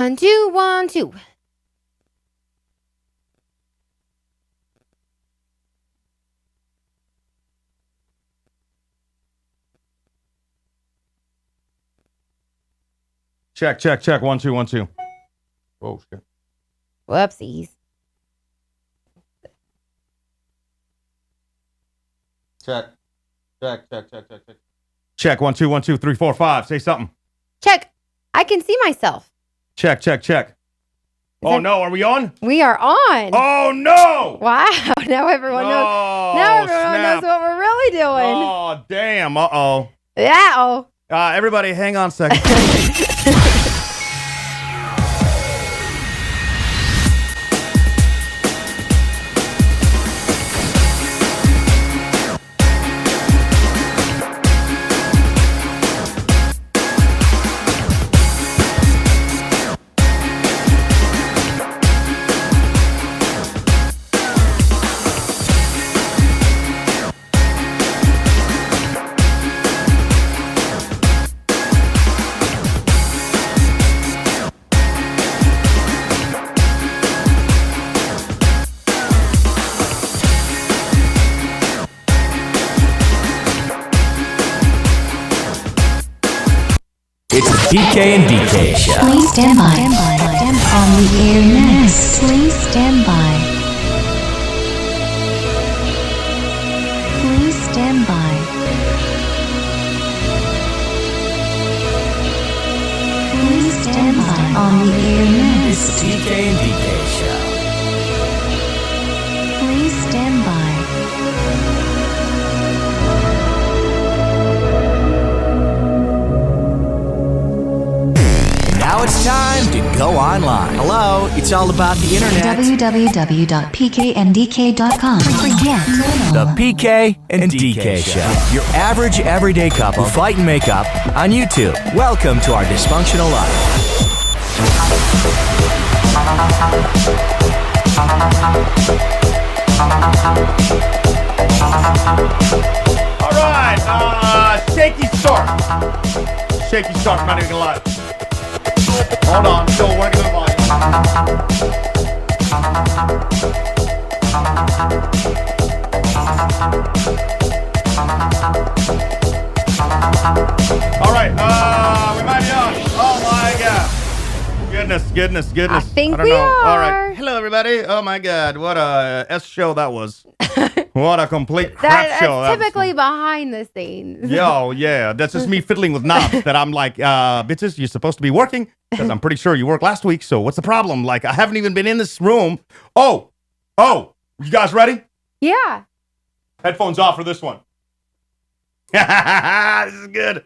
1, 2, 1, 2. Check. 1, 2, 1, 2. Oh, shit. Whoopsies. Check. Check. 1, 2, 1, 2, 3, 4, 5. Say something. Check. I can see myself. Check. Oh, no. Are we on? We are on. Oh, no. Wow. Now everyone knows. Now everyone knows what we're really doing. Oh, damn. Uh-oh. Yeah. Everybody, hang on a second. It's the PK and DK show. Please stand by. On the air next. Please stand by. Please stand by. Please stand by. On the air It's next. the PK and DK show. Please stand by. Now it's time to go online. Hello, it's all about the internet. www.pkndk.com. Forget The PK and DK show. Your average everyday couple who fight and make up on YouTube. Welcome to our dysfunctional life. All right. Shaky start. I'm not even gonna lie. Hold on. Still working the volume. All right. We might be on. Oh my God. Goodness. I think don't we know. are. All right. Hello, everybody. Oh my God. What a S show that was. What a complete crap show. That's typically behind the scenes. Yo, yeah. That's just me fiddling with knobs that I'm like, bitches, you're supposed to be working because I'm pretty sure you worked last week. So what's the problem? Like, I haven't even been in this room. Oh, you guys ready? Yeah. Headphones off for this one. This is good.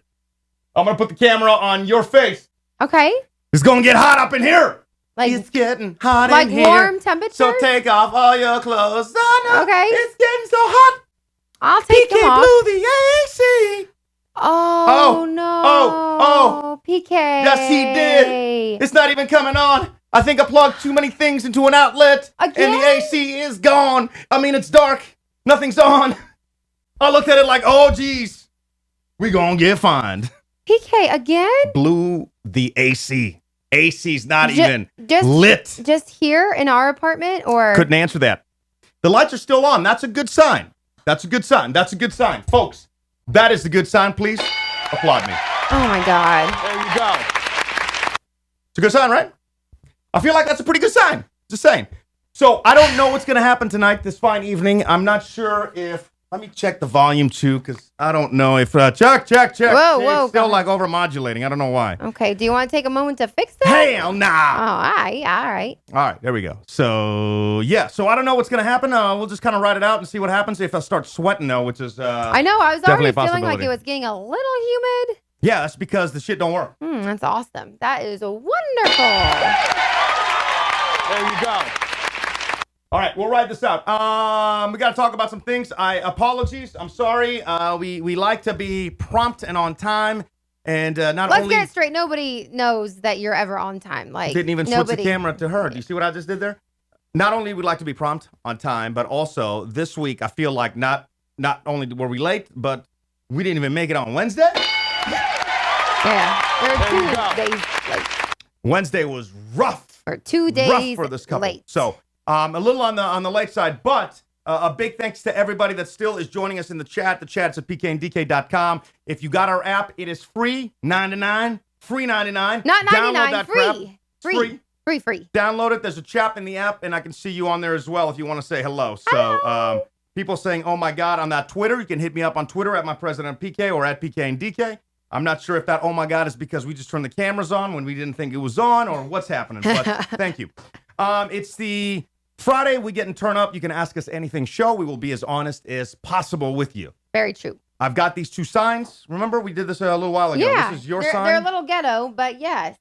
I'm going to put the camera on your face. Okay. It's going to get hot up in here. Like, It's getting hot like in here. warm temperature? So take off all your clothes. Oh, no. Okay. It's getting so hot. I'll take them PK off. blew the AC. Oh, no. Oh. PK. Yes, he did. It's not even coming on. I think I plugged too many things into an outlet. Again? And the AC is gone. I mean, it's dark. Nothing's on. I looked at it like, oh, geez. We gonna get fined. PK, again? Blew the AC. AC's not even just lit. Just here in our apartment, or? Couldn't answer that. The lights are still on. That's a good sign. Folks, that is a good sign. Please applaud me. Oh, my God. There you go. It's a good sign, right? I feel like that's a pretty good sign. Just saying. So I don't know what's going to happen tonight, this fine evening. I'm not sure if... Let me check the volume, too, because I don't know if... Check. Whoa, It's whoa, still God. like over-modulating. I don't know why. Okay, do you want to take a moment to fix that? Hell nah. Oh, all right. All right, there we go. So, yeah. So I don't know what's going to happen. We'll just kind of write it out and see what happens if I start sweating, though, which is... I know, I was definitely already a feeling like possibility. it was getting a little humid. Yeah, that's because the shit don't work. That's awesome. That is wonderful. There you go. All right, we'll write this out. We got to talk about some things. Apologies. I'm sorry. We like to be prompt and on time, and not Let's only get it straight. Nobody knows that you're ever on time. Like, didn't even nobody. switch the camera to her. Do you see what I just did there? Not only we like to be prompt on time, but also this week I feel like not only were we late, but we didn't even make it on Wednesday. Yeah, there are There you 2 go. days late. Wednesday was rough. For 2 days Rough for this couple. late. So a little on the late side, but a big thanks to everybody that still is joining us in the chat. The chat's at pkanddk.com. If you got our app, it is free, $9.99. Free $9.99. Not Download 99, that free. crap. Free. Free. Download it. There's a chat in the app, and I can see you on there as well if you want to say hello. So people saying, oh, my God, on that Twitter. You can hit me up on Twitter at my president PK or at PKandDK. I'm not sure if that, oh, my God, is because we just turned the cameras on when we didn't think it was on or what's happening. But thank you. It's the Friday we get and turn up. You can ask us anything show. We will be as honest as possible with you. Very true. I've got these 2 signs. Remember, we did this a little while ago. Yeah. This is your they're, sign. They're a little ghetto, but yes.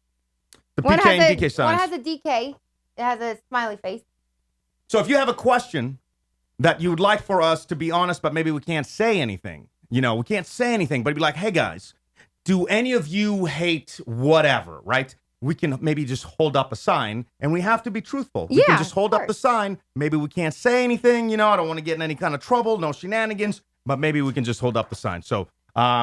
The PK and DK signs. One has a DK. It has a smiley face. So if you have a question that you would like for us to be honest, but maybe we can't say anything, we can't say anything, but be like, hey, guys, do any of you hate whatever, right? We can maybe just hold up a sign, and we have to be truthful. We can just hold up the sign. Maybe we can't say anything, I don't want to get in any kind of trouble, no shenanigans, but maybe we can just hold up the sign. So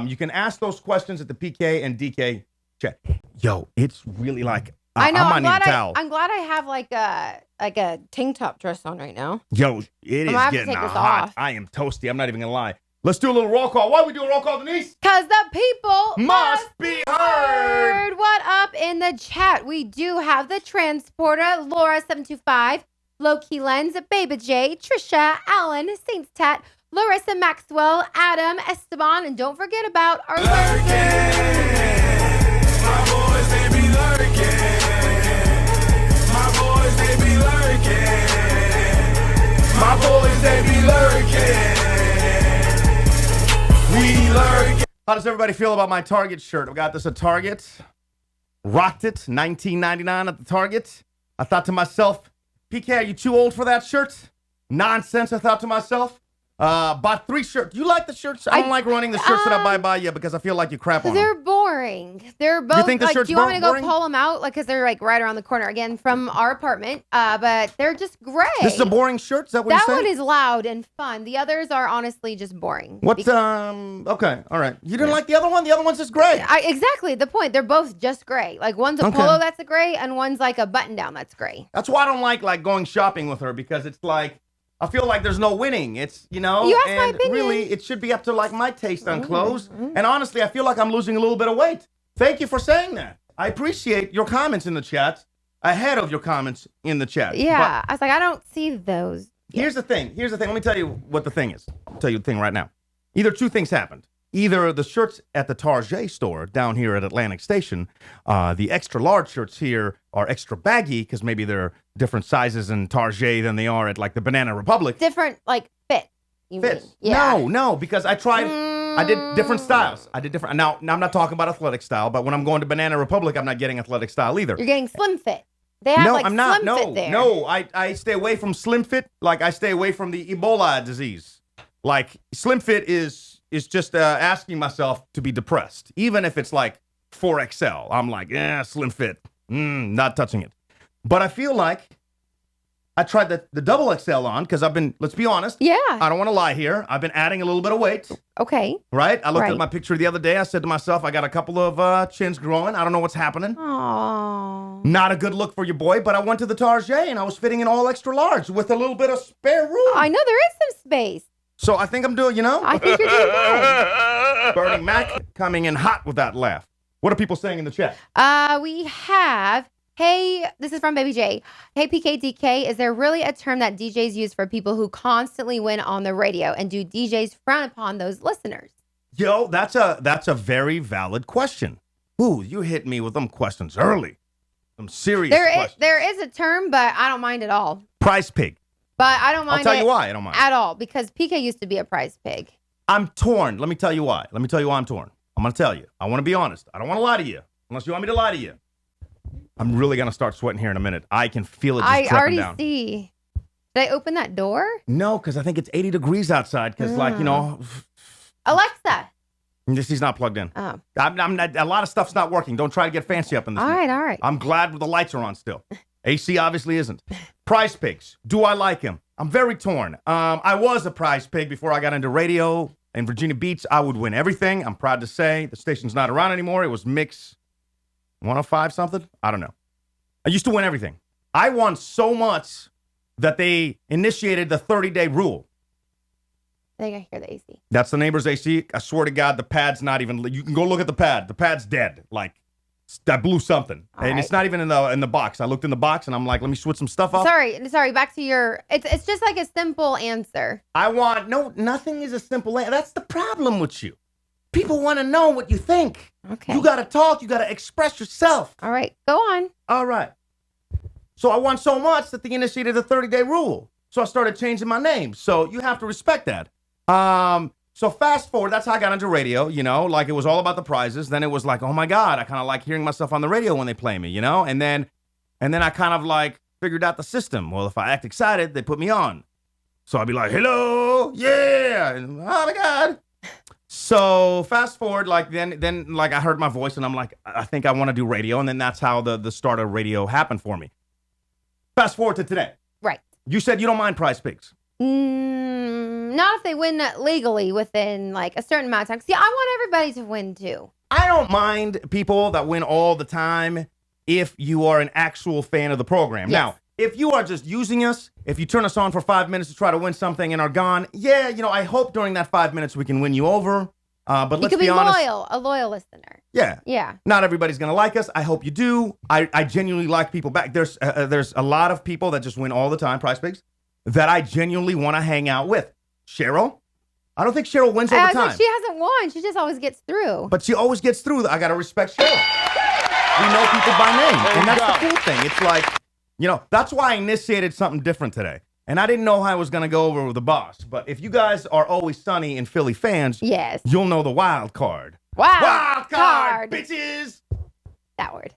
you can ask those questions at the PK and DK chat. Yo, it's really like, I know. I'm glad I have like a tank top dress on right now. Yo, it is getting hot. Off. I am toasty. I'm not even gonna lie. Let's do a little roll call. Why are we doing a roll call, Denise? Because the people must be heard. What up in the chat? We do have the transporter, Laura725, Low-Key Lens, Baby J, Trisha, Allen, Saints Tat, Larissa Maxwell, Adam, Esteban, and don't forget about our lurkers. My boys, they be lurking. My boys, they be lurking. My boys, they be lurking. We lurking. How does everybody feel about my Target shirt? I got this at Target. Rocked it, $19.99 at the Target. I thought to myself, PK, are you too old for that shirt? Nonsense, I thought to myself. Bought 3 shirts. You like the shirts? I don't like running the shirts that I buy you because I feel like you crap on them. They're boring. They're both. You think the shirts do you want me to boring? go pull them out? Because they're right around the corner again from our apartment. But they're just gray. This is a boring shirt? Is that what that you said? one is loud and fun. The others are honestly just boring. What's okay, all right. You didn't like the other one? The other one's just gray. Exactly the point. They're both just gray. Like one's a polo that's a gray, and one's like a button down that's gray. That's why I don't like going shopping with her because it's like. I feel like there's no winning. It's, You asked my opinion. Really, it should be up to like my taste on clothes. And honestly, I feel like I'm losing a little bit of weight. Thank you for saying that. I appreciate your comments in the chat ahead of your comments in the chat. Yeah, But I was like, I don't see those. here's the thing. Let me tell you what the thing is. I'll tell you the thing right now. Either 2 things happened. Either the shirts at the Target store down here at Atlantic Station, the extra large shirts here are extra baggy because maybe they're different sizes in Target than they are at like the Banana Republic. Different fit. Fits. Mean. Yeah. No, because I tried. I did different styles. I did different. Now I'm not talking about athletic style, but when I'm going to Banana Republic, I'm not getting athletic style either. You're getting slim fit. They have I'm not. slim fit there. No, I stay away from slim fit. Like I stay away from the Ebola disease. Like slim fit is just asking myself to be depressed, even if it's like 4XL. I'm like, slim fit, not touching it. But I feel like I tried the double XL on because I've been. Let's be honest. Yeah. I don't want to lie here. I've been adding a little bit of weight. Okay. Right? I looked Right. at my picture the other day. I said to myself, I got a couple of chins growing. I don't know what's happening. Aww. Not a good look for your boy, but I went to the Target and I was fitting in all extra large with a little bit of spare room. I know there is some space. So I think I'm doing, I think you're doing good. Burning Mac coming in hot with that laugh. What are people saying in the chat? We have, hey, this is from Baby J. Hey, PKDK, is there really a term that DJs use for people who constantly win on the radio? And do DJs frown upon those listeners? Yo, that's a very valid question. Ooh, you hit me with them questions early. Some serious questions. There is a term, but I don't mind at all. Prize pig. But I don't mind I'll tell you why I don't mind. at all, because PK used to be a prize pig. I'm torn. Let me tell you why. I'm torn. I'm going to tell you. I want to be honest. I don't want to lie to you, unless you want me to lie to you. I'm really going to start sweating here in a minute. I can feel it just I dripping already down. see. Did I open that door? No, because I think it's 80 degrees outside. Because, Alexa. he's not plugged in. Oh. I'm not, a lot of stuff's not working. Don't try to get fancy up in this. All right. I'm glad the lights are on still. AC obviously isn't. Prize pigs. Do I like him? I'm very torn. I was a prize pig before I got into radio in Virginia Beach. I would win everything. I'm proud to say the station's not around anymore. It was Mix 105 something. I don't know. I used to win everything. I won so much that they initiated the 30-day rule. I think I hear the AC. That's the neighbor's AC. I swear to God, the pad's not even. You can go look at the pad. The pad's dead. Like I blew something, All and right. it's not even in the box. I looked in the box, and I'm like, let me switch some stuff up. Sorry. Back to your. It's just like a simple answer. Nothing is a simple answer. That's the problem with you. People want to know what you think. Okay. You got to talk. You got to express yourself. All right. Go on. All right. So I won so much that they initiated the 30-day rule. So I started changing my name. So you have to respect that. So fast forward, that's how I got into radio, like it was all about the prizes. Then it was like, oh my God, I kind of like hearing myself on the radio when they play me, and then I kind of like figured out the system. Well, if I act excited, they put me on. So I'd be like, hello, yeah, and, oh my God. So fast forward, like then like I heard my voice and I'm like, I think I want to do radio. And then that's how the start of radio happened for me. Fast forward to today. Right. You said you don't mind prize picks. Not if they win legally within like a certain amount of time. See, I want everybody to win too. I don't mind people that win all the time if you are an actual fan of the program. Yes. Now, if you are just using us, if you turn us on for 5 minutes to try to win something and are gone, yeah, I hope during that 5 minutes we can win you over. But You let's could be be honest. a loyal listener. Yeah. Yeah. Not everybody's going to like us. I hope you do. I genuinely like people back. There's a lot of people that just win all the time, prize picks, that I genuinely want to hang out with. Cheryl? I don't think Cheryl wins all the time. She hasn't won. She just always gets through. But she always gets through. I got to respect Cheryl. We know people by name. And that's the cool thing. It's like, that's why I initiated something different today. And I didn't know how I was going to go over with the boss. But if you guys are Always Sunny and Philly fans, Yes. you'll know the wild card. Wild card. Bitches! That word.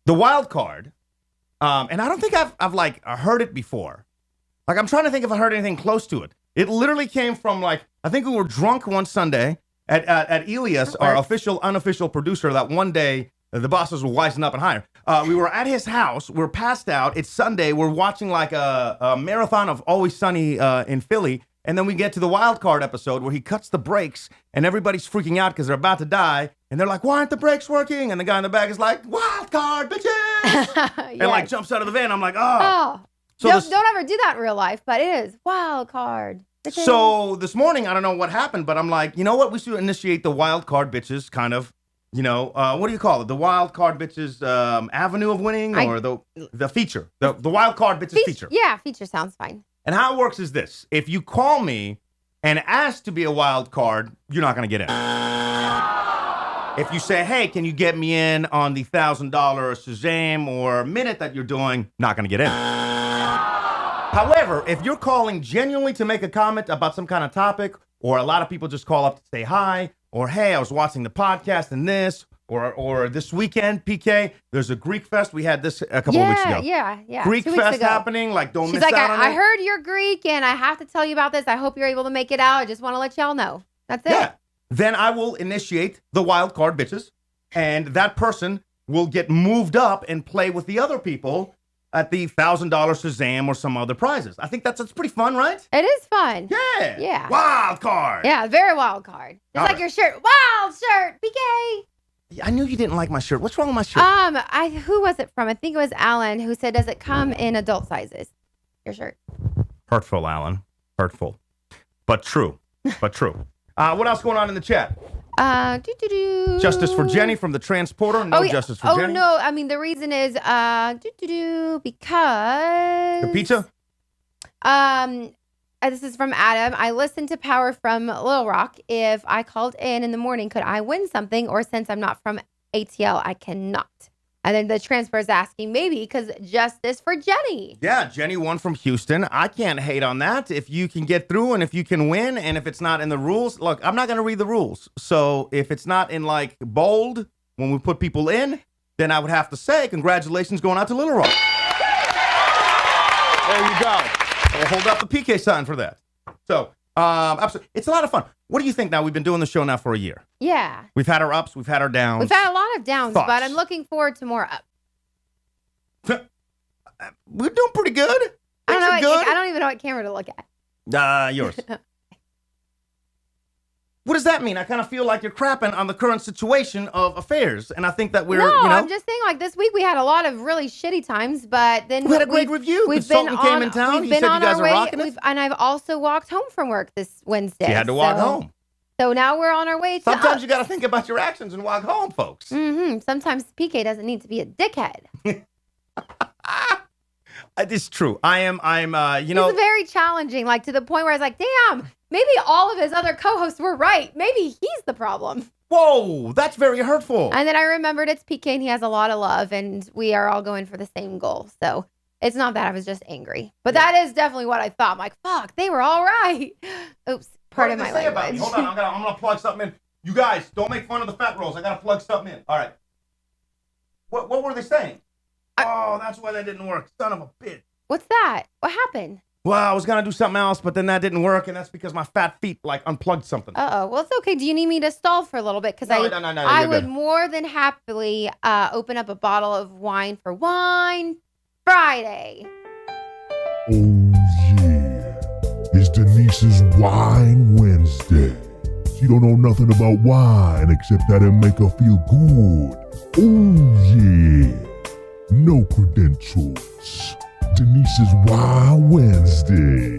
The wild card, and I don't think I've like heard it before. Like, I'm trying to think if I heard anything close to it. It literally came from, like, I think we were drunk one Sunday at Elias, our unofficial producer, that one day the bosses were wising up and higher. We were at his house. We're passed out. It's Sunday. We're watching, like, a marathon of Always Sunny in Philly. And then we get to the wild card episode where he cuts the brakes and everybody's freaking out because they're about to die. And they're like, why aren't the brakes working? And the guy in the back is like, wild card, bitches! And, like, jumps out of the van. I'm like, oh. So don't ever do that in real life, but it is wild card. Bitches. So this morning, I don't know what happened, but I'm like, you know what? We should initiate the wild card bitches kind of, what do you call it? The wild card bitches avenue of winning, or the feature, the wild card bitches feature. Yeah, feature sounds fine. And how it works is this. If you call me and ask to be a wild card, you're not going to get in. If you say, hey, can you get me in on the $1,000 Shazam or minute that you're doing, not going to get in. However, if you're calling genuinely to make a comment about some kind of topic, or a lot of people just call up to say hi, or hey, I was watching the podcast and this, or this weekend, PK, there's a Greek Fest. We had this a couple of weeks ago. Yeah. Greek 2 weeks Fest ago. happening. Like, don't She's miss like, out on it. I heard you're Greek, and I have to tell you about this. I hope you're able to make it out. I just want to let y'all know. That's it. Yeah. Then I will initiate the wild card bitches, and that person will get moved up and play with the other people at the $1,000 Shazam or some other prizes. I think that's pretty fun, right? It is fun. Yeah. Yeah. Wild card. Yeah, very wild card. Just All like right. your shirt. Wild shirt. BK. I knew you didn't like my shirt. What's wrong with my shirt? Who was it from? I think it was Alan who said, does it come in adult sizes? Your shirt. Hurtful, Alan. Hurtful. But true. What else going on in the chat? Justice for Jenny from the Transporter. No justice for Jenny. Oh, no. I mean, the reason is because... The pizza? This is from Adam. I listened to Power from Little Rock. If I called in the morning, could I win something? Or since I'm not from ATL, I cannot. And then the transfer is asking, maybe because justice for Jenny. Yeah, Jenny won from Houston. I can't hate on that. If you can get through and if you can win and if it's not in the rules, look, I'm not going to read the rules. So if it's not in like bold when we put people in, then I would have to say congratulations going out to Little Rock. There you go. We'll hold up the PK sign for that. So, absolutely. It's a lot of fun. What do you think now? We've been doing the show now for a year. Yeah. We've had our ups. We've had our downs. We've had a lot of downs, Thoughts? but I'm looking forward to more ups. We're doing pretty good. I don't Things know. are good. I don't even know what camera to look at. Yours. What does that mean? I kind of feel like you're crapping on the current situation of affairs, and I think that we're, No, you know, I'm just saying, like, this week we had a lot of really shitty times, but then we had a great review. Consultant came in town. He said you guys are rocking it. And I've also walked home from work this Wednesday. You had to walk home. So now we're on our way to. Sometimes you got to think about your actions and walk home, folks. Sometimes PK doesn't need to be a dickhead. It's true. I'm, It's very challenging, like to the point where I was like, damn, maybe all of his other co-hosts were right. Maybe he's the problem. Whoa, that's very hurtful. And then I remembered it's PK and he has a lot of love and we are all going for the same goal. So it's not that I was just angry. But that is definitely what I thought. I'm like, fuck, they were all right. Oops, pardon my language. Hold on, I'm gonna plug something in. You guys, don't make fun of the fat rolls. I gotta plug something in. All right. What were they saying? That's why that didn't work. Son of a bitch. What's that? What happened? Well, I was gonna do something else, but then that didn't work, and that's because my fat feet like unplugged something. Uh-oh. Well, it's okay. Do you need me to stall for a little bit? Because No, I you're would good. more than happily open up a bottle of wine for Wine Friday. Oh yeah, it's Denise's Wine Wednesday. She don't know nothing about wine except that it make her feel good. Oh yeah, no credentials. Denise's Wine Wednesday.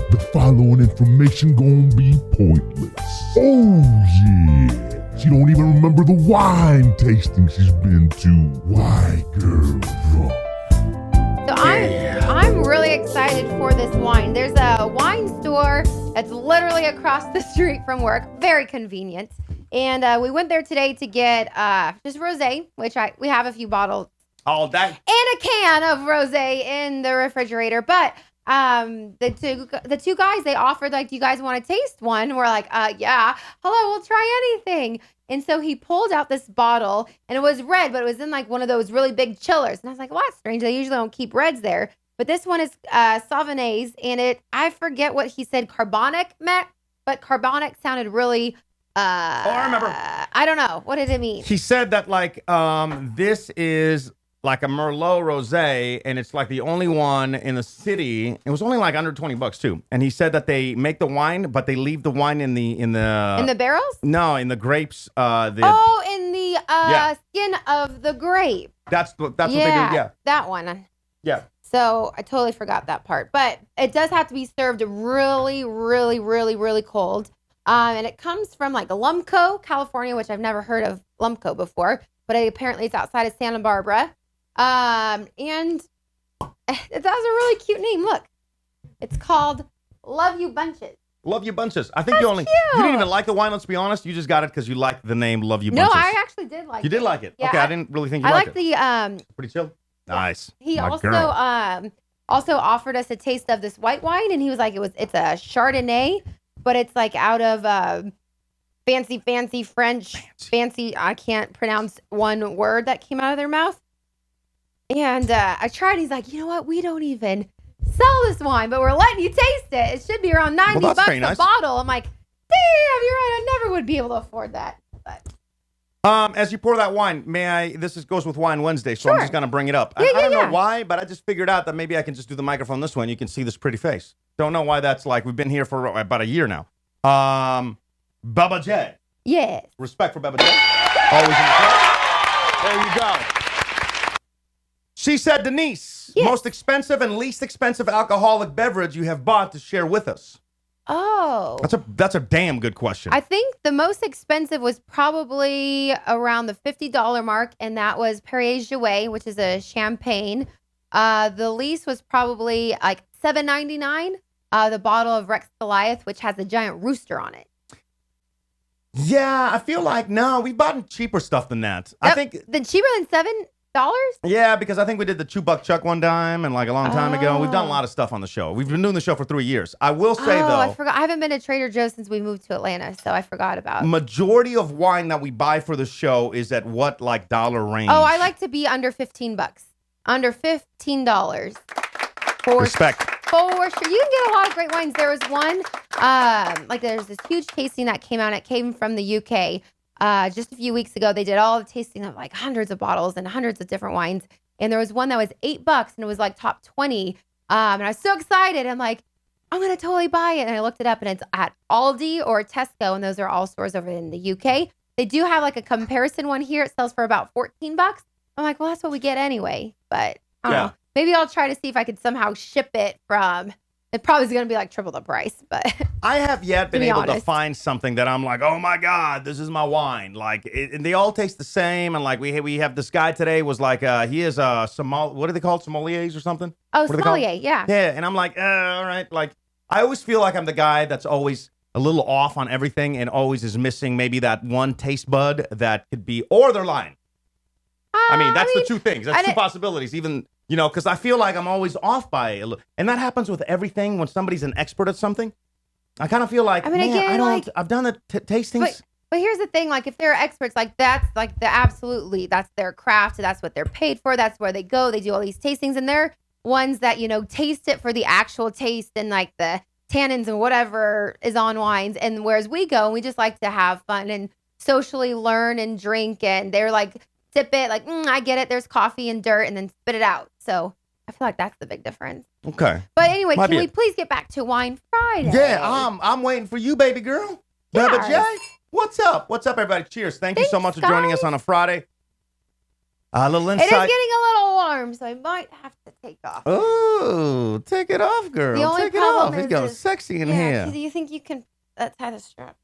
The following information gon' be pointless. Oh yeah, she don't even remember the wine tasting she's been to. Why, girl? So I'm really excited for this wine. There's a wine store that's literally across the street from work. Very convenient. And we went there today to get just rosé, which we have a few bottles. Oh, that. And a can of rosé in the refrigerator. But the two guys, they offered, like, do you guys want to taste one? We're like, yeah. Hello, we'll try anything. And so he pulled out this bottle, and it was red, but it was in, like, one of those really big chillers. And I was like, well, that's strange. They usually don't keep reds there. But this one is Sauvignon, and I forget what he said, carbonic, but carbonic sounded really... I remember. I don't know. What did it mean? He said that, like, this is like a Merlot rosé, and it's like the only one in the city. It was only like under $20 too. And he said that they make the wine, but they leave the wine in the barrels? No, in the grapes. In the skin of the grape. That's what they do. Yeah, that one. Yeah. So I totally forgot that part, but it does have to be served really, really, really, really cold. And it comes from like Lumco, California, which I've never heard of Lumco before, but apparently it's outside of Santa Barbara. And it has a really cute name. Look, it's called Love You Bunches. Love You Bunches. I think you didn't even like the wine. Let's be honest. You just got it because you liked the name Love You Bunches. No, I actually did like it. You did like it. Yeah, okay, I didn't really think you liked it. I like the pretty chill. Nice. He My also girl. also offered us a taste of this white wine, and he was like, it's a Chardonnay, but it's like out of fancy French, I can't pronounce one word that came out of their mouth. And I tried. He's like, you know what? We don't even sell this wine, but we're letting you taste it. It should be around $90 a bottle. I'm like, damn, you're right. I never would be able to afford that. But as you pour that wine, this goes with Wine Wednesday, so Sure. I'm just going to bring it up. I don't know why, but I just figured out that maybe I can just do the microphone this way and you can see this pretty face. Don't know why that's like, we've been here for about a year now. Bubba J. yes. Respect for Bubba J. Always in the club. There you go. She said, Denise, Yes. most expensive and least expensive alcoholic beverage you have bought to share with us. Oh. That's a damn good question. I think the most expensive was probably around the $50 mark, and that was Perrier Jouet, which is a champagne. The least was probably like $7.99. The bottle of Rex Goliath, which has a giant rooster on it. Yeah, I feel like, no, we've bought cheaper stuff than that. I think... cheaper than $7? Yeah, because I think we did the $2 Chuck one time and like a long time ago. We've done a lot of stuff on the show. We've been doing the show for 3 years. I will say, though... I forgot. I haven't been to Trader Joe's since we moved to Atlanta, so I forgot about. Majority of wine that we buy for the show is at what, like, dollar range? Oh, I like to be under $15. Under $15. Respect. For sure. You can get a lot of great wines. There was one, there's this huge tasting that came out. It came from the UK just a few weeks ago. They did all the tasting of like hundreds of bottles and hundreds of different wines. And there was one that was $8 and it was like top 20. And I was so excited. I'm like, I'm going to totally buy it. And I looked it up and it's at Aldi or Tesco. And those are all stores over in the UK. They do have like a comparison one here. It sells for about $14. I'm like, well, that's what we get anyway. But I don't know. Maybe I'll try to see if I could somehow ship it from. It probably is going to be like triple the price, but I have yet been able to honest. find something that I'm like, oh my God, this is my wine. Like, and they all taste the same. And like, we have this guy today was like, he is a what are they called? Sommeliers or something? oh, What are they called? sommelier, yeah. Yeah. And I'm like, all right. Like, I always feel like I'm the guy that's always a little off on everything and always is missing maybe that one taste bud that could be, or they're lying. I mean, that's the two things. That's two possibilities. Even, you know, because I feel like I'm always off by a little. And that happens with everything when somebody's an expert at something. I kind of feel like, man, again, I don't, like, I've done the tastings. But here's the thing, like if they're experts, like that's like that's their craft. So that's what they're paid for. That's where they go. They do all these tastings and they're ones that, you know, taste it for the actual taste and like the tannins and whatever is on wines. And whereas we go and we just like to have fun and socially learn and drink. And they're like, sip it, like, I get it. There's coffee and dirt and then spit it out. So I feel like that's the big difference. Okay. But anyway, Might can be we please get back to Wine Friday? Yeah, I'm waiting for you, baby girl. Beverage. Yes. What's up? What's up, everybody? Cheers. Thank you so much for joining us guys. on a Friday. A little It is insight. getting a little warm, so I might have to take off. Oh, take it off, girl. The only Take it problem off. It is goes sexy in here. Do you think you can tie the strap?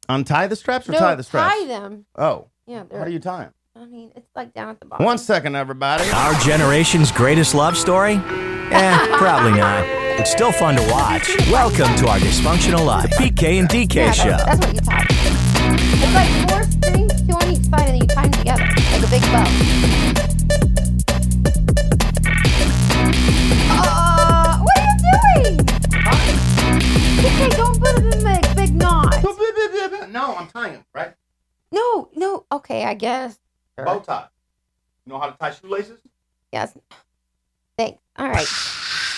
Untie the straps or No, tie the straps? tie them. Oh. Yeah, How do you tie them? I mean, it's like down at the bottom. 1 second, everybody. Our generation's greatest love story? Probably not. But still fun to watch. Welcome to our dysfunctional life, the PK and DK Yeah, show. that's what you tie. It's like 4 strings, 2 on each side, and then you tie them together like a big bow. What are you doing? Okay, don't put it in a big knot. No, I'm tying them, right? No. Okay, I guess. Bow tie. You know how to tie shoelaces? Yes. Thanks. All right.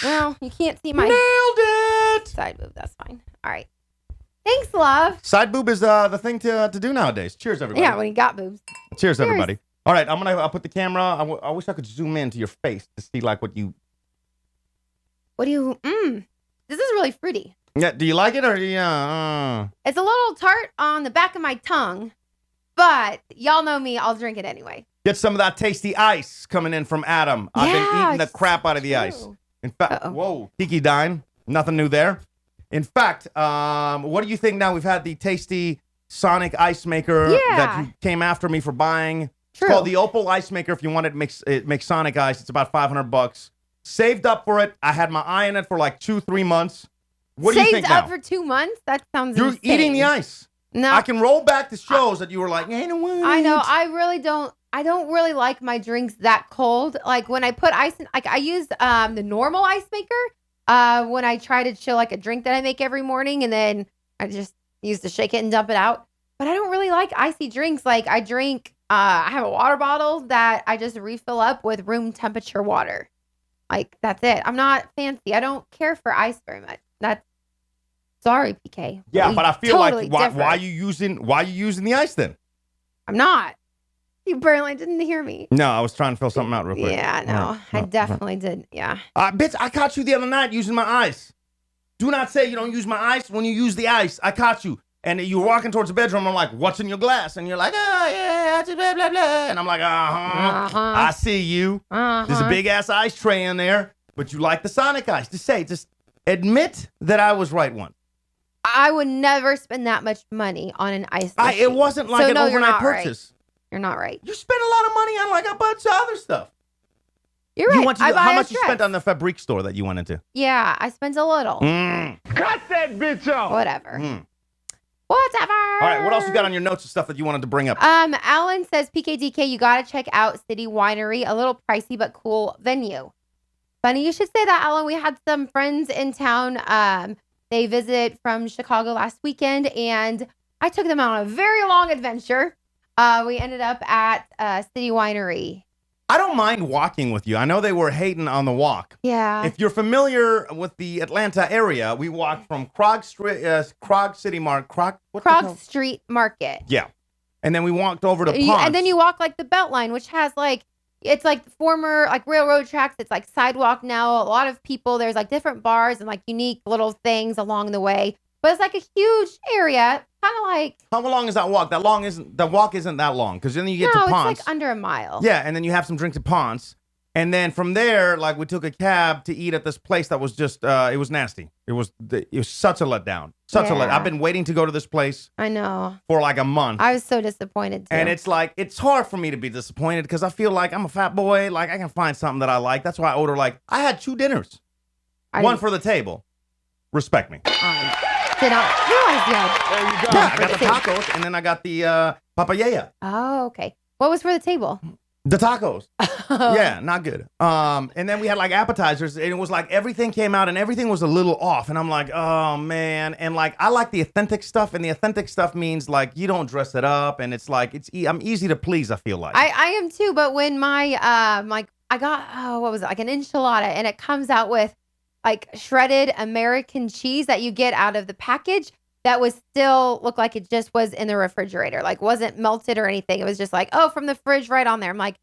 Well, you can't see my Nailed it! side boob. That's fine. All right. Thanks, love. Side boob is the thing to do nowadays. Cheers, everybody. Yeah, when you got boobs. Cheers, everybody. All right, I'll put the camera. I wish I could zoom in to your face to see like what you. What do you? This is really fruity. Yeah, do you like it or yeah? It's a little tart on the back of my tongue, but y'all know me. I'll drink it anyway. Get some of that tasty ice coming in from Adam. I've been eating the it's crap out of the true. ice. In fact, Uh-oh. whoa, Kiki Dine, nothing new there. In fact, what do you think now? We've had the tasty Sonic ice maker that you came after me for buying. True. It's called the Opal Ice Maker. If you want it makes Sonic ice. It's about $500. Saved up for it. I had my eye on it for like 2-3 months. What do you think Saved now? up for 2 months? That sounds You're insane. eating the ice. No. I can roll back the shows that you were like, I don't want I know. it." I don't really like my drinks that cold. Like when I put ice in, like I use the normal ice maker when I try to chill like a drink that I make every morning, and then I just use to shake it and dump it out. But I don't really like icy drinks. Like I drink, I have a water bottle that I just refill up with room temperature water. Like that's it. I'm not fancy. I don't care for ice very much. Sorry, PK. Yeah, but I feel Totally like different. why you using the ice then? I'm not. You barely didn't hear me. No, I was trying to fill something out real quick. Yeah, no, I definitely did. Yeah. Bitch, I caught you the other night using my ice. Do not say you don't use my ice when you use the ice. I caught you. And you were walking towards the bedroom. I'm like, what's in your glass? And you're like, oh, yeah, blah, blah, blah. And I'm like, I see you. There's a big ass ice tray in there, but you like the Sonic ice. Just admit that I was right once. I would never spend that much money on an ice machine. It wasn't like an you're overnight not right. purchase. You're not right. You spent a lot of money on like a bunch of other stuff. You're right. You went to I buy how a much you dress. spent on the Fabrique store that you went into? Yeah, I spent a little. Cut that bitch off. Whatever. Mm. Whatever. All right, what else you got on your notes of stuff that you wanted to bring up? Alan says, PKDK, you got to check out City Winery. A little pricey, but cool venue. Funny you should say that, Alan. We had some friends in town. They visited from Chicago last weekend, and I took them on a very long adventure. We ended up at City Winery. I don't mind walking with you. I know they were hating on the walk. Yeah. If you're familiar with the Atlanta area, we walked from Krog Street, Krog City Market, Krog Street Market. Yeah. And then we walked over to Ponce. And then you walk like the Beltline, which has like, it's like former like railroad tracks. It's like sidewalk now. A lot of people. There's like different bars and like unique little things along the way. But it's like a huge area, kind of like. How long is that walk? That walk isn't that long because then you get No, to Ponce. it's like under a mile. Yeah, and then you have some drinks at Ponce, and then from there, like we took a cab to eat at this place that was just it was nasty. It was such a letdown. Such a let. I've been waiting to go to this place. I know. For like a month. I was so disappointed too. And it's like it's hard for me to be disappointed because I feel like I'm a fat boy. Like I can find something that I like. That's why I order. Like I had 2 dinners, one for the table. Respect me. Did not realize you had. There you go. Yeah, I got the tacos and then I got the papaya. Oh, okay. What was for the table? The tacos. Yeah, not good. And then we had like appetizers, and it was like everything came out and everything was a little off. And I'm like, oh man. And like I like the authentic stuff, and the authentic stuff means like you don't dress it up, and it's like I'm easy to please, I feel like. I am too, but when my like I got what was it? Like an enchilada, and it comes out with like shredded American cheese that you get out of the package that was still looked like it just was in the refrigerator, like wasn't melted or anything. It was just like, oh, from the fridge right on there. I'm like,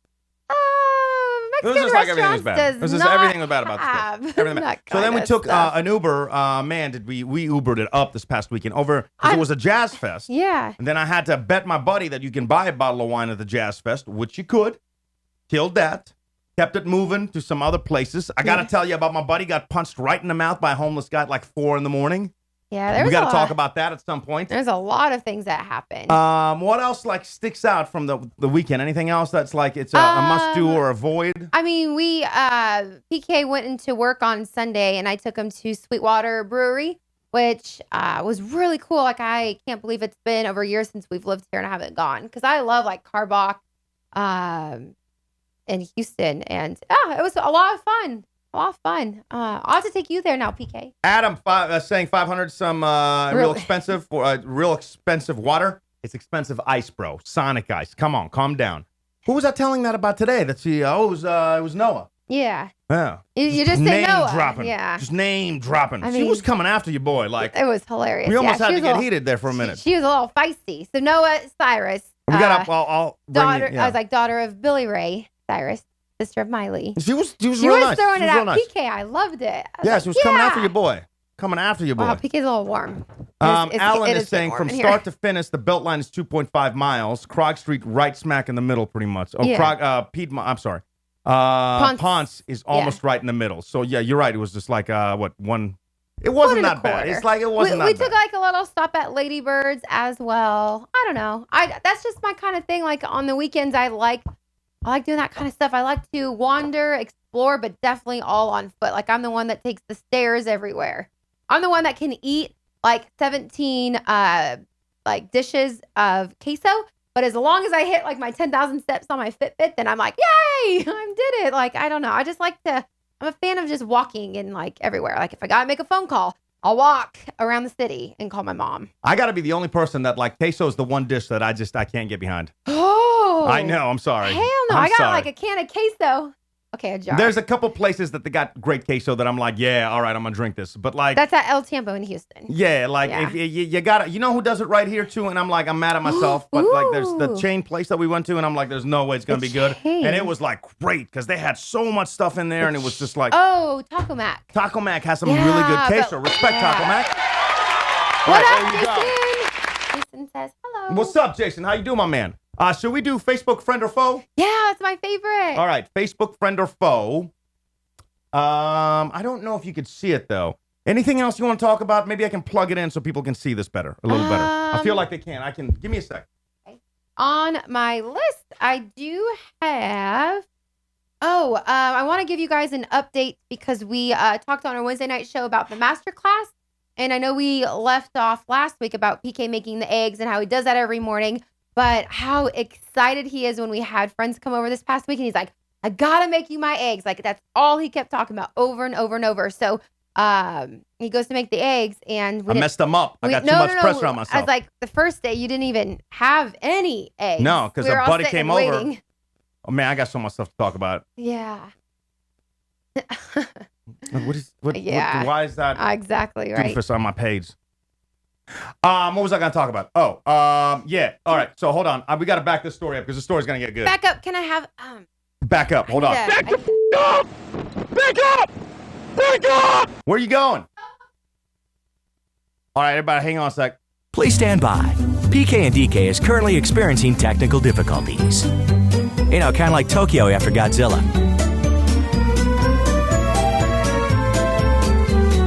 Mexican it was just like everything was restaurants bad. does it was just not everything was bad about this have place. Everything bad. that So then we kind of took stuff. an Uber. Man, did we Ubered it up this past weekend over because it was a jazz fest. Yeah. And then I had to bet my buddy that you can buy a bottle of wine at the jazz fest, which you could. Killed that. Kept it moving to some other places. I got to tell you about my buddy got punched right in the mouth by a homeless guy at like 4 a.m. Yeah, we got to talk about that at some point. There's a lot of things that happen. What else like sticks out from the weekend? Anything else that's like it's a must do or avoid? I mean, we PK went into work on Sunday, and I took him to Sweetwater Brewery, which was really cool. Like I can't believe it's been over a year since we've lived here and I haven't gone because I love like Carbach in Houston, and it was a lot of fun. I'll have to take you there now, PK. Adam saying 500 some real expensive water. It's expensive ice, bro. Sonic ice. Come on, calm down. Who was I telling that about today? That's it was Noah. Yeah. Yeah. You just say name Noah. dropping. Yeah. Just name dropping. I She mean, was coming after you, boy. Like it was hilarious. we almost had she to was get heated there for a minute. She was a little feisty. So Noah Cyrus. We got I'll bring daughter. you, yeah. I was like daughter of Billy Ray Cyrus, sister of Miley. She was real She nice. was throwing She it was real at nice. PK. I loved it. Yeah, she was coming after your boy. Coming after your boy. Wow, PK's a little warm. Alan it is saying warm from in start here. to finish, the belt line is 2.5 miles. Krog Street right smack in the middle, pretty much. Oh, Yeah. Piedmont. I'm sorry. Ponce. Ponce is almost right in the middle. So yeah, you're right. It was just like one. It wasn't that bad. It's like it wasn't that we bad. took like a little stop at Ladybirds as well. I don't know. That's just my kind of thing. Like on the weekends, I like doing that kind of stuff. I like to wander, explore, but definitely all on foot. Like I'm the one that takes the stairs everywhere. I'm the one that can eat like 17 like dishes of queso. But as long as I hit like my 10,000 steps on my Fitbit, then I'm like, yay, I did it. Like, I don't know. I just like to, I'm a fan of just walking and like everywhere. Like if I got to make a phone call, I'll walk around the city and call my mom. I got to be the only person that like queso is the one dish that I can't get behind. Oh. I know. I'm sorry. Hell no. I'm I got sorry. like a can of queso. Okay, a jar. There's a couple places that they got great queso that I'm like, yeah, all right, I'm gonna drink this. But like, That's at El Tiempo in Houston. yeah, like Yeah. if you gotta, you know who does it right here too? And I'm like, I'm mad at myself. But like, there's the Ooh. chain place that we went to, and I'm like, there's no way it's gonna The be good. chain. And it was like great because they had so much stuff in there, and it was just like Oh, Taco Mac. Taco Mac has some Yeah, really good but- queso. Respect yeah. Taco Mac. What All up, right, there you go. Jason? Jason says hello. What's up, Jason? How you doing, my man? Should we do Facebook friend or foe? Yeah, it's my favorite. All right, Facebook friend or foe. I don't know if you could see it though. Anything else you want to talk about? Maybe I can plug it in so people can see this better, a little better. I feel like they can. Give me a sec. On my list, I do have. I want to give you guys an update because we talked on our Wednesday night show about the masterclass. And I know we left off last week about PK making the eggs and how he does that every morning, but how excited he is when we had friends come over this past week. And he's like, I got to make you my eggs. Like that's all he kept talking about over and over and over. So he goes to make the eggs and I messed them up. I got too much pressure on myself. I was like, the first day you didn't even have any eggs. No, because We were a all buddy sitting came and over. waiting. Oh man, I got so much stuff to talk about. Yeah. What, why is that Exactly right. doofus on my page? What was I gonna talk about? Yeah. All right. So hold on. We got to back this story up because the story's gonna get good. Back up. Can I have Back up. Hold on. Yeah, Back up! Where are you going? All right, everybody, hang on a sec. Please stand by. PK and DK is currently experiencing technical difficulties. You know, kind of like Tokyo after Godzilla.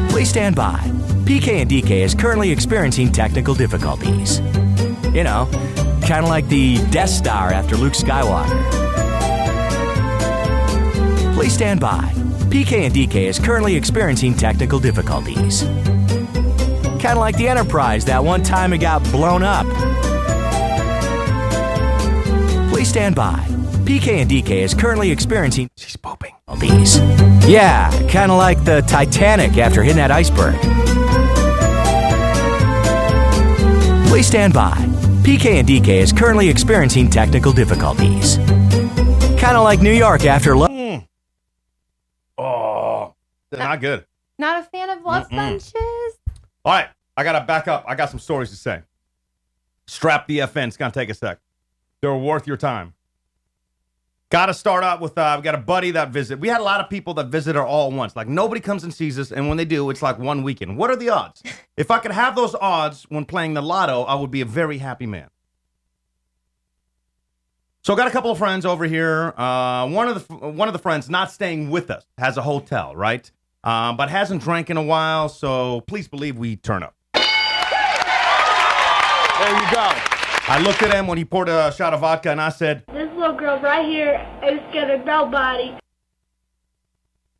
Please stand by. PK and DK is currently experiencing technical difficulties. You know, kind of like the Death Star after Luke Skywalker. Please stand by. PK and DK is currently experiencing technical difficulties. Kind of like the Enterprise that one time it got blown up. Please stand by. PK and DK is currently experiencing... She's pooping. These. Yeah, kind of like the Titanic after hitting that iceberg. Please stand by. PK and DK is currently experiencing technical difficulties. Kind of like New York after... Oh, they're not good. not a fan of love sponges. All right, I got to back up. I got some stories to say. Strap the FN. It's going to take a sec. They're worth your time. Got to start out with, we got a buddy that visit. We had a lot of people that visit her all at once. Like, nobody comes and sees us, and when they do, it's like one weekend. What are the odds? If I could have those odds when playing the lotto, I would be a very happy man. So I got a couple of friends over here. One of the friends not staying with us, has a hotel, right? But hasn't drank in a while, so please believe we turn up. There you go. I looked at him when he poured a shot of vodka, and I said, "This little girl right here is gonna nobody."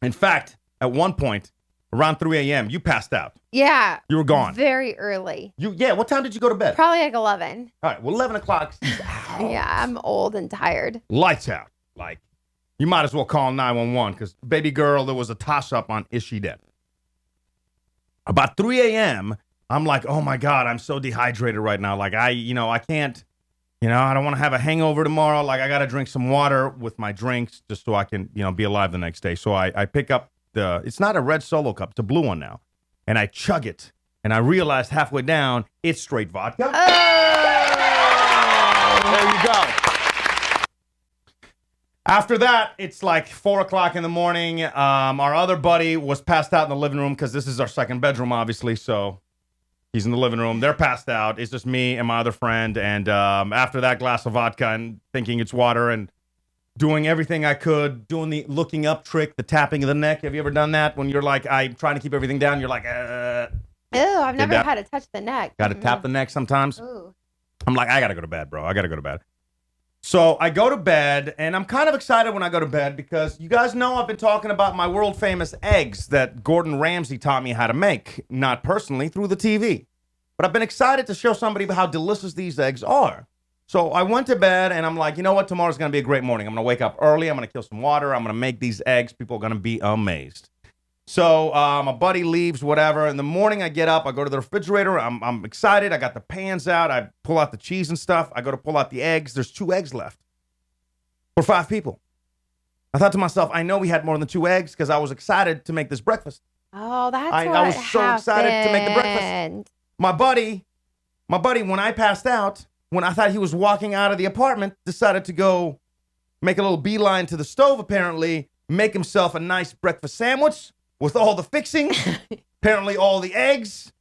In fact, at one point, around 3 a.m., you passed out. Yeah. You were gone. Very early. Yeah, what time did you go to bed? Probably like 11. All right, well, 11 o'clock. Yeah, I'm old and tired. Lights out. Like, you might as well call 911 because, baby girl, there was a toss-up on is she dead? About 3 a.m., I'm like, oh, my God, I'm so dehydrated right now. Like, I can't, I don't want to have a hangover tomorrow. Like, I got to drink some water with my drinks just so I can, be alive the next day. So I pick up it's not a red Solo cup. It's a blue one now. And I chug it. And I realized halfway down, it's straight vodka. There you go. After that, it's like 4 o'clock in the morning. Our other buddy was passed out in the living room because this is our second bedroom, obviously. So he's in the living room. They're passed out. It's just me and my other friend. And after that glass of vodka and thinking it's water and doing everything I could, doing the looking up trick, the tapping of the neck. Have you ever done that when you're like, I'm trying to keep everything down? You're like, Ew, I've never had to touch the neck. Got to tap the neck sometimes. Ooh. I'm like, I got to go to bed, bro. I got to go to bed. So I go to bed, and I'm kind of excited when I go to bed because you guys know I've been talking about my world-famous eggs that Gordon Ramsay taught me how to make, not personally, through the TV. But I've been excited to show somebody how delicious these eggs are. So I went to bed, and I'm like, you know what? Tomorrow's going to be a great morning. I'm going to wake up early. I'm going to kill some water. I'm going to make these eggs. People are going to be amazed. So my buddy leaves, whatever. In the morning, I get up. I go to the refrigerator. I'm excited. I got the pans out. I pull out the cheese and stuff. I go to pull out the eggs. There's 2 eggs left for 5 people. I thought to myself, I know we had more than 2 eggs because I was excited to make this breakfast. Oh, that's what I was so excited to make the breakfast. happened. My buddy, when I passed out, when I thought he was walking out of the apartment, decided to go make a little beeline to the stove, apparently, make himself a nice breakfast sandwich with all the fixing, apparently all the eggs.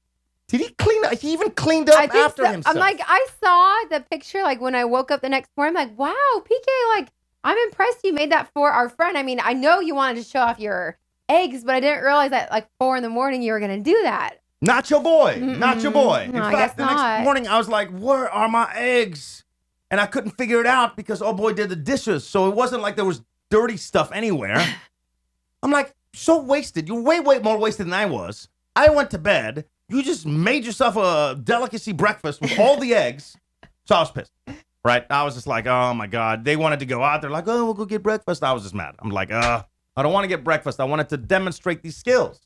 Did he clean up? He even cleaned up after himself. I'm like, I saw the picture, like, when I woke up the next morning, I'm like, wow, PK, like, I'm impressed you made that for our friend. I mean, I know you wanted to show off your eggs, but I didn't realize that, like, 4 a.m, you were going to do that. Not your boy. Not your boy. No, In I fact, guess the not. next morning, I was like, where are my eggs? And I couldn't figure it out because old boy did the dishes. So it wasn't like there was dirty stuff anywhere. I'm like, so wasted. You're way, way more wasted than I was. I went to bed. You just made yourself a delicacy breakfast with all the eggs. So I was pissed, right? I was just like, oh, my God. They wanted to go out. They're like, oh, we'll go get breakfast. I was just mad. I'm like, I don't want to get breakfast. I wanted to demonstrate these skills.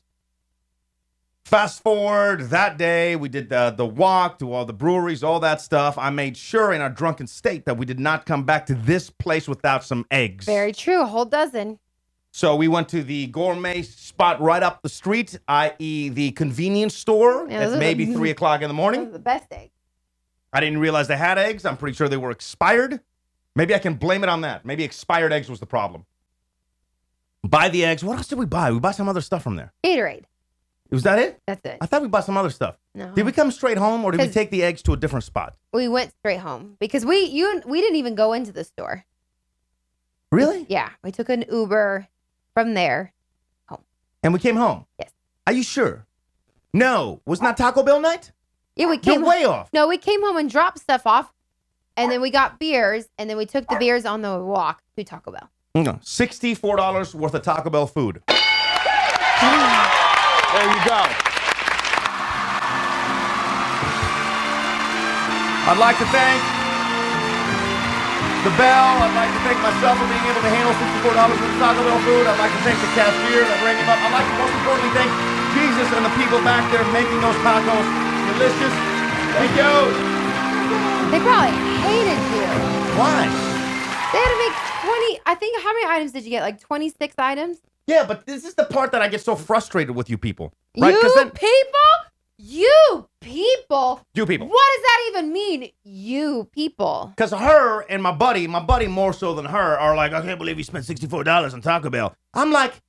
Fast forward that day, we did the walk to all the breweries, all that stuff. I made sure in our drunken state that we did not come back to this place without some eggs. Very true. A whole dozen. So we went to the gourmet spot right up the street, i.e. the convenience store Yeah, at maybe 3 o'clock in the Those morning. are the best eggs. I didn't realize they had eggs. I'm pretty sure they were expired. Maybe I can blame it on that. Maybe expired eggs was the problem. Buy the eggs. What else did we buy? We bought some other stuff from there. Gatorade. Was that it? That's it. I thought we bought some other stuff. No. Did we come straight home or did we 'Cause- take the eggs to a different spot? We went straight home because we didn't even go into the store. Really? Yeah, we took an Uber from there. And we came home? Yes. Are you sure? No. Was not Taco Bell night? Yeah, we came. You're way off. No, we came home and dropped stuff off, and then we got beers, and then we took the beers on the walk to Taco Bell. No. $64 worth of Taco Bell food. There you go. I'd like to thank the Bell. I'd like to thank myself for being able to handle $64 worth of Taco Bell food. I'd like to thank the cashier that rang him up. I'd like to most importantly thank Jesus and the people back there making those tacos delicious. Thank you. They probably hated you. Why? They had to make 20. I think how many items did you get? Like 26 items. Yeah, but this is the part that I get so frustrated with you people. Right? You 'Cause then people. You people. you people. What does that even mean? You people. Because her and my buddy more so than her, are like, I can't believe you spent $64 on Taco Bell. I'm like,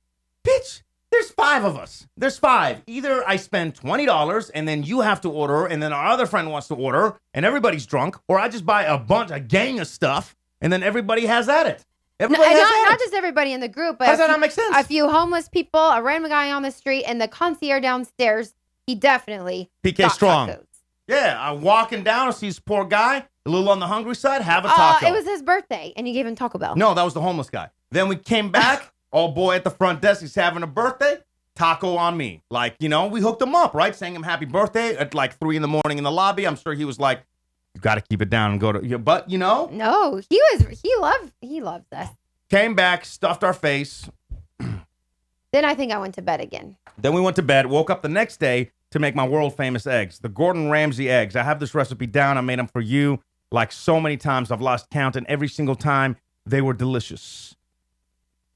bitch, there's 5 of us. There's 5. Either I spend $20 and then you have to order, and then our other friend wants to order, and everybody's drunk, or I just buy a gang of stuff, and then everybody has at it. Everybody has at Not it. just everybody in the group, but How does that not make sense? a few homeless people, a random guy on the street, and the concierge downstairs. He definitely PK got Strong. tacos. Yeah, I'm walking down, I see this poor guy, a little on the hungry side, have a taco. It was his birthday, and you gave him Taco Bell. No, that was the homeless guy. Then we came back, old boy at the front desk, he's having a birthday, taco on me. Like, we hooked him up, right? Sang him happy birthday at like 3 in the morning in the lobby. I'm sure he was like, you got to keep it down and go to, but No, he loves us. came back, stuffed our face. Then I think I went to bed again. Then we went to bed, woke up the next day to make my world famous eggs, the Gordon Ramsay eggs. I have this recipe down. I made them for you like so many times. I've lost count, and every single time they were delicious.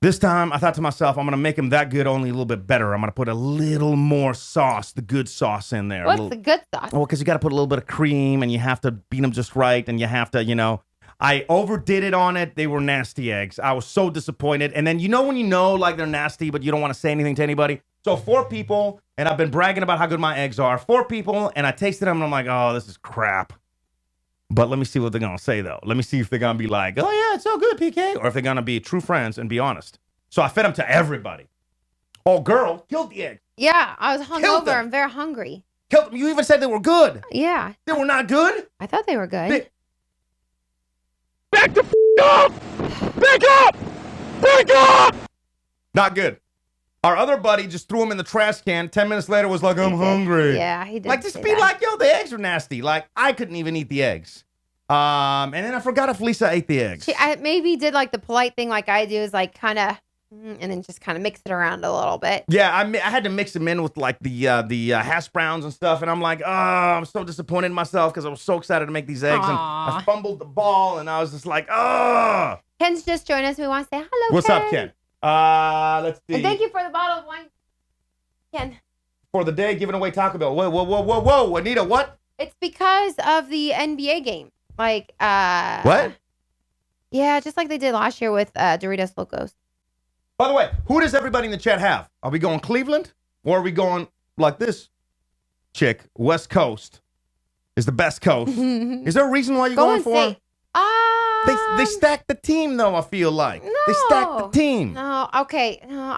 This time I thought to myself, I'm going to make them that good, only a little bit better. I'm going to put a little more sauce, the good sauce in there. What's the good sauce? Oh, because you got to put a little bit of cream, and you have to beat them just right, and you have to, I overdid it on it. They were nasty eggs. I was so disappointed. And then when you know like they're nasty, but you don't want to say anything to anybody. So 4 people, and I've been bragging about how good my eggs are. 4 people, and I tasted them, and I'm like, oh, this is crap. But let me see what they're going to say, though. Let me see if they're going to be like, oh, yeah, it's so good, PK. Or if they're going to be true friends and be honest. So I fed them to everybody. Oh, girl, killed the eggs. Yeah, I was Killed hungover. them. I'm very hungry. Killed them. You even said they were good. Yeah, They were not good. I thought they were good. They- Back the up! Back up! Back up! Not good. Our other buddy just threw them in the trash can. 10 minutes later was like, I'm He did. hungry. Yeah, he did. Like, just say be that. like, yo, the eggs are nasty. Like, I couldn't even eat the eggs. And then I forgot if Lisa ate the eggs. I maybe did like the polite thing, like I do, is like kind of, and then just kind of mix it around a little bit. Yeah, I had to mix them in with like the hash browns and stuff, and I'm like, oh, I'm so disappointed in myself because I was so excited to make these eggs, and I Aw. fumbled the ball, and I was just like, oh. Ken's just joined us. We want to say hello. What's Ken. up, Ken? Let's see. And thank you for the bottle of wine, Ken. For the day, giving away Taco Bell. Whoa, Anita, what? It's because of the NBA game. Like, What? Yeah, just like they did last year with Doritos Locos. By the way, who does everybody in the chat have? Are we going Cleveland, or are we going like this chick? West Coast is the best coast. Is there a reason why you're Go going and for? say. They stacked the team, though. I feel like they stacked the team. No, okay. No,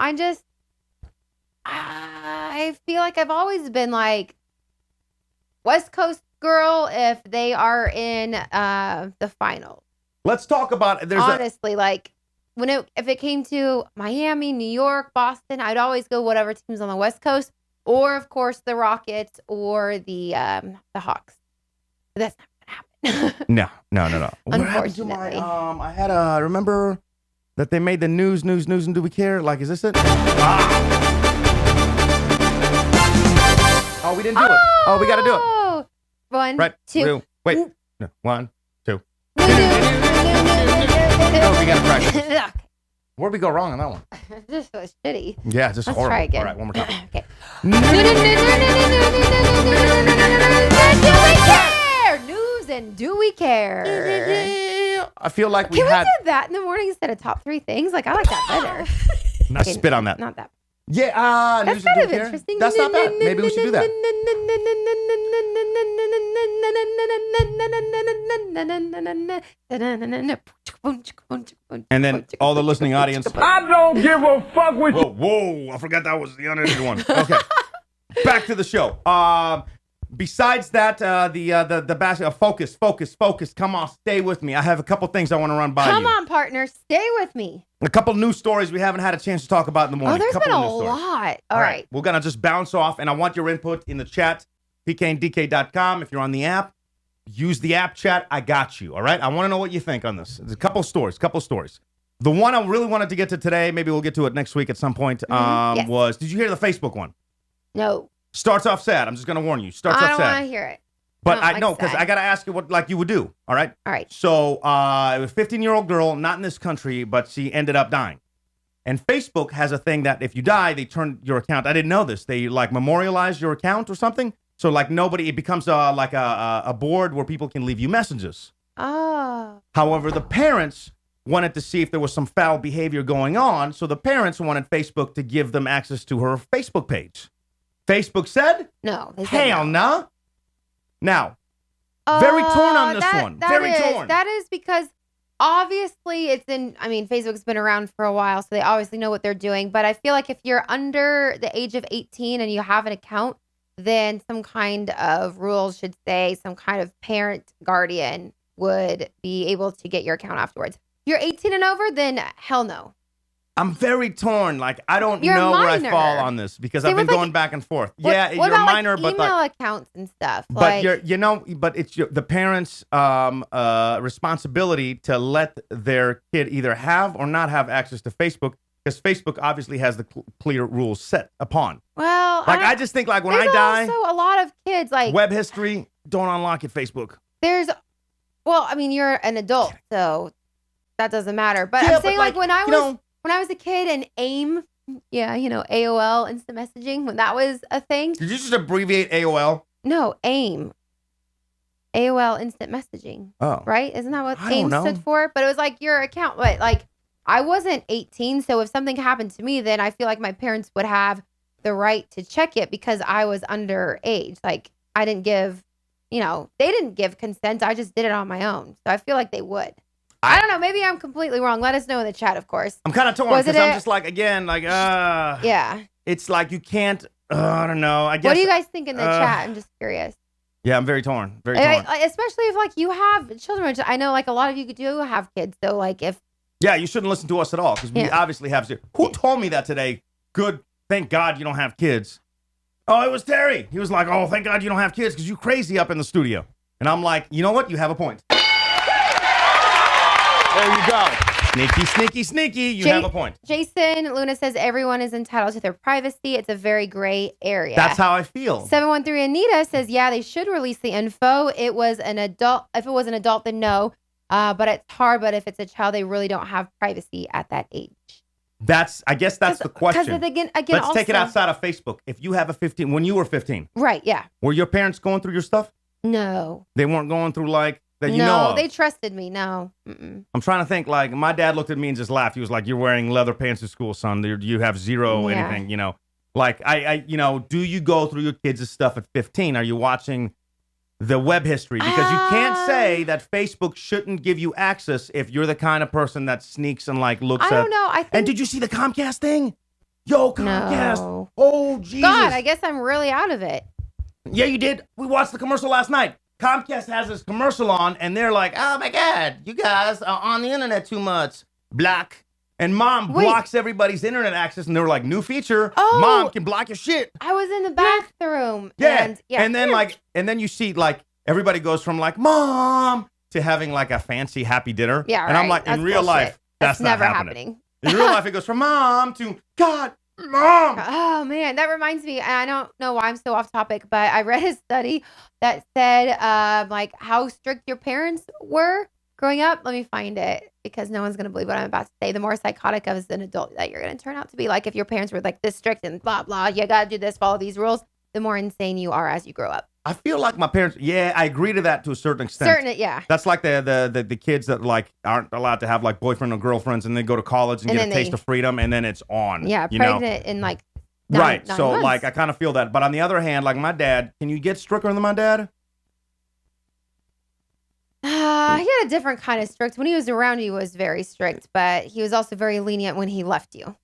I feel like I've always been like West Coast girl if they are in the finals. Let's talk about it. Honestly, like if it came to Miami, New York, Boston, I'd always go whatever team's on the West Coast, or of course the Rockets or the Hawks. But that's not gonna happen. No. What happened to my? Unfortunately. I had remember that they made the news, and do we care? Like, is this it? Oh, we didn't do it. Oh, we got to do it. One, Right. two. Wait. No. 1, 2. No, Oh, we got to practice. Where'd we go wrong on that one? This was shitty. Yeah, just Let's horrible. try again. All right, one more time. Okay. Do we care? News and do we care? I feel like we Can we had. do that in the morning instead of top 3 things? Like, I like that better. Not spit on that. Not that. Yeah, That's news kind and of do care. interesting. That's not bad. Maybe we should do that. And then all the listening audience. I don't give a fuck with Whoa, whoa! I forgot that was the unedited one. Okay, back to the show. Besides that, the basketball. Focus. Come on, stay with me. I have a couple things I want to run by you. Come on, partner. Stay with me. A couple news stories we haven't had a chance to talk about in the morning. Oh, there's couple been of a news stories. lot. All right. We're going to just bounce off, and I want your input in the chat, pkandk.com. If you're on the app, use the app chat. I got you, all right? I want to know what you think on this. There's a couple stories. The one I really wanted to get to today, maybe we'll get to it next week at some point, Yes. was, did you hear the Facebook one? No. Starts off sad. I'm just going to warn you. Starts I off don't sad. want to hear it. But I don't know, like because sad. I got to ask you what like you would do, all right? All right. So it was a 15-year-old girl, not in this country, but she ended up dying. And Facebook has a thing that if you die, they turn your account. I didn't know this. They like memorialize your account or something. So like it becomes like a board where people can leave you messages. Oh. However, the parents wanted to see if there was some foul behavior going on. So the parents wanted Facebook to give them access to her Facebook page. Facebook said, No. They said hell no. no. Now, very torn on this that- one. that Very is- torn. That is because obviously Facebook's been around for a while, so they obviously know what they're doing. But I feel like if you're under the age of 18 and you have an account, then some kind of rules should say some kind of parent guardian would be able to get your account afterwards. If you're 18 and over, then hell no. I'm very torn. Like, I don't You're a know where I minor. fall on this because Same I've been with, like, going back and forth. What, Yeah, what you're a about, minor, like, but email like, accounts and stuff. but Like, but it's the parents' responsibility to let their kid either have or not have access to Facebook because Facebook obviously has the clear rules set upon. well, Like, I just think like when I there's die, also a lot of kids like web history, don't unlock it, Facebook. you're an adult, so that doesn't matter. But Yeah, I'm but, saying like when I you was know- when I was a kid and AIM, AOL instant messaging when that was a thing. Did you just abbreviate AOL? No, AIM. AOL instant messaging. Oh, Right? Isn't that what I don't AIM know. stood for? But it was like your account. But like I wasn't 18, so if something happened to me, then I feel like my parents would have the right to check it because I was underage. Like I didn't give, they didn't give consent. I just did it on my own. So I feel like they would. I don't know. Maybe I'm completely wrong. Let us know in the chat, of course. I'm kind of torn Was it because I'm a- just like again, like Yeah. it's like you can't. I don't know. I guess. What do you guys think in the chat? I'm just curious. Yeah, I'm very torn. Very torn. Especially if like you have children, which I know like a lot of you do have kids. So like if Yeah, you shouldn't listen to us at all because we Yeah. obviously have zero. Who told me that today? Good. Thank God you don't have kids. Oh, it was Terry. He was like, oh, thank God you don't have kids because you crazy up in the studio. And I'm like, you know what? You have a point. There you go. Sneaky. You have a point. Jason Luna says everyone is entitled to their privacy. It's a very gray area. That's how I feel. 713 Anita says, yeah, they should release the info. It was an adult. If it was an adult, then no. But it's hard. But if it's a child, they really don't have privacy at that age. I guess that's the question. Because again, Let's take it outside of Facebook. If you have a 15, when you were 15, Right. Yeah. were your parents going through your stuff? No. They weren't going through like that you no, know of. they trusted me. No. Mm-mm. I'm trying to think, like, my dad looked at me and just laughed. He was like, you're wearing leather pants to school, son. You have zero Yeah. anything, Like, do you go through your kids' stuff at 15? Are you watching the web history? Because you can't say that Facebook shouldn't give you access if you're the kind of person that sneaks and, like, looks I at... don't know. I think. And did you see the Comcast thing? Yo, Comcast. No. Oh, Jesus. God, I guess I'm really out of it. Yeah, you did. We watched the commercial last night. Comcast has this commercial on, and they're like, oh, my God, you guys are on the internet too much. Block. And Mom Wait. blocks everybody's internet access, and they were like, new feature. Oh. Mom can block your shit. I was in the bathroom. Yeah. And then you see, like, everybody goes from, like, Mom to having, like, a fancy happy dinner. Yeah, And I'm right. like, That's in real bullshit. life, that's not never happening. In real life, it goes from Mom to God, Mom. Oh man, that reminds me. And I don't know why I'm so off topic, but I read a study that said like how strict your parents were growing up. Let me find it because no one's gonna believe what I'm about to say. The more psychotic as an adult that you're gonna turn out to be, like if your parents were like this strict and blah blah, you gotta do this, follow these rules, the more insane you are as you grow up. I feel like my parents. Yeah, I agree to that to a certain extent. Yeah. That's like the kids that like aren't allowed to have like boyfriend or girlfriends, and they go to college and get a taste of freedom, and then it's on. Yeah, you know? pregnant in like Right. 9 So months. like I kind of feel that, but on the other hand, like my dad, can you get stricter than my dad? He had a different kind of strict. When he was around you, he was very strict, but he was also very lenient when he left you.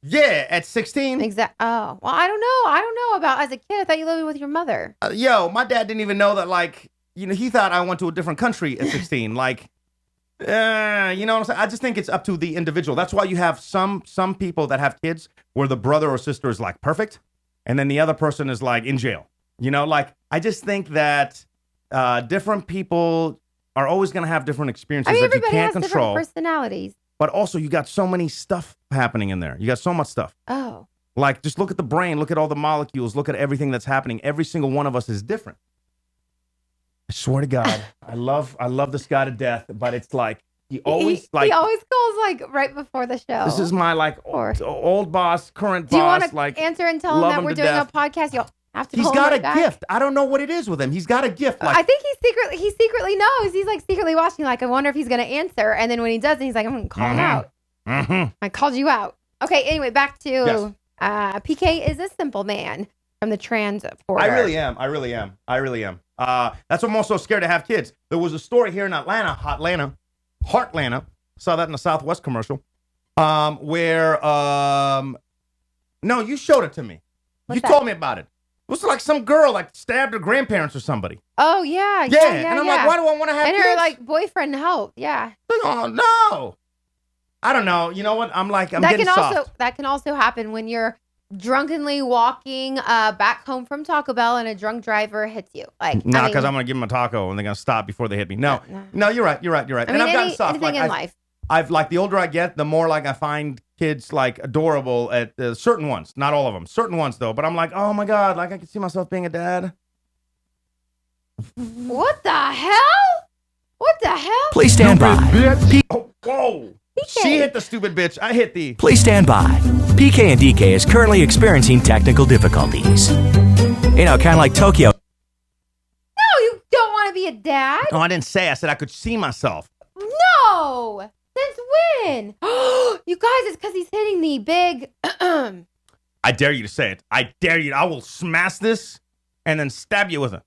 Yeah, at 16. Exactly. Oh, well, I don't know. I don't know about as a kid. I thought you lived with your mother. Yo, my dad didn't even know that. Like, you know, he thought I went to a different country at 16. Like, you know what I'm saying? I just think it's up to the individual. That's why you have some people that have kids where the brother or sister is like perfect, and then the other person is like in jail. You know, like I just think that different people are always going to have different experiences that you everybody can't has control. different personalities. But also, you got so many stuff happening in there. You got so much stuff. Oh. Like, just look at the brain. Look at all the molecules. Look at everything that's happening. Every single one of us is different. I swear to God, I love this guy to death. But it's like he always he always calls like right before the show. This is my like old boss, current Do you boss. want to Like, answer and tell him that we're doing a podcast? You'll have to. He's call got him a right back. gift. I don't know what it is with him. He's got a gift. Like, I think he secretly knows. He's like secretly watching. Like, I wonder if he's gonna answer. And then when he doesn't, he's like, I'm gonna call him out. I called you out. Okay. Anyway, back to PK is a simple man from the transporter. I really am. That's why I'm also scared to have kids. There was a story here in Atlanta, Heartlanta. Saw that in the Southwest commercial. Where no, you showed it to me. What's you that? told me about it. It was like some girl like stabbed her grandparents or somebody. Oh yeah. Yeah. And I'm like, why do I want to have and kids? her like boyfriend helped. Yeah. Oh no. I don't know. You know what? I'm getting soft. That can also happen when you're drunkenly walking back home from Taco Bell and a drunk driver hits you. Like, No, because I'm gonna give them a taco and they're gonna stop before they hit me. No, you're right. I and mean, I've gotten soft. anything in life. I've like the older I get, the more like I find kids like adorable at certain ones. Not all of them. Certain ones though. But I'm like, oh my God, like I can see myself being a dad. What the hell? What the hell? Please stand by. Oh, whoa. She hit the stupid bitch. I hit the. Please stand by. PK and DK is currently experiencing technical difficulties. You know, kind of like Tokyo. No, you don't want to be a dad. No, I didn't say. I said I could see myself. No. Since when? You guys, it's because he's hitting the big. I dare you to say it. I dare you. I will smash this and then stab you with it.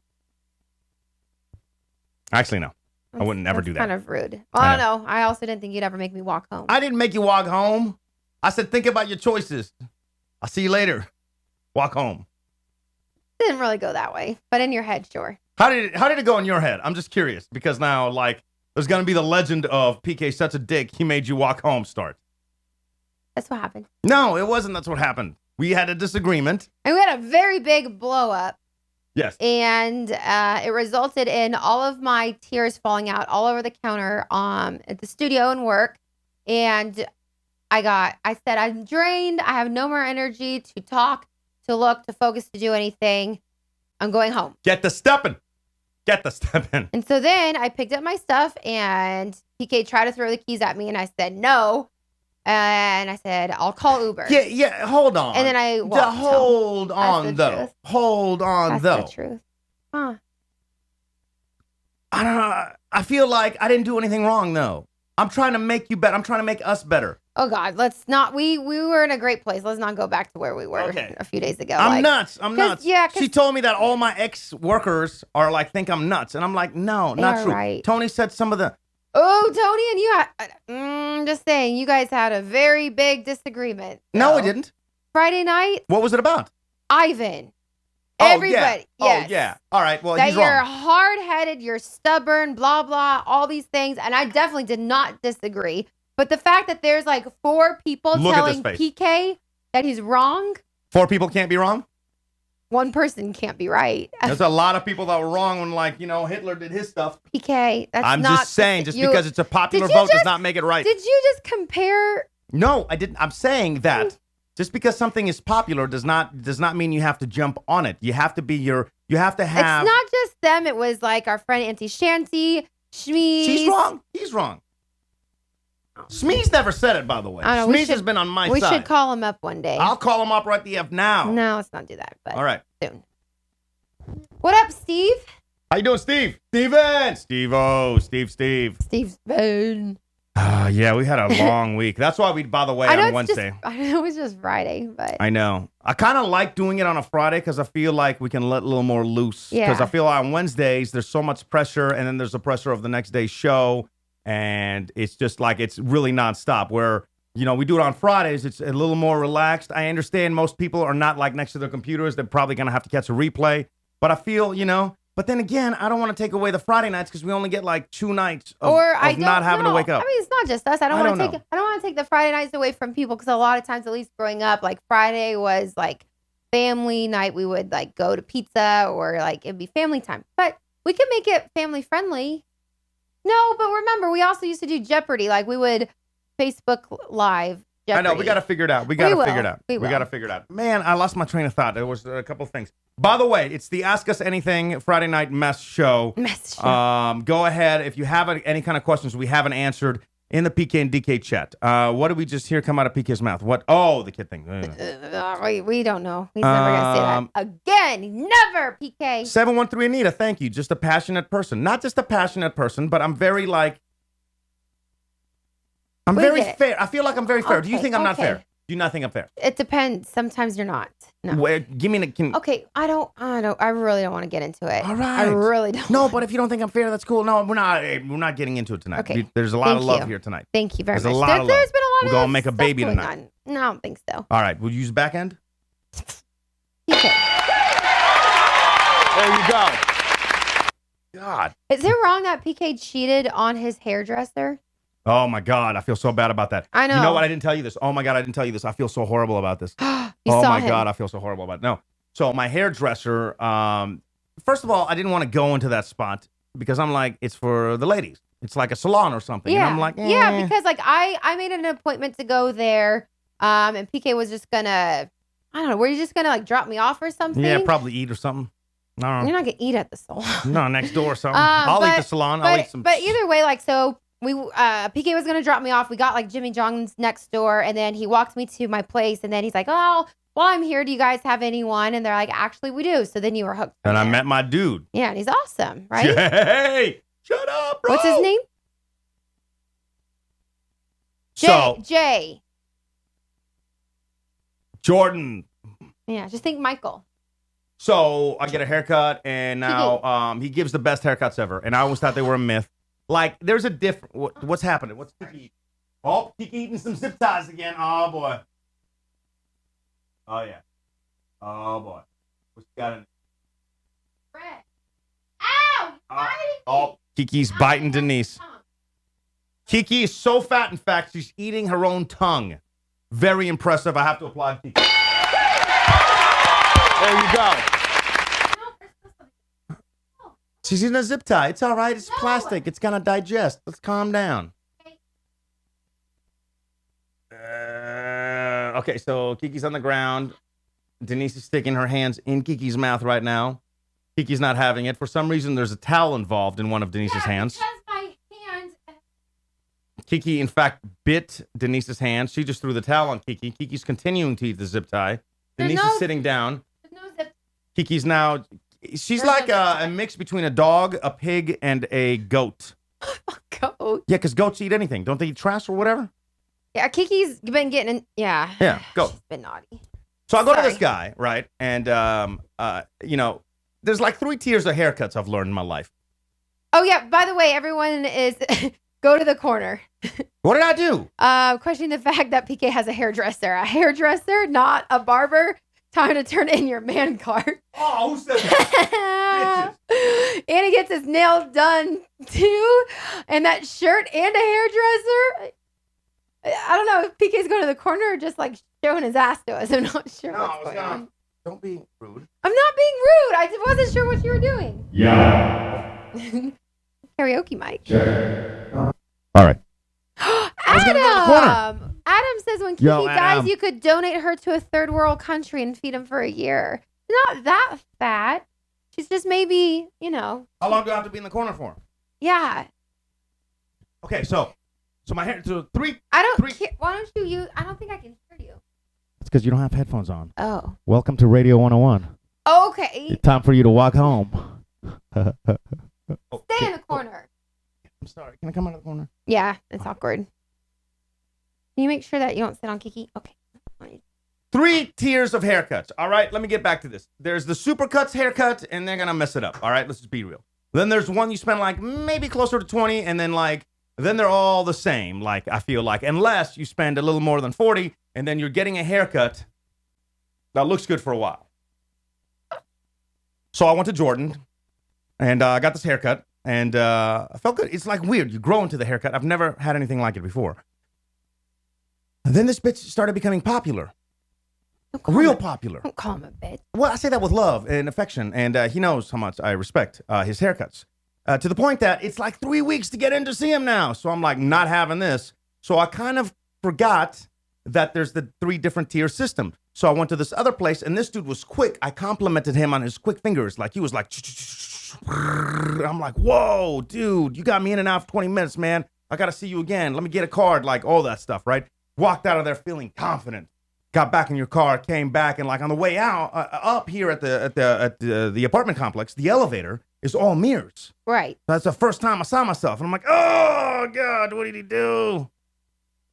Actually, no. I wouldn't never do that. Kind of rude. Well, I don't know. I also didn't think you'd ever make me walk home. I didn't make you walk home. I said, think about your choices. I'll see you later. Walk home. Didn't really go that way, but in your head, sure. How did it go in your head? I'm just curious because now, like, there's gonna be the legend of PK such a dick he made you walk home start. That's what happened. No, it wasn't. That's what happened. We had a disagreement. And we had a very big blow up. Yes. And it resulted in all of my tears falling out all over the counter at the studio and work. And I said, I'm drained. I have no more energy to talk, to look, to focus, to do anything. I'm going home. Get the stepping. And so then I picked up my stuff and PK tried to throw the keys at me and I said no. And I said, I'll call Uber. Yeah, hold on. And then I walked Hold home. on, though. Truth. Hold on, That's though. the truth. Huh. I don't know. I feel like I didn't do anything wrong, though. I'm trying to make you better. I'm trying to make us better. Oh God, let's not. We were in a great place. Let's not go back to where we were a few days ago. I'm nuts. Yeah, she told me that all my ex-workers are like think I'm nuts, and I'm like, no, not true. Right. Tony said some of the. Oh, Tony and you had. Just saying, you guys had a very big disagreement. No, we didn't. Friday night. What was it about? Ivan. Oh, Everybody. Yeah. Yes. Oh yeah. All right. Well, that he's you're wrong. hard-headed, you're stubborn, blah blah, all these things, and I definitely did not disagree. But the fact that there's like 4 people telling PK that he's wrong. 4 people can't be wrong? 1 person can't be right. There's a lot of people that were wrong when, like, Hitler did his stuff. PK, that's I'm not. just saying, because it's a popular vote does not make it right. Did you just compare? No, I didn't. I'm saying that just because something is popular does not mean you have to jump on it. You have to be you have to have. It's not just them. It was like our friend Auntie Shanty, Shmeez. She's wrong. He's wrong. Smee's never said it, by the way. I know, Smee's has been on my side. We should call him up one day. I'll call him up right the F now. No, let's not do that. But all right. Soon. What up, Steve? How you doing, Steve? Steven! Steve-O. Steve. Steve's bone. Yeah, we had a long week. That's why we, by the way, on Wednesday. I know it's just Friday, but I know. I kind of like doing it on a Friday because I feel like we can let a little more loose. Yeah. Because I feel on Wednesdays, there's so much pressure, and then there's the pressure of the next day's show, and it's just like it's really nonstop. Where, we do it on Fridays, it's a little more relaxed. I understand most people are not like next to their computers. They're probably going to have to catch a replay. But I feel, but then again, I don't want to take away the Friday nights because we only get like 2 nights of not having to wake up. I mean, it's not just us. I don't want to take the Friday nights away from people because a lot of times, at least growing up, like Friday was like family night. We would like go to pizza or like it'd be family time. But we could make it family friendly. No, but remember, we also used to do Jeopardy. Like we would Facebook Live Jeopardy. I know. We got to figure it out. We got to figure it out. Man, I lost my train of thought. There was a couple of things. By the way, it's the Ask Us Anything Friday Night Mess Show. Go ahead. If you have any kind of questions we haven't answered in the PK and DK chat. What did we just hear come out of PK's mouth? What? Oh, the kid thing. We don't know. He's never going to say that again. Never, PK. 713 Anita, thank you. Just a passionate person. Not just a passionate person, but I'm very very fair. I feel like I'm very fair. Do you think I'm not fair? Do you not think I'm fair? It depends. Sometimes you're not. No. Give me Okay, I really don't want to get into it. All right. I really don't. No, but if you don't think I'm fair, that's cool. No, we're not getting into it tonight. Okay. There's a lot of love here tonight. Thank you very much. There's been a lot of love. We're going to make a baby tonight. On. No, I don't think so. All right. We'll use back end. Okay. There you go. God. Is it wrong that PK cheated on his hairdresser? Oh, my God. I feel so bad about that. I know. You know what? I didn't tell you this. Oh, my God. I didn't tell you this. I feel so horrible about this. God. I feel so horrible about it. No. So my hairdresser, first of all, I didn't want to go into that spot because I'm like, it's for the ladies. It's like a salon or something. Yeah. And I'm like, Yeah, because like I made an appointment to go there, and PK was just gonna, I don't know, were you just gonna like drop me off or something? Yeah, probably eat or something. No. You're not gonna eat at the salon. No, next door or something. I'll eat the salon. I'll eat some. But either way, like, so we, PK was gonna drop me off. We got like Jimmy John's next door, and then he walked me to my place, and then he's like, oh, while I'm here, do you guys have anyone? And they're like, actually, we do. So then you were hooked. And I met my dude. Yeah, and he's awesome, right? Hey, shut up, bro. What's his name? Jay. Jordan. Yeah, just think Michael. So I get a haircut, and now he gives the best haircuts ever. And I always thought they were a myth. Like, there's a different. What's happening? What's Kiki? Oh, Kiki eating some zip ties again. Oh boy. Oh yeah. Oh boy. What's he got in? Fred. Ow! Kiki's biting Denise. Kiki is so fat, in fact, she's eating her own tongue. Very impressive. I have to applaud Kiki. There you go. She's eating a zip tie. It's all right. It's plastic. It's going to digest. Let's calm down. Okay, so Kiki's on the ground. Denise is sticking her hands in Kiki's mouth right now. Kiki's not having it. For some reason, there's a towel involved in one of Denise's hands. Because my hand. Kiki, in fact, bit Denise's hand. She just threw the towel on Kiki. Kiki's continuing to eat the zip tie. Denise is sitting down. There's no zip. Kiki's now... She's like a mix between a dog, a pig, and a goat. Goat? Yeah, because goats eat anything. Don't they eat trash or whatever? Yeah, Kiki's been getting in. Yeah. Yeah, go. She's been naughty. So I go to this guy, right? And, there's like 3 tiers of haircuts I've learned in my life. Oh, yeah. By the way, everyone is go to the corner. What did I do? Questioning the fact that PK has a hairdresser. A hairdresser, not a barber. Time to turn in your man card. Oh, who said that? And he gets his nails done, too. And that shirt and a hairdresser. I don't know if PK's going to the corner or just like showing his ass to us. I'm not sure what's going on. Don't be rude. I'm not being rude. I just wasn't sure what you were doing. Yeah. Karaoke mic. Check. All right. Adam! Adam says when Kiki dies, Adam. you could donate her to a third world country and feed him for a year. Not that fat. She's just maybe, How long do I have to be in the corner for? Yeah. Okay, so my hair, so 3. I don't care. Why don't you use, I don't think I can hear you. It's because you don't have headphones on. Oh. Welcome to Radio 101. Okay. Time for you to walk home. Stay in the corner. I'm sorry. Can I come out of the corner? Yeah, it's awkward. Can you make sure that you don't sit on Kiki? Okay. 3 tiers of haircuts. All right, let me get back to this. There's the supercuts haircut, and they're gonna mess it up. All right, let's just be real. Then there's one you spend like maybe closer to 20, and then they're all the same. Like I feel like, unless you spend a little more than 40, and then you're getting a haircut that looks good for a while. So I went to Jordan, and I got this haircut, and I felt good. It's like weird. You grow into the haircut. I've never had anything like it before. And then this bitch started becoming popular. Real popular. Don't call him a bitch. Well, I say that with love and affection, and he knows how much I respect his haircuts. To the point that it's like 3 weeks to get in to see him now. So I'm like, not having this. So I kind of forgot that there's the 3 different tier system. So I went to this other place, and this dude was quick. I complimented him on his quick fingers. Like, he was like, I'm like, whoa, dude, you got me in and out for 20 minutes, man. I got to see you again. Let me get a card, like all that stuff, right? Walked out of there feeling confident. Got back in your car, came back, and like on the way out, up here at the apartment complex, the elevator is all mirrors. Right. That's the first time I saw myself, and I'm like, oh God, what did he do?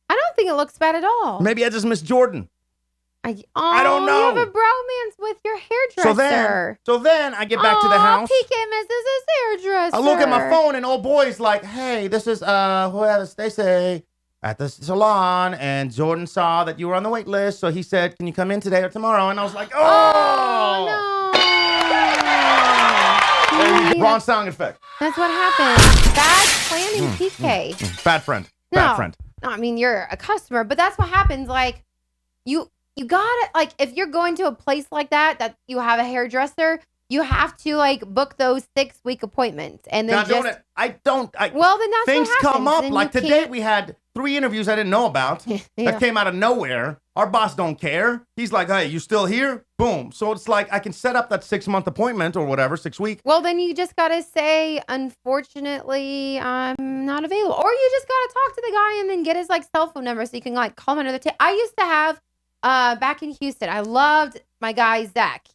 I don't think it looks bad at all. Maybe I just missed Jordan. I don't know. You have a bromance with your hairdresser. So then I get back to the house. PK misses his hairdresser. I look at my phone, and old boy's like, hey, this is whoever they say at the salon, and Jordan saw that you were on the wait list, so he said, can you come in today or tomorrow? And I was like, oh no. Wrong sound effect. That's what happened. Bad planning, PK. Bad friend. Bad friend. No, I mean, you're a customer, but that's what happens. Like, you gotta, like, if you're going to a place like that you have a hairdresser, you have to, like, book those 6-week appointments. And then well, then that's things what happens. come up. And like today we had 3 interviews I didn't know about that came out of nowhere. Our boss don't care. He's like, hey, you still here? Boom. So it's like I can set up that 6-month appointment or whatever, 6 week. Well, then you just got to say, unfortunately, I'm not available. Or you just got to talk to the guy and then get his, like, cell phone number so you can, like, call him another time. I used to have, back in Houston, I loved my guy, Zach.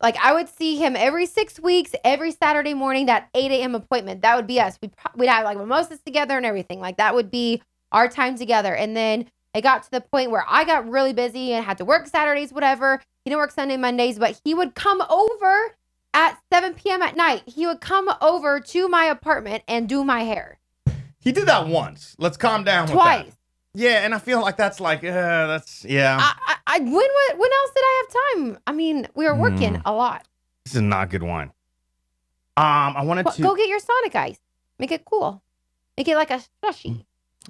Like, I would see him every 6 weeks, every Saturday morning, that 8 a.m. appointment. That would be us. We'd have, like, mimosas together and everything. Like, that would be our time together. And then it got to the point where I got really busy and had to work Saturdays, whatever. He didn't work Sunday, Mondays, but he would come over at 7 p.m. at night. He would come over to my apartment and do my hair. He did that once. Let's calm down Twice. with that. Yeah, and I feel like that's like, yeah. When else did I have time? I mean, we were working a lot. This is not good wine. I wanted to go get your Sonic Ice. Make it cool. Make it like a slushy.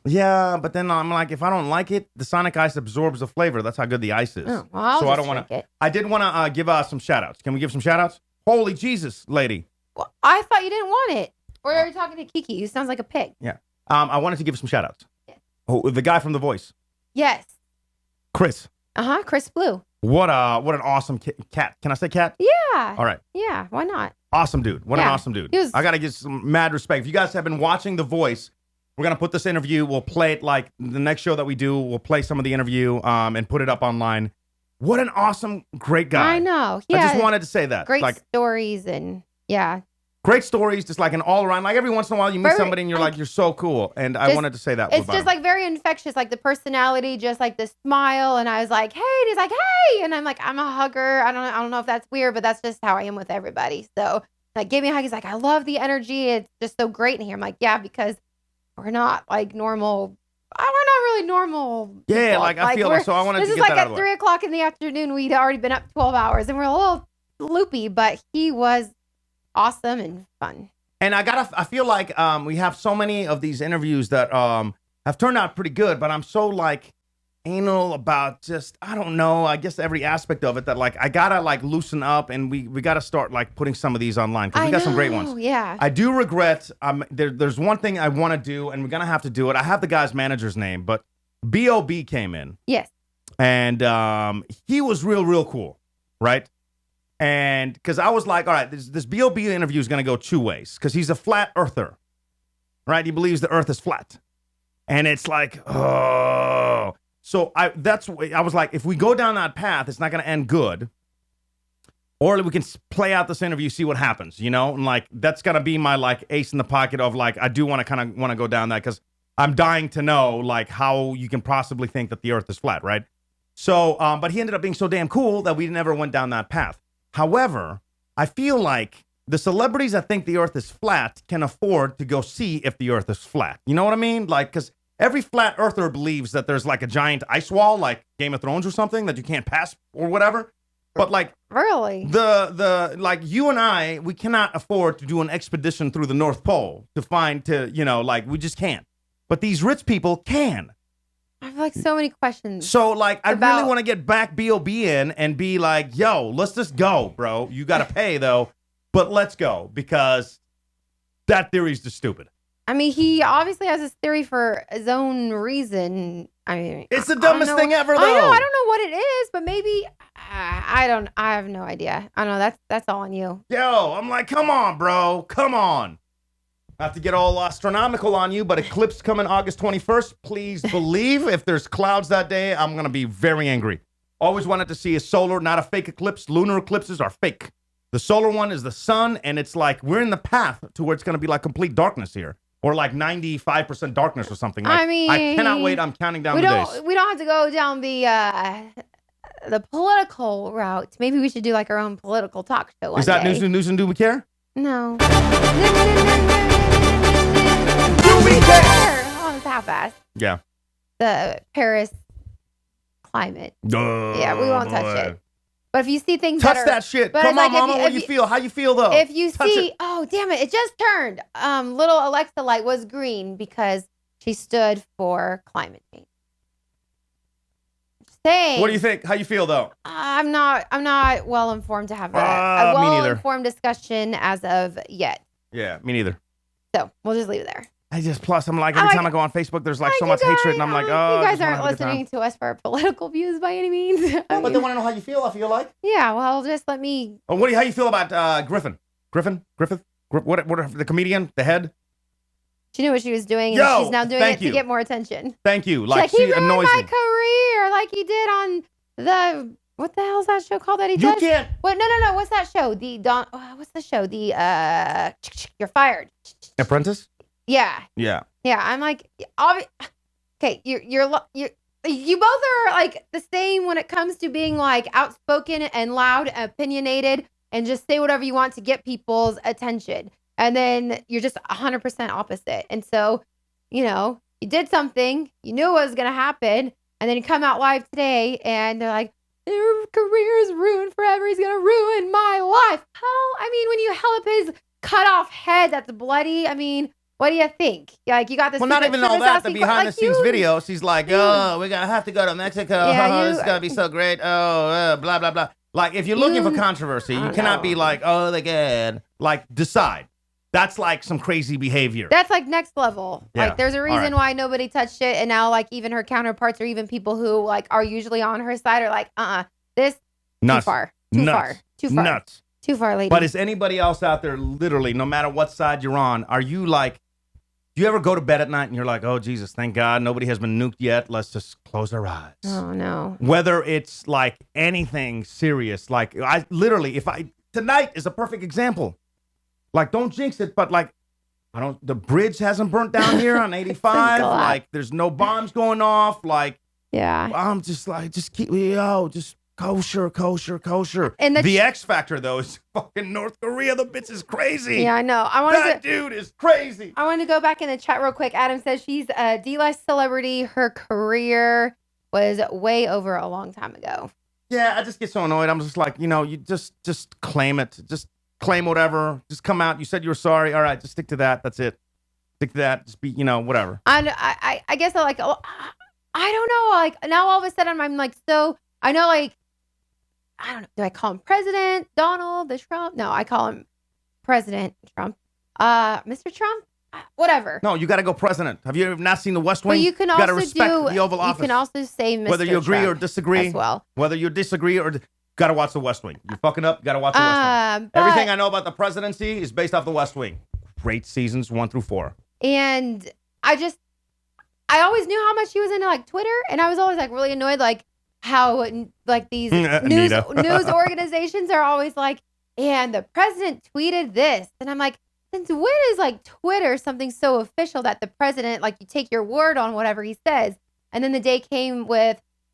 Yeah, but then I'm like, if I don't like it, the Sonic Ice absorbs the flavor. That's how good the ice is. Oh, well, so I don't want to. I did want to give some shout outs. Can we give some shout outs? Holy Jesus, lady. Well, I thought you didn't want it. Or are you talking to Kiki, who sounds like a pig? Yeah. I wanted to give some shout outs. Yeah. Oh, the guy from The Voice. Yes. Chris. Chris Blue. What an awesome cat. Can I say cat? Yeah. All right. Yeah, why not? Awesome dude. What an awesome dude. I got to give some mad respect. If you guys have been watching The Voice, we're going to put this interview. We'll play it like the next show that we do. We'll play some of the interview and put it up online. What an awesome, great guy. I know. Yeah. I just wanted to say that. Great stories and yeah. Great stories, just like an all around. Like every once in a while you meet somebody and you're like, you're so cool. And I wanted to say that. It's just like very infectious, like the personality, just like the smile. And I was like, hey, and he's like, hey. And I'm like, I'm a hugger. I don't know if that's weird, but that's just how I am with everybody. So like gave me a hug. He's like, I love the energy. It's just so great in here. I'm like, yeah, because we're not like normal. We're not really normal. Yeah, people. like I feel like, so I wanted to get that out of the way. This is like at 3 o'clock in the afternoon. We'd already been up 12 hours and we're a little loopy, but he was awesome and fun. And I feel like we have so many of these interviews that have turned out pretty good, but I'm so like anal about just, I don't know, I guess every aspect of it that like I gotta like loosen up and we gotta start like putting some of these online because we got some great ones. Yeah. I do regret, there's one thing I want to do and we're gonna have to do it. I have the guy's manager's name, but B.O.B. came in. Yes. And he was real cool, right? And because I was like, all right, this B.O.B. interview is going to go 2 ways because he's a flat earther, right? He believes the earth is flat. And it's like, oh. So I was like, if we go down that path, it's not going to end good. Or we can play out this interview, see what happens, you know? And like, that's going to be my like ace in the pocket of like, I do want to go down that because I'm dying to know like how you can possibly think that the earth is flat, right? So, but he ended up being so damn cool that we never went down that path. However, I feel like the celebrities that think the earth is flat can afford to go see if the earth is flat. You know what I mean? Like, because every flat earther believes that there's like a giant ice wall, like Game of Thrones or something that you can't pass or whatever. But like, Really? the like you and I, we cannot afford to do an expedition through the North Pole like we just can't. But these rich people can. I have like so many questions. So like, I About- really want to get back B.O.B. in and be like, yo, let's just go, bro. You got to pay though, but let's go because that theory's just stupid. I mean, he obviously has this theory for his own reason. I mean, It's the I don't dumbest know- thing ever, though. I know. I don't know what it is, but maybe I have no idea. I don't know. That's all on you. Yo, I'm like, come on, bro. Come on. Not to get all astronomical on you, but eclipse coming August 21st. Please believe if there's clouds that day, I'm going to be very angry. Always wanted to see a solar, not a fake eclipse. Lunar eclipses are fake. The solar one is the sun, and it's like we're in the path to where it's going to be like complete darkness here. Or like 95% darkness or something. Like, I mean, I cannot wait. I'm counting down the days. We don't have to go down the political route. Maybe we should do like our own political talk show one Is that day. news and do we care? No. Do we care? care? Oh, it's half-assed. Yeah. The Paris climate. Yeah, we won't touch it. But if you see things Touch that shit. but Come it's like on, if mama. you- What if do you you- feel? How you feel though? If you Touch see, it. oh damn it just turned. Little Alexa light was green because she stood for climate change. Saying. What do you think? How you feel though? I'm not well informed to have a Me well neither. informed discussion as of yet. Yeah, me neither. So we'll just leave it there. Plus I'm like every time I go on Facebook, there's like so much hatred, and I'm like, oh, you I guys just wanna aren't have a good time. listening to us for our political views by any means. Yeah, but they want to know how you feel. I feel like. Yeah, well, just let me. Oh, how you feel about Griffith? What the comedian, the head? She knew what she was doing, and Yo, she's now doing thank it you. to get more attention. Thank you. She's Like he she ruined annoys my me. career, like he did on the what the hell's that show called that he You does? can't. What? No. What's that show? What's the show? You're fired. Apprentice? Yeah. Yeah. Yeah, I'm like, okay, you both are like the same when it comes to being like outspoken and loud, opinionated, and just say whatever you want to get people's attention. And then you're just 100% opposite. And so, you did something, you knew what was going to happen, and then you come out live today and they're like, your career is ruined forever. He's going to ruin my life. I mean, when you held up his cut off head that's bloody, I mean, what do you think? Like, you got this. Well, not even all that. The behind the scenes video, she's like, "Oh, we're gonna have to go to Mexico. Yeah, This is gonna be so great. Oh, blah blah blah." Like, if you're looking for controversy, you cannot be like, "Oh, they're good." Like, decide. That's like some crazy behavior. That's like next level. Yeah. Like, there's a reason right. why nobody touched it, and now like even her counterparts or even people who like are usually on her side are like, this Nuts. too far, too Nuts. far, Nuts. too far, lady. But is anybody else out there, literally, no matter what side you're on, are you like? Do you ever go to bed at night and you're like, oh, Jesus, thank God nobody has been nuked yet. Let's just close our eyes. Oh, no. Whether it's like anything serious, like tonight is a perfect example. Like, don't jinx it, but like, the bridge hasn't burnt down here on 85. Like, there's no bombs going off. Like, yeah. I'm just like, just kosher. And the X Factor, though, is fucking North Korea. The bitch is crazy. Yeah, I know. That dude is crazy. I want to go back in the chat real quick. Adam says she's a D-list celebrity. Her career was way over a long time ago. Yeah, I just get so annoyed. I'm just like, you just claim it. Just claim whatever. Just come out. You said you were sorry. All right, just stick to that. That's it. Stick to that. Just be, whatever. I guess I don't know. Like, now all of a sudden I'm like, so I know, like, I don't know. Do I call him President Donald the Trump? No, I call him President Trump. Mr. Trump? Whatever. No, you got to go president. Have you not seen the West Wing? But you can gotta also respect do the Oval Office. You can also say Mr. Whether you agree Trump or disagree. as well. Whether you disagree or got to watch the West Wing. You're fucking up. Got to watch the West Wing. But- Everything I know about the presidency is based off the West Wing. Great seasons 1 through 4. And I always knew how much he was into like Twitter, and I was always like really annoyed, like how like these news organizations are always like, and the president tweeted this. And I'm like, since when is like Twitter something so official that the president, like you take your word on whatever he says? And then the day came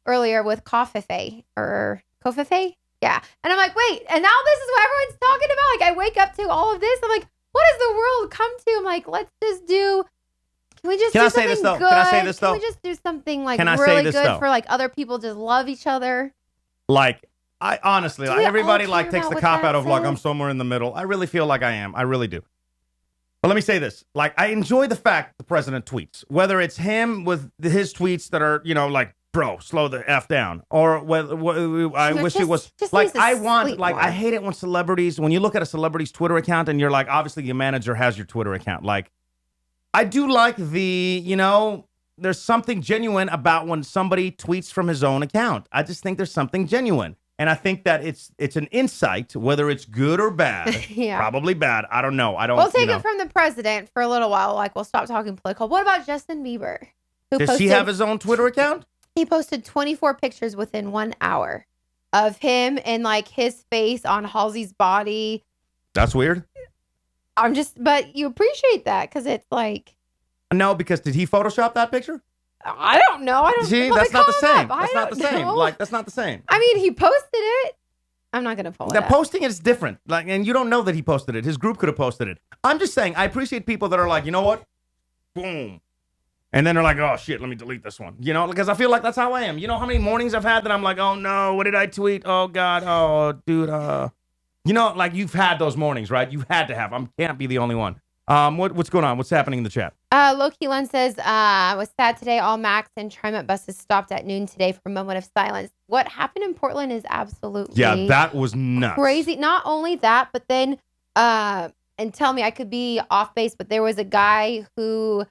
earlier with Kofefe. Yeah. And I'm like, wait, and now this is what everyone's talking about? Like I wake up to all of this. I'm like, what does the world come to? I'm like, let's just do, can we just Can do I say something this, though? good? Can I say this, though? Can we just do something like Can I say really this, good though? for like other people just love each other? Like, I honestly, Do like we everybody all like care takes about the what cop that out of like, I'm says? somewhere in the middle. I really feel like I am. I really do. But let me say this. Like, I enjoy the fact the president tweets, whether it's him with his tweets that are, like, bro, slow the F down. Or whether I wish it was just like, use the I want, sweet like, I one. hate it when when you look at a celebrity's Twitter account and you're like, obviously your manager has your Twitter account. Like, I do like there's something genuine about when somebody tweets from his own account. I just think there's something genuine. And I think that it's an insight, whether it's good or bad. Yeah. Probably bad. I don't know. We'll take it from the president for a little while. Like we'll stop talking political. What about Justin Bieber? Does he have his own Twitter account? He posted 24 pictures within 1 hour of him and like his face on Halsey's body. That's weird. But you appreciate that because it's like. No, because did he Photoshop that picture? I don't know. I don't See, let that's me not the call him same. up. That's I not the don't same. know. Like, that's not the same. I mean, he posted it. I'm not gonna pull it The up. posting is different. Like, and you don't know that he posted it. His group could have posted it. I'm just saying, I appreciate people that are like, you know what? Boom. And then they're like, oh shit, let me delete this one. Because I feel like that's how I am. You know how many mornings I've had that I'm like, oh no, what did I tweet? Oh God, oh dude, like you've had those mornings, right? You had to have. I can't be the only one. What's going on? What's happening in the chat? Loki Len says, was sad today. All Max and TriMet buses stopped at noon today for a moment of silence. What happened in Portland is absolutely that was nuts. crazy. Not only that, but then, and tell me I could be off base, but there was a guy who,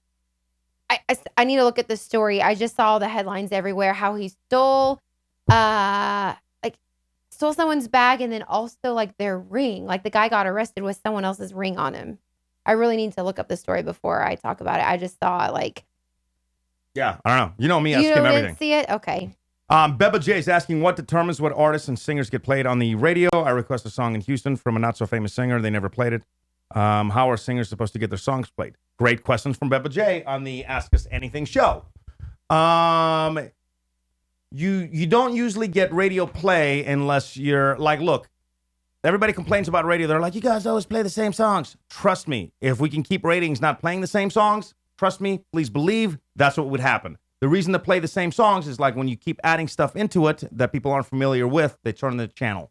I need to look at the story. I just saw the headlines everywhere, how he stole someone's bag and then also like their ring. Like the guy got arrested with someone else's ring on him. I really need to look up the story before I talk about it. I just saw Yeah, I don't know. You know me, I you skim didn't everything. see it? Okay. Beba J is asking what determines what artists and singers get played on the radio. I request a song in Houston from a not so famous singer. They never played it. How are singers supposed to get their songs played? Great questions from Beba J on the Ask Us Anything show. You don't usually get radio play unless you're like, look, everybody complains about radio. They're like, you guys always play the same songs. Trust me, if we can keep ratings not playing the same songs, trust me, please believe that's what would happen. The reason to play the same songs is like when you keep adding stuff into it that people aren't familiar with, they turn the channel.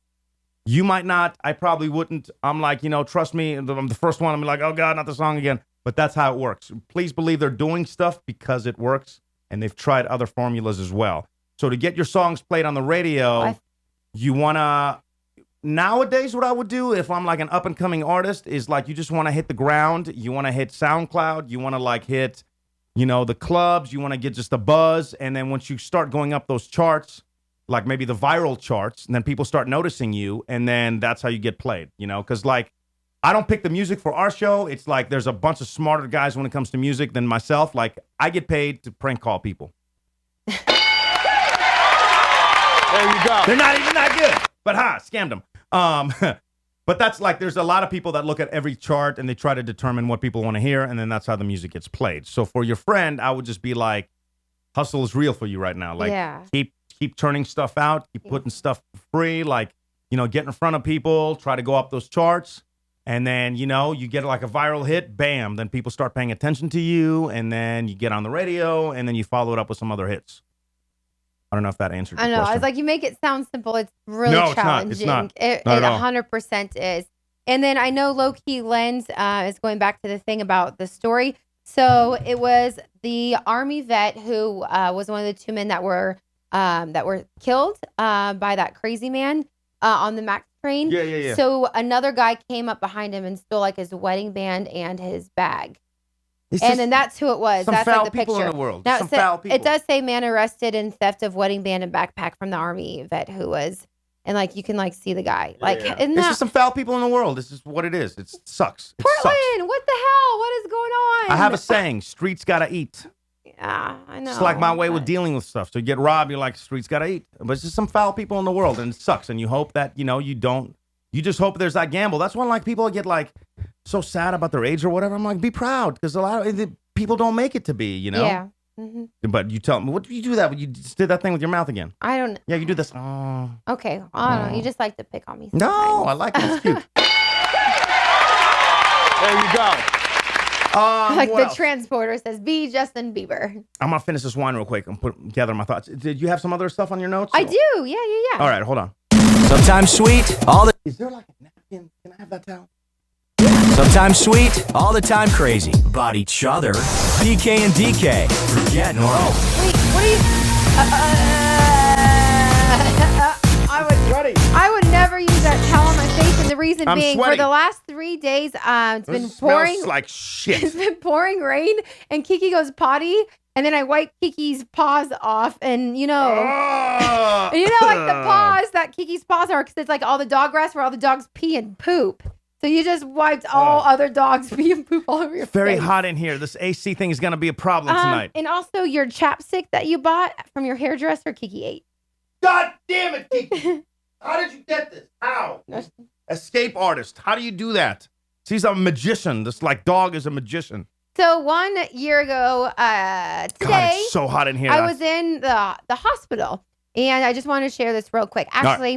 You might not, I probably wouldn't. I'm like, trust me, I'm the first one. I'm like, oh God, not the song again. But that's how it works. Please believe they're doing stuff because it works, and they've tried other formulas as well. So to get your songs played on the radio, you want to, nowadays what I would do if I'm like an up-and-coming artist is like you just want to hit the ground. You want to hit SoundCloud. You want to like hit, the clubs. You want to get just a buzz. And then once you start going up those charts, like maybe the viral charts, and then people start noticing you, and then that's how you get played, because like I don't pick the music for our show. It's like there's a bunch of smarter guys when it comes to music than myself. Like I get paid to prank call people. There you go. They're not even that good, but scammed them. But that's like there's a lot of people that look at every chart and they try to determine what people want to hear, and then that's how the music gets played. So for your friend, I would just be like, hustle is real for you right now. Like keep turning stuff out, keep putting stuff for free, like, get in front of people, try to go up those charts. And then, you get like a viral hit, bam, then people start paying attention to you, and then you get on the radio, and then you follow it up with some other hits. I don't know if that answered your question. I was like, you make it sound simple. It's really challenging. It's not. It 100% is. And then I know Low-Key Lens is going back to the thing about the story. So it was the Army vet who was one of the two men that were killed by that crazy man on the Max train. Yeah. So another guy came up behind him and stole like his wedding band and his bag. And then that's who it was. Some that's foul like the people picture. in the world. Now, Some foul people. It does say man arrested in theft of wedding band and backpack from the Army vet who was, and like you can like see the guy. Like, isn't It's that just some foul people in the world. This is what it is. It sucks. It Portland? sucks. What the hell? What is going on? I have a saying: streets gotta eat. I know. It's like my way with but- dealing with stuff. So you get robbed, you're like, streets gotta eat. But it's just some foul people in the world, and it sucks. And you hope that, you just hope there's that gamble. That's when like people get like so sad about their age or whatever. I'm like, be proud, because a lot of people don't make it to be, Yeah. Mm-hmm. But you tell me, what do you do that? You just did that thing with your mouth again. I don't. Yeah, you do this. Oh. Okay. I don't know. You just like to pick on me. No, sometimes. I like it. It's cute. There you go. Like what the else? transporter says, be Justin Bieber. I'm gonna finish this wine real quick and put together my thoughts. Did you have some other stuff on your notes? I do. Yeah. All right, hold on. Sometimes sweet, all the Is there like a napkin? Can I have that towel? sometimes sweet, all the time crazy about each other. PK and DK, forget normal. Wait, what are you? I would never use that towel on my face, and the reason I'm being, sweating. for the last 3 days, it's been This pouring. smells like It's shit. been pouring rain, and Kiki goes potty, and then I wipe Kiki's paws off, and Oh. like the paws that Kiki's paws are, because it's like all the dog grass where all the dogs pee and poop. So you just wiped all other dogs pee and poop all over your Very face. hot in here. This AC thing is gonna be a problem tonight. And also your chapstick that you bought from your hairdresser, Kiki ate. God damn it, Kiki! How did you get this? How? Escape artist. How do you do that? She's a magician. This like dog is a magician. So 1 year ago, God, today, it's so hot in here. I was in the hospital, and I just want to share this real quick. Actually,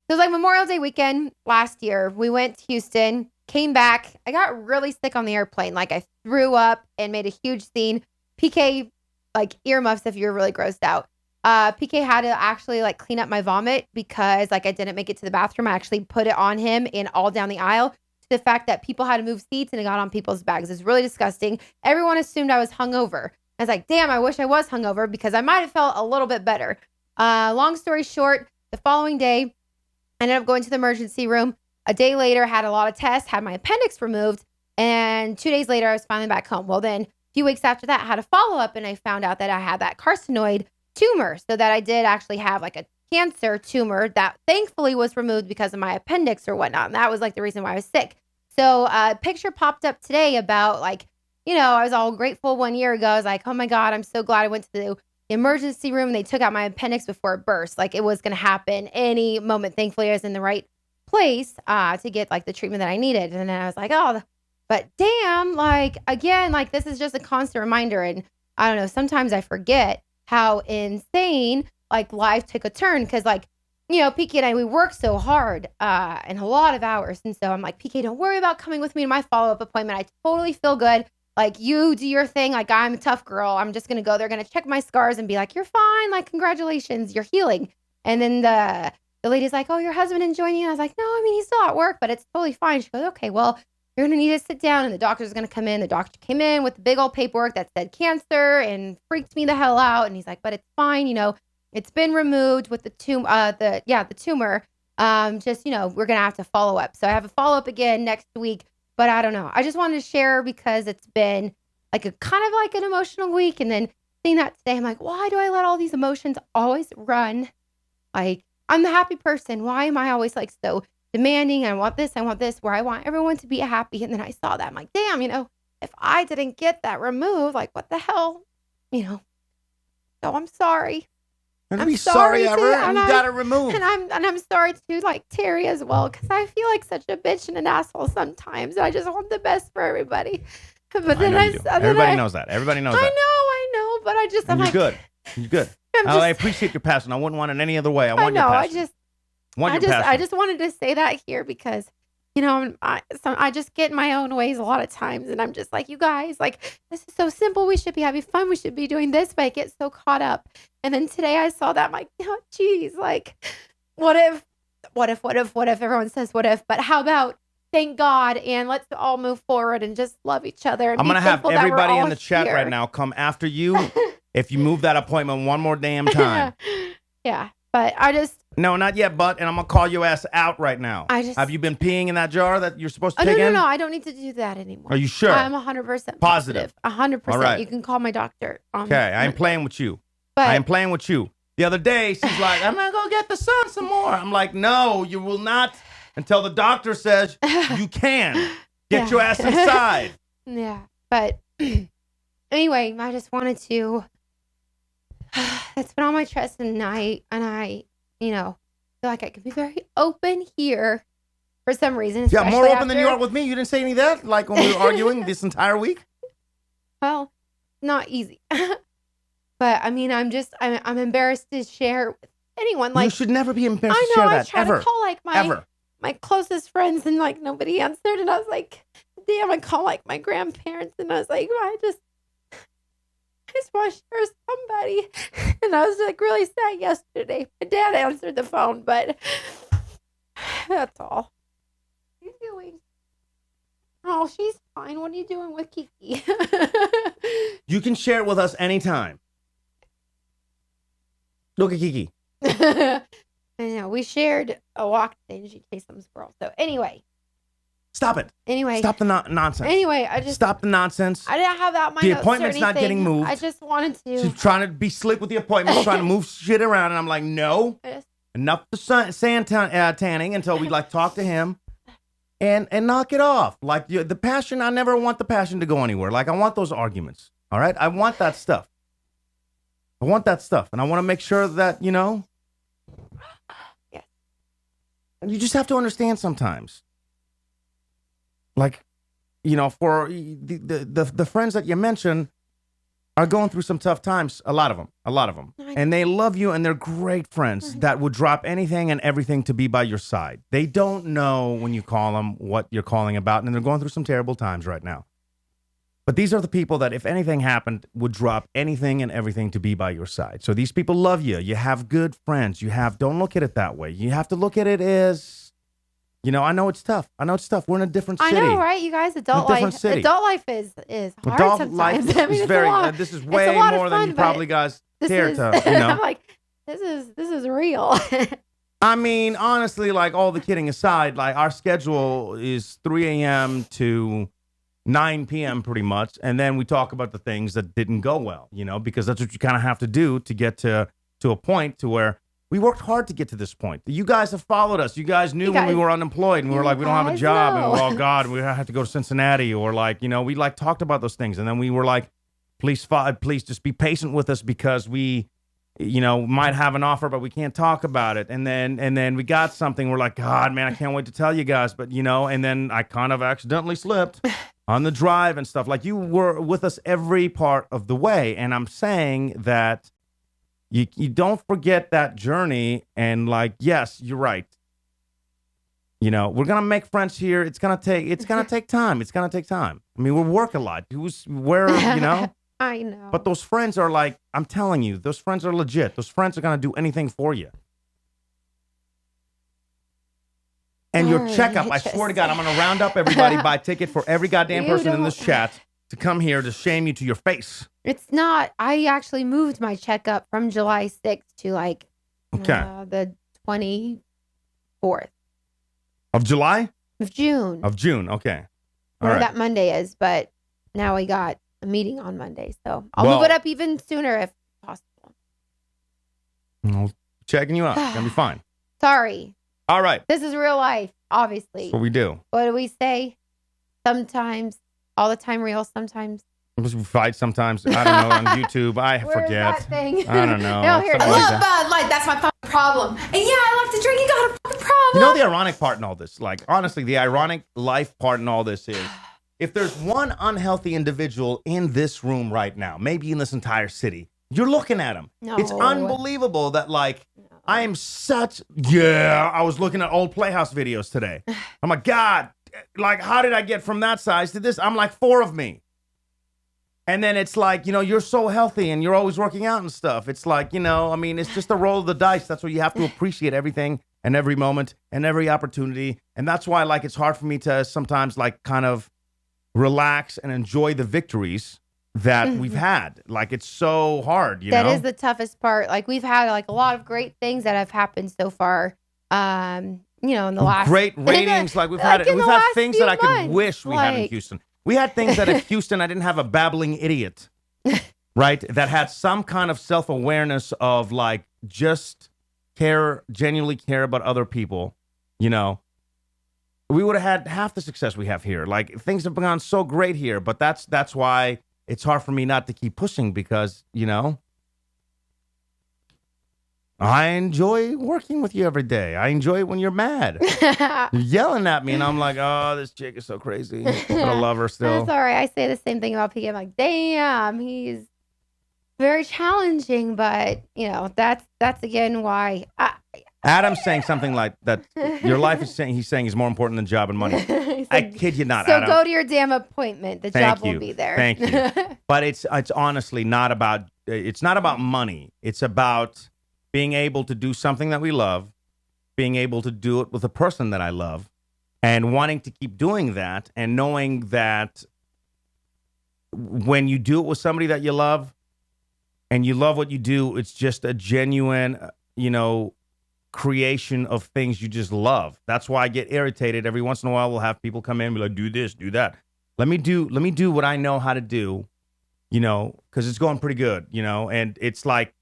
it was like Memorial Day weekend last year. We went to Houston, came back. I got really sick on the airplane. Like I threw up and made a huge scene. PK, like earmuffs if you're really grossed out. PK had to actually like clean up my vomit because like I didn't make it to the bathroom. I actually put it on him and all down the aisle. To the fact that people had to move seats and it got on people's bags. It's really disgusting. Everyone assumed I was hungover. I was like, damn, I wish I was hungover because I might have felt a little bit better. Long story short, the following day, I ended up going to the emergency room. A day later, had a lot of tests, had my appendix removed, and 2 days later, I was finally back home. Well, then a few weeks after that, I had a follow-up, and I found out that I had that carcinoid tumor, so that I did actually have like a cancer tumor that thankfully was removed because of my appendix or whatnot. And that was like the reason why I was sick. So a picture popped up today about like, I was all grateful 1 year ago. I was like, oh my God, I'm so glad I went to the emergency room. They took out my appendix before it burst. Like it was going to happen any moment. Thankfully, I was in the right place to get like the treatment that I needed. And then I was like, oh, but damn, like again, like this is just a constant reminder. And I don't know, sometimes I forget how insane like life took a turn because like, PK and I, we work so hard and a lot of hours. And so I'm like, PK, don't worry about coming with me to my follow-up appointment. I totally feel good. Like you do your thing. Like I'm a tough girl. I'm just going to go. They're going to check my scars and be like, you're fine. Like, congratulations, you're healing. And then the lady's like, oh, your husband enjoying you? And I was like, no, I mean, he's still at work, but it's totally fine. She goes, okay, well, you're going to need to sit down. And the doctor's going to come in. The doctor came in with the big old paperwork that said cancer and freaked me the hell out. And he's like, but it's fine. It's been removed with the tumor. The tumor. Just, we're going to have to follow up. So I have a follow up again next week, but I don't know. I just wanted to share because it's been like a kind of like an emotional week. And then seeing that today, I'm like, why do I let all these emotions always run? Like, I'm the happy person. Why am I always like so demanding? I want this, where I want everyone to be happy. And then I saw that. I'm like, damn, if I didn't get that removed, like what the hell, So I'm sorry. Don't I'm be sorry sorry ever. to- And and you I- got it removed. And I'm sorry to like Terry as well, because I feel like such a bitch and an asshole sometimes. I just want the best for everybody. But then I know you do. Everybody knows that. Everybody knows that. I know, but I just And I'm you're like, good. You're good. I'm I just, appreciate your passion. I wouldn't want it any other way. I I want know, your I passion. just I just wanted to say that here because I just get in my own ways a lot of times, and I'm just like, you guys, like this is so simple. We should be having fun. We should be doing this, but I get so caught up. And then today I saw that, I'm like, oh, geez, like what if everyone says what if, but how about thank God and let's all move forward and just love each other. And I'm be going to have thankful that we're everybody all in the chat here. right now come after you if you move that appointment one more damn time. Yeah, but I just. No, not yet, but, and I'm going to call your ass out right now. Have you been peeing in that jar that you're supposed to take in? No, I don't need to do that anymore. Are you sure? I'm 100% Positive. 100%. All right. You can call my doctor. Okay, I ain't playing with you. But I am playing with you. The other day, she's like, I'm going to go get the sun some more. I'm like, no, you will not until the doctor says you can. Get your ass inside. Yeah, but Anyway, I just wanted to. It's been on my chest tonight, and I, feel like I could be very open here for some reason. Yeah, more especially open than you are after- with me. You didn't say any of that, like when we were arguing this entire week. Well, not easy. But I mean, I'm embarrassed to share with anyone. Like, you should never be embarrassed to I know share I that tried ever. to call like my closest friends, and like nobody answered, and I was like, damn, I call like my grandparents, and I was like, well, I just want to share somebody, and I was like really sad yesterday. My dad answered the phone, but that's all. What are you doing? Oh, she's fine. What are you doing with Kiki? You can share it with us anytime. Look at Kiki. I know. We shared a walk today, and she chased some squirrels. So anyway. Stop it. Anyway. Stop the nonsense. Anyway, I just. Stop the nonsense. I didn't have that. My The notes or appointment's not getting anything. moved. I just wanted to. She's trying to be slick with the appointments, trying to move shit around, and I'm like, no. Enough the sand tanning until we like talk to him and knock it off. Like the passion, I never want the passion to go anywhere. Like I want those arguments. All right, I want that stuff. And I want to make sure that Yeah. And you just have to understand sometimes. Like, for the friends that you mentioned are going through some tough times. A lot of them, and they love you, and they're great friends that would drop anything and everything to be by your side. They don't know when you call them what you're calling about, and they're going through some terrible times right now. But these are the people that, if anything happened, would drop anything and everything to be by your side. So these people love you. You have good friends. Don't look at it that way. You have to look at it as, I know it's tough. We're in a different city. I know, right? You guys, adult life is hard Adult sometimes. life I mean, is it's very. a lot. This is It's a way lot of more than fun, you but probably guys care is, to. I'm like, this is real. I mean, honestly, like all the kidding aside, like our schedule is 3 a.m. to 9 p.m. pretty much, and then we talk about the things that didn't go well, because that's what you kind of have to do to get to a point to where we worked hard to get to this point. You guys have followed us. You guys knew when we were unemployed, and we were like, we don't have a job, and oh God, we have to go to Cincinnati, or like, we like talked about those things, and then we were like, please just be patient with us because we, might have an offer, but we can't talk about it. And then we got something. We're like, God, man, I can't wait to tell you guys, but and then I kind of accidentally slipped on the drive and stuff. Like you were with us every part of the way, and I'm saying that. You don't forget that journey, and like, yes, you're right. We're gonna make friends here. It's gonna take time. I mean, we work a lot. I know. But those friends are like, I'm telling you, those friends are legit. Those friends are gonna do anything for you. And your checkup, I swear to God, I'm gonna round up everybody, buy a ticket for every goddamn person in this chat to come here to shame you to your face. It's not. I actually moved my checkup from July 6th to like the 24th of July? Of June. Of June, okay. All Where right. that Monday is, but now we got a meeting on Monday, so I'll move it up even sooner if possible. I'm checking you out. It's gonna be fine. Sorry. All right. This is real life, obviously. That's what we do. What do we say? Sometimes, all the time real, sometimes. We fight sometimes. I don't know, on YouTube. I Where's forget. that thing? I don't know. No, here it Something is. like that. Bud Light, that's my fucking problem. And yeah, I like to drink. You got a fucking problem. You know the ironic part in all this? Like, honestly, the ironic life part in all this is if there's one unhealthy individual in this room right now, maybe in this entire city, you're looking at him. No. It's unbelievable that, like, I am such. Yeah, I was looking at old Playhouse videos today. I'm like, God, like, how did I get from that size to this? I'm like 4 of me. And then it's like, you're so healthy and you're always working out and stuff. It's like, I mean, it's just a roll of the dice. That's why you have to appreciate everything and every moment and every opportunity. And that's why, like, it's hard for me to sometimes, like, kind of relax and enjoy the victories that we've had. Like, it's so hard, That is the toughest part. Like, we've had, like, a lot of great things that have happened so far, in the last... Great ratings. Like, we've had things that I could wish we had in Houston. We had things that in Houston, I didn't have a babbling idiot, right? That had some kind of self-awareness of like, just genuinely care about other people, we would have had half the success we have here. Like things have gone so great here, but that's why it's hard for me not to keep pushing because, I enjoy working with you every day. I enjoy it when you're mad. You're yelling at me, and I'm like, oh, this chick is so crazy. But I love her still. That's all right. I say the same thing about PK. I'm like, damn, he's very challenging, but that's again why Adam's saying something like that. Your life is saying he's more important than job and money. I kid you not. So Adam. go to your damn appointment. The job will be there. Thank you. But it's honestly not about money. It's about being able to do something that we love, being able to do it with a person that I love, and wanting to keep doing that, and knowing that when you do it with somebody that you love and you love what you do, it's just a genuine, creation of things you just love. That's why I get irritated. Every once in a while, we'll have people come in and be like, do this, do that. Let me do what I know how to do, because it's going pretty good, and it's like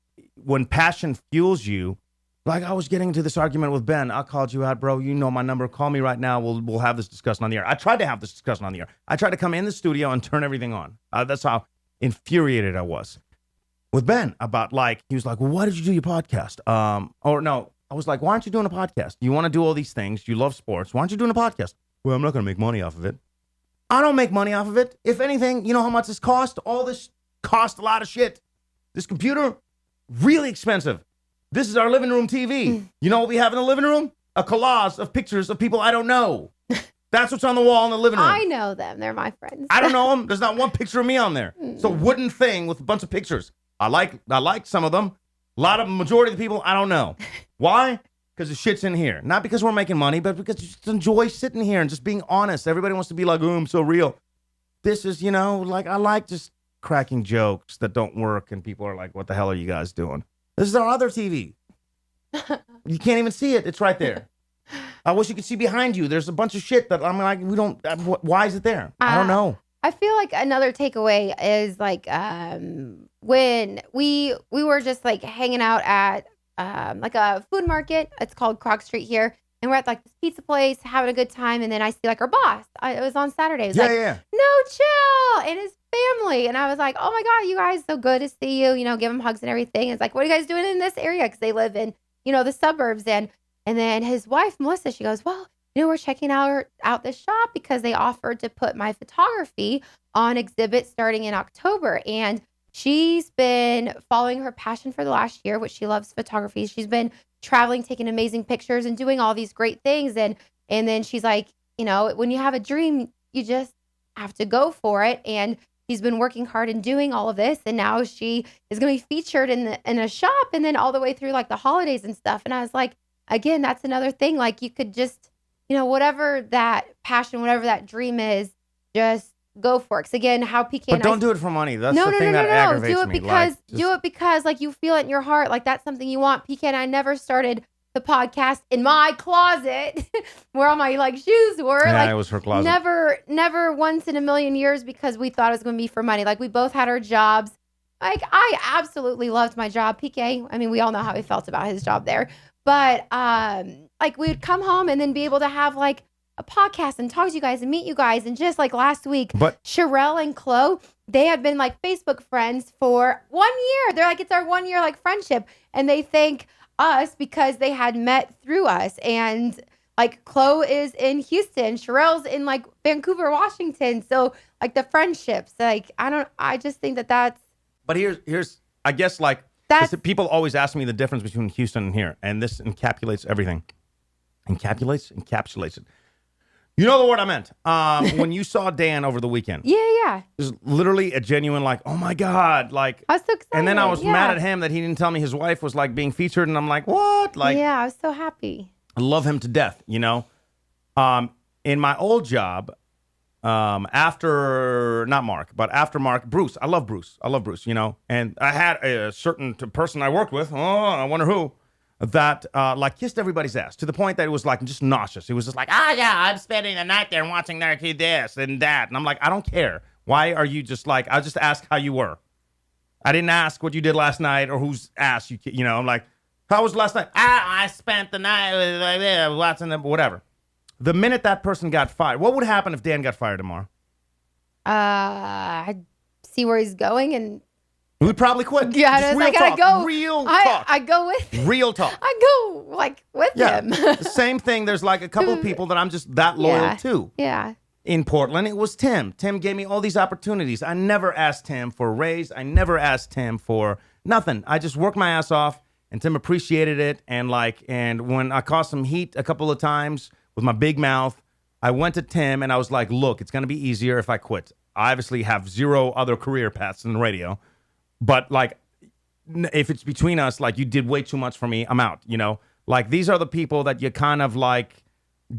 when passion fuels you, like I was getting into this argument with Ben. I called you out, bro. You know my number. Call me right now. We'll have this discussion on the air. I tried to have this discussion on the air. I tried to come in the studio and turn everything on. That's how infuriated I was with Ben about he was like, well, why did you do your podcast? Or no, I was like, why aren't you doing a podcast? You want to do all these things. You love sports. Why aren't you doing a podcast? Well, I'm not going to make money off of it. I don't make money off of it. If anything, you know how much this cost? All this cost a lot of shit. This computer, really expensive. This is our living room TV. You know what we have in the living room? A collage of pictures of people I don't know. That's what's on the wall in the living room. I know them. They're my friends. I don't know them. There's not one picture of me on there. It's a wooden thing with a bunch of pictures. I like some of them. Majority of the people, I don't know. Why? Because the shit's in here. Not because we're making money, but because you just enjoy sitting here and just being honest. Everybody wants to be like, oh, I'm so real. This is, I like just cracking jokes that don't work, and people are like, what the hell are you guys doing? This is our other TV. You can't even see it. It's right there. I wish you could see behind you. There's a bunch of shit that I'm like, we don't, why is it there? I don't know. I feel like another takeaway is when we were just hanging out at a food market. It's called Croc Street here. And we're at this pizza place having a good time. And then I see our boss. It was on Saturday. It was no, chill. And his family. And I was like, oh my God, you guys, so good to see you. Give them hugs and everything. It's like, what are you guys doing in this area? Because they live in, the suburbs. And then his wife, Melissa, she goes, well, we're checking out this shop because they offered to put my photography on exhibit starting in October. And she's been following her passion for the last year, which she loves photography. She's been traveling, taking amazing pictures and doing all these great things. And then she's like, when you have a dream, you just have to go for it. And she's been working hard and doing all of this. And now she is going to be featured in a shop, and then all the way through the holidays and stuff. And I was like, again, that's another thing. You could just, whatever that passion, whatever that dream is, just go for it. Because again, how PK But don't do it for money. That's the thing that aggravates do it me. Do it because you feel it in your heart. That's something you want. PK and I never started the podcast in my closet where all my shoes were. Yeah, it was her closet. Never once in a million years, because we thought it was going to be for money. We both had our jobs. I absolutely loved my job. PK, I mean, we all know how he felt about his job there. But we would come home and then be able to have a podcast and talk to you guys and meet you guys. And just last week, Sherelle and Chloe, they had been Facebook friends for 1 year. They're it's our 1 year friendship. And they thank us because they had met through us. And Chloe is in Houston, Sherelle's in Vancouver, Washington. So the friendships, I just think that's. But here's I guess people always ask me the difference between Houston and here, and this encapsulates everything. Encapsulates it. You know the word I meant. When you saw Dan over the weekend. Yeah. It was literally a genuine oh my God. I was so excited. And then I was mad at him that he didn't tell me his wife was being featured, and I'm like, what? Yeah, I was so happy. I love him to death, In my old job, after Mark, Bruce. I love Bruce, And I had a certain person I worked with, I wonder who, that kissed everybody's ass to the point that it was just nauseous. It was just I'm spending the night there and watching their kid this and that. And I'm like, I don't care. Why are you just I'll just ask how you were. I didn't ask what you did last night or whose ass I'm like, how was last night? I spent the night watching them, whatever. The minute that person got fired, what would happen if Dan got fired tomorrow? I'd see where he's going, and we'd probably quit. yeah, Just it's real like, I talk. gotta go. Real talk. I go with. Real talk. I go like with Yeah. him. The same thing. There's like a couple of people that I'm just that loyal to. Yeah. In Portland, it was Tim. Tim gave me all these opportunities. I never asked Tim for a raise. I never asked Tim for nothing. I just worked my ass off, and Tim appreciated it. And when I caused some heat a couple of times with my big mouth, I went to Tim and I was like, look, it's going to be easier if I quit. I obviously have zero other career paths in the radio, but like, if it's between us, like, you did way too much for me, I'm out, you know? Like, these are the people that you kind of like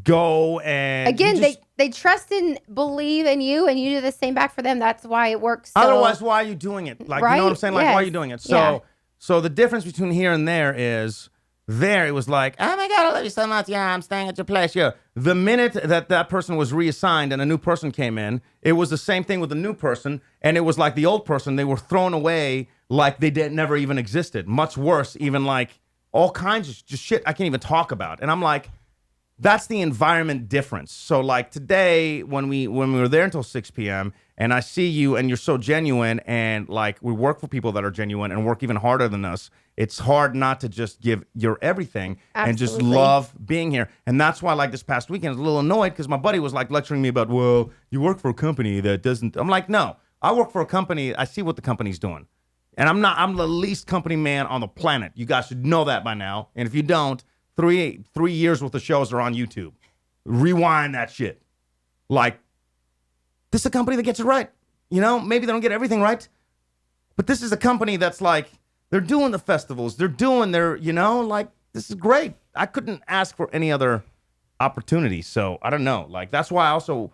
go and again, they trust and believe in you, and you do the same back for them. That's why it works. Otherwise, why are you doing it? Like, you know what I'm saying? Like, why are you doing it? So the difference between here and there is there it was like, oh my God, I love you so much. Yeah, I'm staying at your place. Yeah. The minute that person was reassigned and a new person came in, it was the same thing with the new person. And it was like the old person, they were thrown away like they never even existed. Much worse, even like all kinds of just shit I can't even talk about. And I'm like, that's the environment difference. So like today, when we were there until 6 p.m. and I see you and you're so genuine, and like we work for people that are genuine and work even harder than us, it's hard not to just give your everything and just love being here. And that's why like this past weekend I was a little annoyed because my buddy was like lecturing me about, well, you work for a company that doesn't. I'm like, no, I work for a company. I see what the company's doing. And I'm the least company man on the planet. You guys should know that by now. And if you don't, 3 years worth of shows are on YouTube. Rewind that shit. Like, this is a company that gets it right. You know, maybe they don't get everything right, but this is a company that's like, they're doing the festivals. They're doing their, you know, like, this is great. I couldn't ask for any other opportunity. So I don't know. Like, that's why I also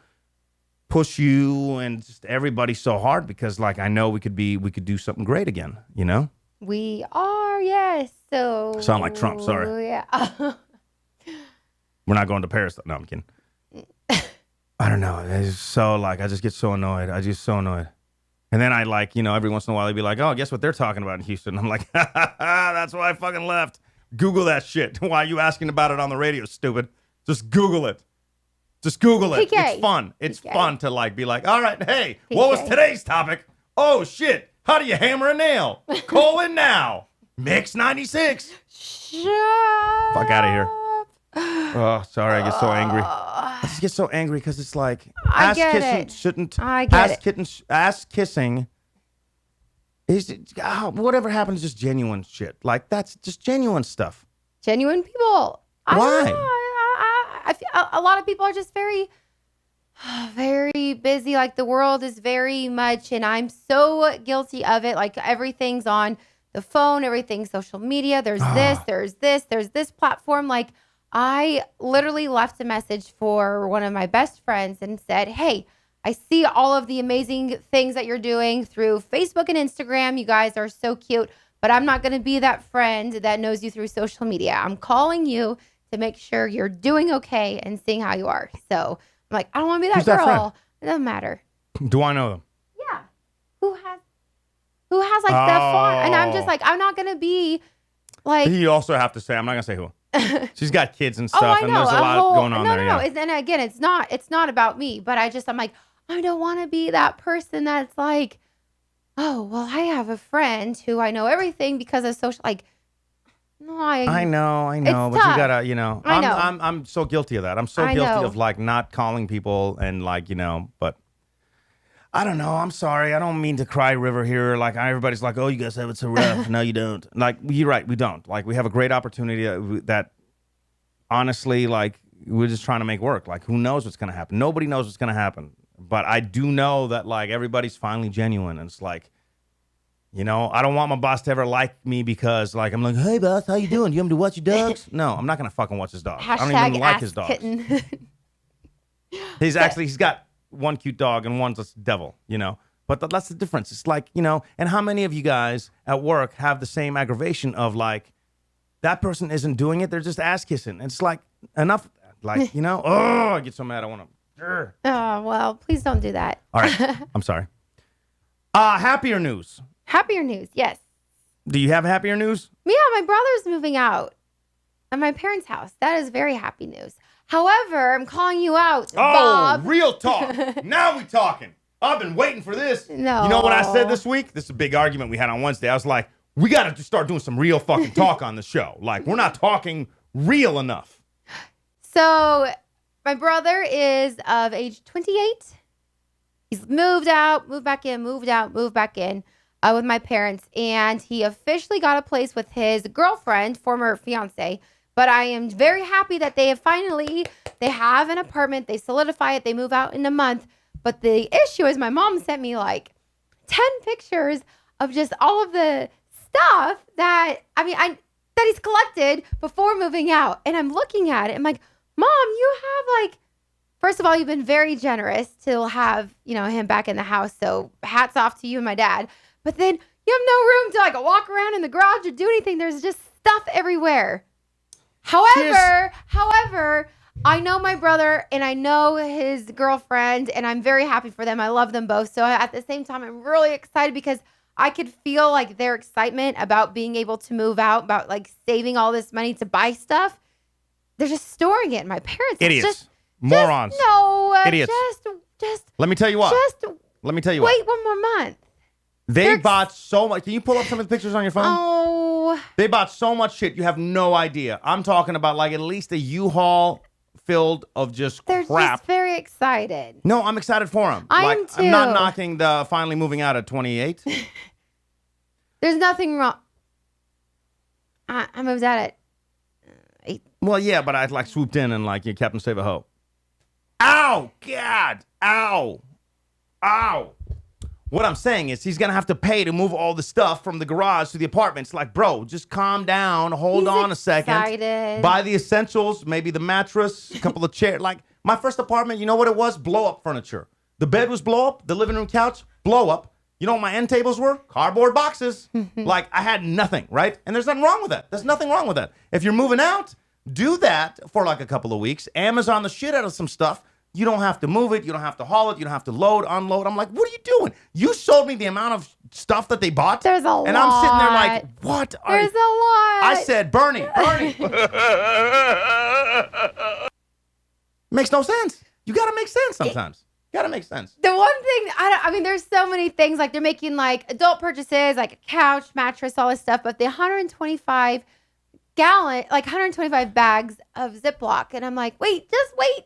push you and just everybody so hard, because like, I know we could do something great again, you know? We are, yes. So sound like Trump, sorry. Yeah. We're not going to Paris. No, I'm kidding. I don't know. It's so like, I just get so annoyed. And then I like, you know, every once in a while they'd be like, oh, guess what they're talking about in Houston? I'm like, that's why I fucking left. Google that shit. Why are you asking about it on the radio, stupid? Just Google it. Just Google it. PK. It's fun. It's fun to like be like, all right, hey, what was today's topic? Oh, shit. How do you hammer a nail? Call in now. Mix 96. Shut Fuck out of here. up. Oh, sorry. I get so angry. I just get so angry because it's like, I get it. Shouldn't. I get it. Ass kissing is, whatever happens is just genuine shit. Like, that's just genuine stuff. Genuine people. I Why? don't know. I feel a lot of people are just very, very busy. Like, the world is very much, and I'm so guilty of it. Like, everything's on the phone, everything's social media. There's this platform. Like, I literally left a message for one of my best friends and said, hey, I see all of the amazing things that you're doing through Facebook and Instagram. You guys are so cute, but I'm not going to be that friend that knows you through social media. I'm calling you to make sure you're doing okay and seeing how you are. So I'm like, I don't want to be that Who's that girl. friend? It doesn't matter. Do I know them? Yeah. Who has like the font? And I'm just like, I'm not going to be like. You also have to say, I'm not going to say who. She's got kids and stuff, I and know. there's a lot going on there. No. And again, it's not about me, but I'm like, I don't want to be that person that's like, oh, well, I have a friend who I know everything because of social, like, no, I know, but tough. you gotta, you know, I know. I'm so guilty of that. I'm so guilty of like not calling people and like, you know, but I don't know. I'm sorry. I don't mean to cry river here. Like, everybody's like, oh, you guys have it so rough. No, you don't. Like, you're right. We don't. Like, we have a great opportunity that honestly, like, we're just trying to make work. Like, who knows what's going to happen? Nobody knows what's going to happen. But I do know that, like, everybody's finally genuine. And it's like, you know, I don't want my boss to ever like me because, like, I'm like, hey, boss, how you doing? You want me to watch your dogs? No, I'm not going to fucking watch his dogs. I don't even like his dogs. Kitten. He's got one cute dog and one's a devil, you know. But that's the difference. It's like, you know, and how many of you guys at work have the same aggravation of like, that person isn't doing it, they're just ass kissing. It's like, enough, like, you know, oh, I get so mad, I want to. Oh, well, please don't do that. All right, I'm sorry. Happier news. Happier news, yes. Do you have happier news? Yeah, my brother's moving out at my parents' house. That is very happy news. However, I'm calling you out, Bob. Oh, real talk. Now we talking. I've been waiting for this. No. You know what I said this week? This is a big argument we had on Wednesday. I was like, we got to start doing some real fucking talk on the show. Like, we're not talking real enough. So my brother is of age 28. He's moved out, moved back in, moved out, moved back in with my parents. And he officially got a place with his girlfriend, former fiance. But I am very happy that they have an apartment. They solidify it. They move out in a month. But the issue is my mom sent me like 10 pictures of just all of the stuff that he's collected before moving out. And I'm looking at it. I'm like, Mom, you have like, first of all, you've been very generous to have, him back in the house. So hats off to you and my dad. But then you have no room to like walk around in the garage or do anything. There's just stuff everywhere. However, I know my brother and I know his girlfriend and I'm very happy for them. I love them both. So at the same time, I'm really excited because I could feel like their excitement about being able to move out, about like saving all this money to buy stuff. They're just storing it. My parents, idiots, morons, idiots. Just. Let me tell you what. Wait one more month. They bought so much. Can you pull up some of the pictures on your phone? Oh. They bought so much shit. You have no idea. I'm talking about like at least a U-Haul filled of just They're crap. just very excited. No, I'm excited for them. I am too. I'm not knocking the finally moving out at 28. There's nothing wrong. I moved out at 8. Well, yeah, but I like swooped in and like you Captain Save a Ho. Ow! God! Ow! Ow! What I'm saying is he's going to have to pay to move all the stuff from the garage to the apartment. It's like, bro, just calm down. Hold on a second. Excited. Buy the essentials, maybe the mattress, a couple of chairs. Like my first apartment, you know what it was? Blow up furniture. The bed was blow up. The living room couch, blow up. You know what my end tables were? Cardboard boxes. Like I had nothing, right? And there's nothing wrong with that. There's nothing wrong with that. If you're moving out, do that for like a couple of weeks. Amazon the shit out of some stuff. You don't have to move it. You don't have to haul it. You don't have to load, unload. I'm like, what are you doing? You showed me the amount of stuff that they bought. There's a lot. And I'm sitting there like, what? There's a lot. I said, Bernie. Makes no sense. You got to make sense sometimes. Got to make sense. The one thing, there's so many things. Like they're making like adult purchases, like a couch, mattress, all this stuff. But the 125 bags of Ziploc. And I'm like, just wait,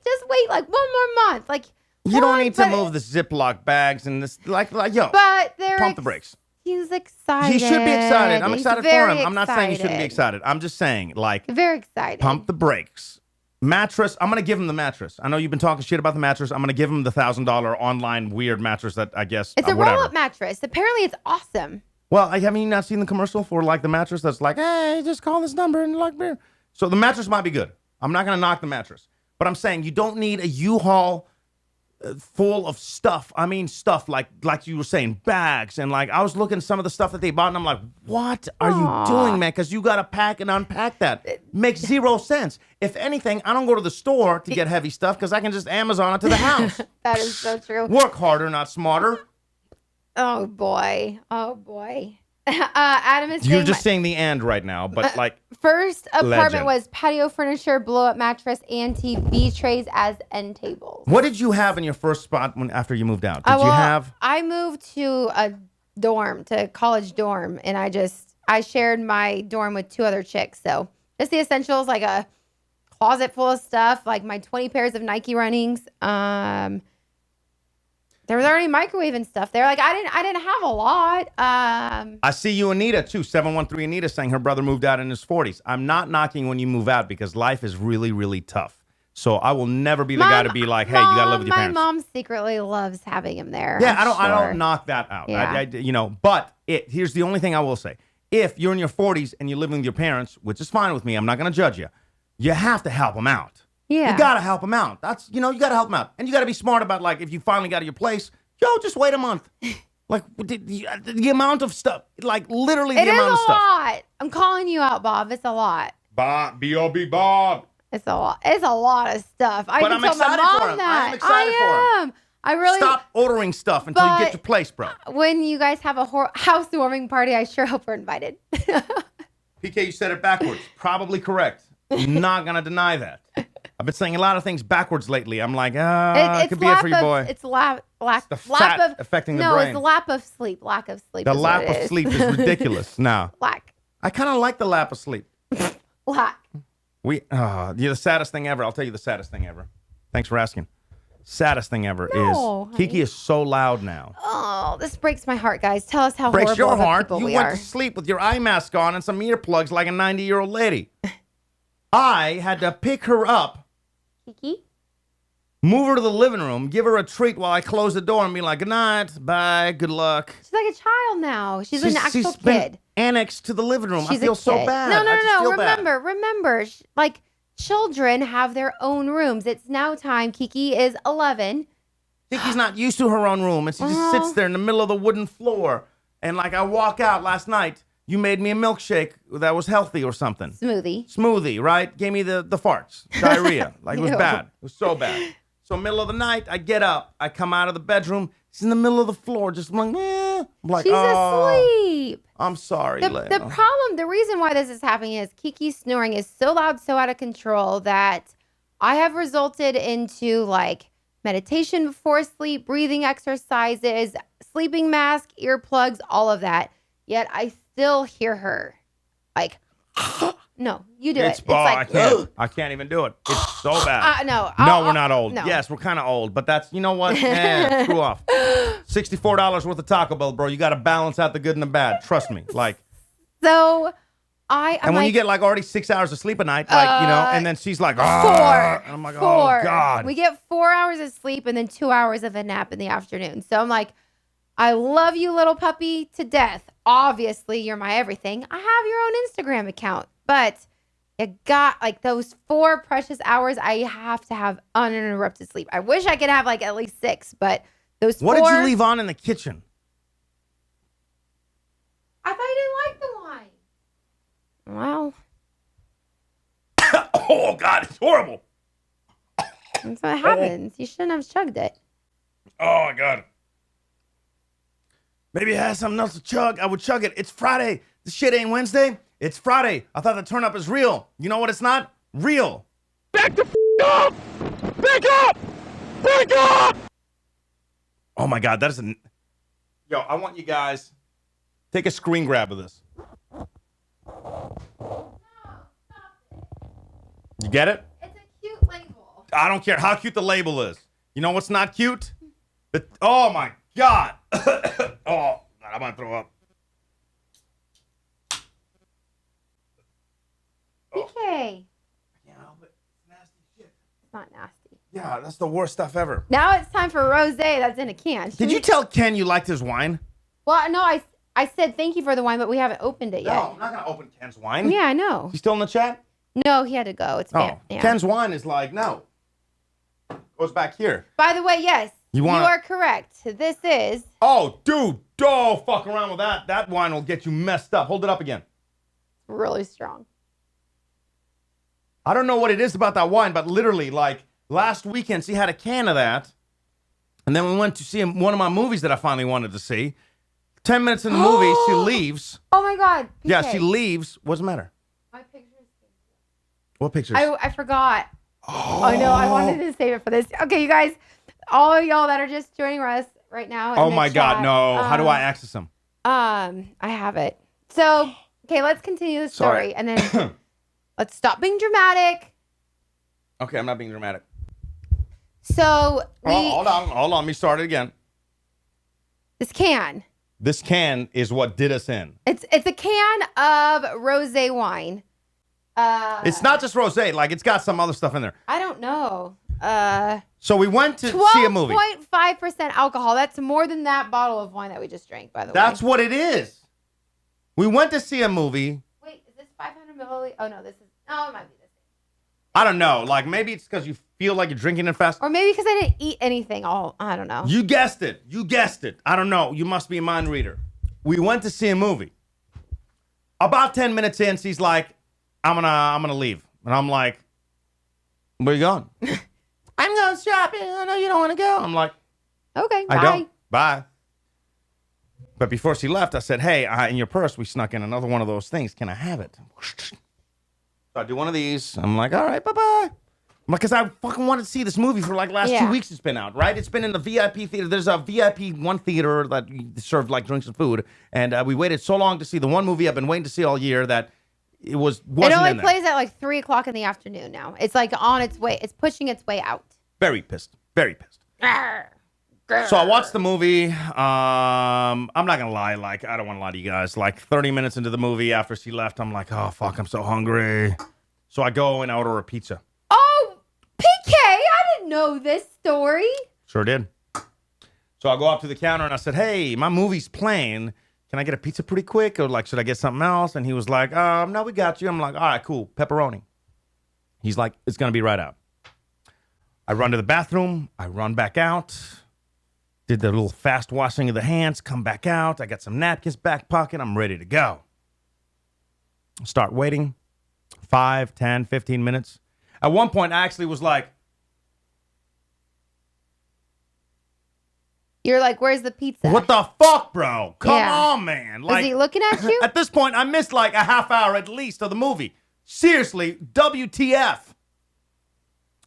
like one more month. Like, you don't need to move the Ziploc bags and this, like, yo, but they're pump the brakes. He's excited. He should be excited. I'm He's excited for very him. I'm not saying he shouldn't be excited. I'm just saying, like, very excited. Pump the brakes. Mattress. I'm going to give him the mattress. I know you've been talking shit about the mattress. I'm going to give him the $1,000 online weird mattress that I guess. It's a whatever. roll-up mattress. Apparently it's awesome. Well, haven't you not seen the commercial for like the mattress that's like, hey, just call this number and like beer. So the mattress might be good. I'm not going to knock the mattress. But I'm saying you don't need a U-Haul full of stuff. I mean, stuff like you were saying, bags. And like I was looking at some of the stuff that they bought and I'm like, what are you doing, man? Because you got to pack and unpack that. Makes zero sense. If anything, I don't go to the store to get heavy stuff because I can just Amazon it to the house. That is so true. Work harder, not smarter. Oh, boy. Adam is saying... You're just saying the and right now, but like... First apartment legend. was patio furniture, blow-up mattress, and TV trays as end tables. What did you have in your first spot after you moved out? Did you have... I moved to a dorm, to a college dorm, and I shared my dorm with 2 other chicks. So just the essentials, like a closet full of stuff, like my 20 pairs of Nike runnings. There was already microwave and stuff there. Like I didn't have a lot. I see you, Anita, too. 713 Anita saying her brother moved out in his 40s. I'm not knocking when you move out because life is really, really tough. So I will never be the guy to be like, hey, you got to live with your parents. My mom secretly loves having him there. Yeah, I don't knock that out. Yeah. But here's the only thing I will say. If you're in your 40s and you're living with your parents, which is fine with me, I'm not going to judge you. You have to help them out. Yeah. You got to help them out. That's, you got to help them out. And you got to be smart about, like, if you finally got to your place, just wait a month. Like, the amount of stuff, like, literally the amount of stuff. It is a lot. I'm calling you out, Bob. It's a lot. Bob, B.O.B. Bob. It's a lot. It's a lot of stuff. But I'm excited for him. That. I'm excited for him. I really stop ordering stuff until you get your place, bro. When you guys have a housewarming party, I sure hope we're invited. PK, you said it backwards. Probably correct. I'm not gonna deny that. I've been saying a lot of things backwards lately. I'm like, It's could be it for your boy. It's lack the fat affecting the no, brain. it's lap of sleep. Lack of sleep. The is lap what of it is. sleep is ridiculous now. Lack. I kind of like the lap of sleep. Lack. You're the saddest thing ever. I'll tell you the saddest thing ever. Thanks for asking. Saddest thing ever No, is Kiki is so loud now. Oh, this breaks my heart, guys. Tell us how Breaks horrible your of a heart. people You we went are. to sleep with your eye mask on and some earplugs like a 90-year-old lady. I had to pick her up, Kiki? move her to the living room, give her a treat while I close the door and be like, good night, bye, good luck. She's like a child now. She's an actual she's been kid. annexed to the living room. She's I feel a so kid. bad. No, I just feel bad. remember. Like, children have their own rooms. It's now time. Kiki is 11. Kiki's not used to her own room, and she just sits there in the middle of the wooden floor. And like I walk out last night, you made me a milkshake that was healthy or something. Smoothie, right? Gave me the farts, diarrhea. Like it was Ew. bad. It was so bad. So middle of the night, I get up, I come out of the bedroom. She's in the middle of the floor, just like, I'm like, She's oh, asleep. I'm sorry, The Leia. problem, the reason why this is happening is Kiki's snoring is so loud, so out of control that I have resulted into like meditation before sleep, breathing exercises, sleeping mask, earplugs, all of that. Yet I still hear her. Like, no, you do it. It's like, I can't even do it. It's so bad. no. No, we're not old. no. Yes, we're kind of old, but that's, you know what? Screw off. $64 worth of Taco Bell, bro. You got to balance out the good and the bad. Trust me. Like, So I'm and when like, you get like already 6 hours of sleep a night, like, and then she's like, four. And I'm like, Four. oh, God. We get 4 hours of sleep and then 2 hours of a nap in the afternoon. So I'm like, I love you, little puppy, to death. Obviously, you're my everything. I have your own Instagram account, but you got like those 4 precious hours. I have to have uninterrupted sleep. I wish I could have like at least 6, but those 4. What did you leave on in the kitchen? I thought you didn't like the wine. Well, Oh, God, it's horrible. that's what happens. You shouldn't have chugged it. Oh, my God. Maybe it has something else to chug. I would chug it. It's Friday. This shit ain't Wednesday. It's Friday. I thought the turn up is real. You know what it's not? Real. Back the up! Back up! Back up! Oh, my God. That is a... Yo, I want you guys... Take a screen grab of this. You get it? It's a cute label. I don't care how cute the label is. You know what's not cute? Oh my God. Oh, God, I'm gonna throw up. PK. Yeah, but it's nasty shit. It's not nasty. Yeah, that's the worst stuff ever. Now it's time for rosé that's in a can. Did you tell Ken you liked his wine? Well, no, I said thank you for the wine, but we haven't opened it yet. No, I'm not gonna open Ken's wine. Yeah, I know. He's still in the chat? No, he had to go. It's Oh, yeah. Ken's wine is like, no. Goes back here. By the way, yes, you are correct. This is Oh, dude, don't fuck around with that. That wine will get you messed up. Hold it up again. really strong. I don't know what it is about that wine, but literally, like, last weekend, she had a can of that. And then we went to see one of my movies that I finally wanted to see. 10 minutes in the movie, she leaves. Oh my God. PK. Yeah, she leaves. What's the matter? My pictures. What pictures? I forgot. Oh no, I wanted to save it for this. Okay, you guys, all y'all that are just joining us right now. in Oh the my God, chat, no. How do I access them? I have it. So, okay, let's continue the story, Sorry. and then let's stop being dramatic. Okay, I'm not being dramatic. So we Hold on. Let me start it again. this can. This can is what did us in. It's a can of rosé wine. It's not just rosé. Like, it's got some other stuff in there. I don't know. So we went to see a movie. 12.5% alcohol. That's more than that bottle of wine that we just drank, by the way. That's what it is. We went to see a movie. Wait, is this 500 milliliters? Oh, no, this is... Oh, it might be this. I don't know. Like, maybe it's because you feel like you're drinking it fast. Or maybe because I didn't eat anything all... I don't know. You guessed it. I don't know. You must be a mind reader. We went to see a movie. About 10 minutes in, she's like, I'm gonna leave. And I'm like, where you going? I'm going shopping. I know you don't want to go. I'm like, Okay, bye. I don't. Bye. But before she left, I said, hey, in your purse, we snuck in another one of those things. Can I have it? So I do one of these. I'm like, all right, bye-bye. Because I fucking wanted to see this movie for like last 2 weeks it's been out, right? It's been in the VIP theater. There's a VIP one theater that served like drinks and food. And we waited so long to see the one movie I've been waiting to see all year that wasn't It only in there. plays at like 3 o'clock in the afternoon now. It's like on its way. It's pushing its way out. Very pissed. Very pissed. So I watched the movie. I'm not going to lie. Like, I don't want to lie to you guys. Like 30 minutes into the movie after she left, I'm like, oh, fuck, I'm so hungry. So I go and I order a pizza. Oh, PK, I didn't know this story. Sure did. So I go up to the counter and I said, hey, my movie's playing. Can I get a pizza pretty quick? Or like, should I get something else? And he was like, no, we got you. I'm like, all right, cool. Pepperoni. He's like, it's going to be right out. I run to the bathroom. I run back out. Did the little fast washing of the hands. Come back out. I got some napkins back pocket. I'm ready to go. Start waiting. 5, 10, 15 minutes. At one point, I actually was like, You're like, where's the pizza? what the fuck, bro? Come on, man. Is he looking at you? At this point, I missed like a half hour at least of the movie. Seriously, WTF.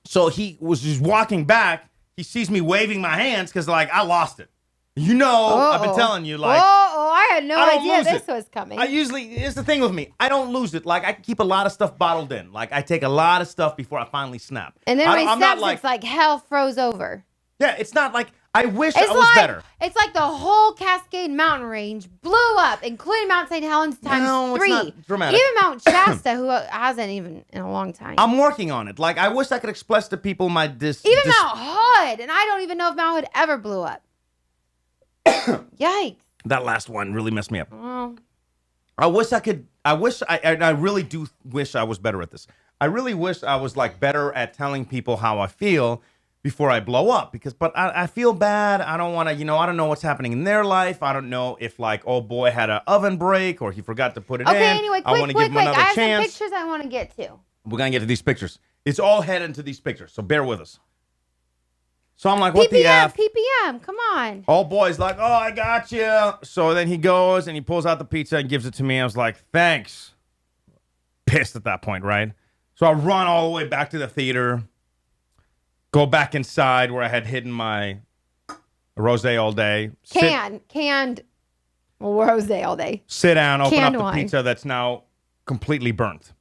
So he was just walking back. He sees me waving my hands because like I lost it. You know, I've been telling you, like. I had no I don't idea lose this it. was coming. Here's the thing with me. I don't lose it. Like, I can keep a lot of stuff bottled in. Like, I take a lot of stuff before I finally snap. And then when he I'm snaps, not like, it's like hell froze over. yeah, it's not like, I wish It's I was better. It's like the whole Cascade Mountain Range blew up, including Mount St. Helens times No, it's 3. not dramatic. Even Mount Shasta, who hasn't even in a long time. I'm working on it. Like, I wish I could express to people my Even Mount Hood, and I don't even know if Mount Hood ever blew up. Yikes. That last one really messed me up. Oh. I really do wish I was better at this. I really wish I was like better at telling people how I feel before I blow up, but I feel bad. I don't want to, I don't know what's happening in their life. I don't know if like, oh boy had an oven break or he forgot to put it in. Okay, anyway, I want to give him another I have chance. some pictures I want to get to. We're going to get to these pictures. It's all heading to these pictures, so bear with us. So I'm like, what the F? PPM, come on. Old boy's like, oh, I got you. So then he goes and he pulls out the pizza and gives it to me. I was like, thanks. Pissed at that point, right? So I run all the way back to the theater, go back inside where I had hidden my rosé all day. Canned rosé all day. Sit down, open Canned up the wine. pizza that's now completely burnt.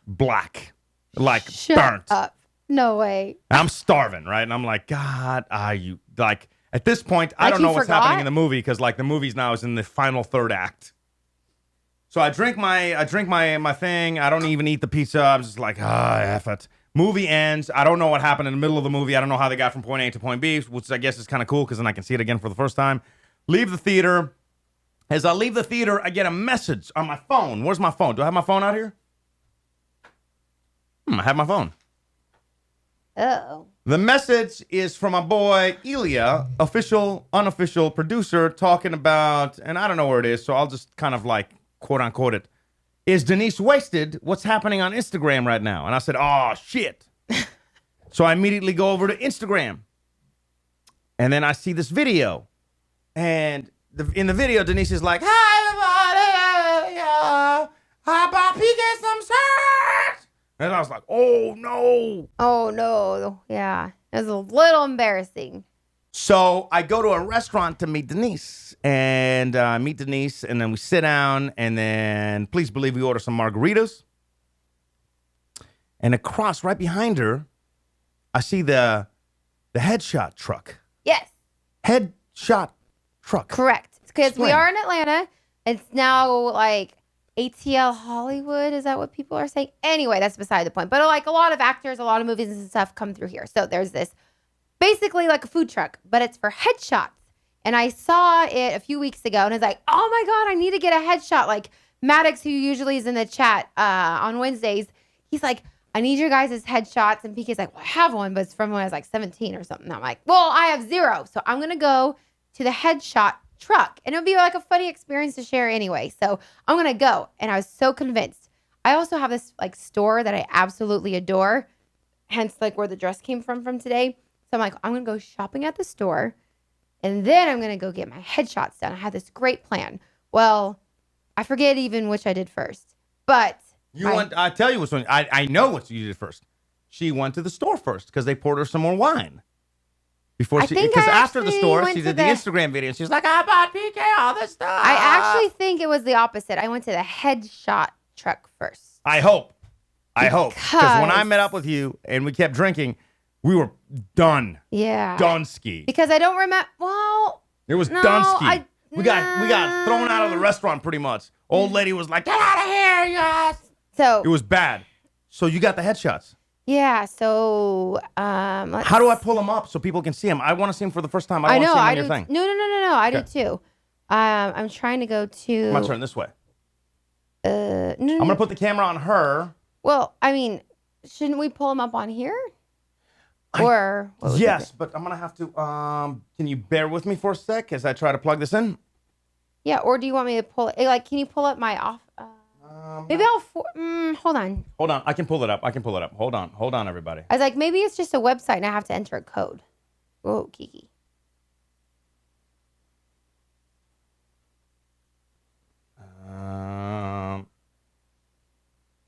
Black. Like Shut burnt. up. No way. I'm starving, right? And I'm like, God, are you like at this point, I Like don't you know what's forgot? happening in the movie because like the movie's now is in the final third act. So I drink my thing. I don't even eat the pizza. I'm just like, F it. Movie ends. I don't know what happened in the middle of the movie. I don't know how they got from point A to point B, which I guess is kind of cool because then I can see it again for the first time. Leave the theater. As I leave the theater, I get a message on my phone. Where's my phone? Do I have my phone out here? I have my phone. Oh. The message is from my boy Ilya, official, unofficial producer, talking about, and I don't know where it is, so I'll just kind of like quote unquote it. Is Denise wasted? What's happening on Instagram right now? And I said, oh, shit. So I immediately go over to Instagram. And then I see this video. And in the video, Denise is like, hi, everybody. How about PK some shirts? And I was like, oh, no. Oh, no. Yeah. It was a little embarrassing. So I go to a restaurant to meet Denise. And meet Denise, and then we sit down, and then, please believe, we order some margaritas. And across, right behind her, I see the headshot truck. Yes. Headshot truck. Correct. Because we Explain. are in Atlanta. It's now like ATL Hollywood. Is that what people are saying? Anyway, that's beside the point. But like a lot of actors, a lot of movies and stuff come through here. So there's this basically like a food truck, but it's for headshots. And I saw it a few weeks ago and it's like, oh my God, I need to get a headshot. Like Maddox, who usually is in the chat on Wednesdays, he's like, I need your guys' headshots. And PK's like, well, I have one, but it's from when I was like 17 or something. I'm like, well, I have 0. So I'm going to go to the headshot truck. And it'll be like a funny experience to share anyway. So I'm going to go. And I was so convinced. I also have this like store that I absolutely adore. Hence like where the dress came from today. So I'm like, I'm going to go shopping at the store. And then I'm going to go get my headshots done. I had this great plan. Well, I forget even which I did first. But I tell you what's on. I know what you did first. she went to the store first because they poured her some more wine. Before I she, think because I after the actually store, went she to did the Instagram video. She's like, I bought PK all this stuff. I actually think it was the opposite. I went to the headshot truck first. I hope. Because when I Because- met up with you and we kept drinking, we were done. Yeah. Dunsky. Because I don't remember. Well, It was no, Dunsky. We got thrown out of the restaurant pretty much. Old lady was like, get out of here, you guys. So It was bad. So you got the headshots. yeah. So How do I pull them up so people can see them? I want to see them for the first time. I I don't know. want I to see do. them on your thing. No. I Okay. do too. I'm trying to go to. I'm going to turn this way. No, I'm going to put the camera on her. Well, I mean, shouldn't we pull them up on here? Or what was Yes, it? but I'm going to have to, can you bear with me for a sec as I try to plug this in? Yeah. Or do you want me to pull it? Like, can you pull up my off? Maybe I'll. Hold on. Hold on. I can pull it up. Hold on, everybody. I was like, maybe it's just a website and I have to enter a code. Whoa, Kiki.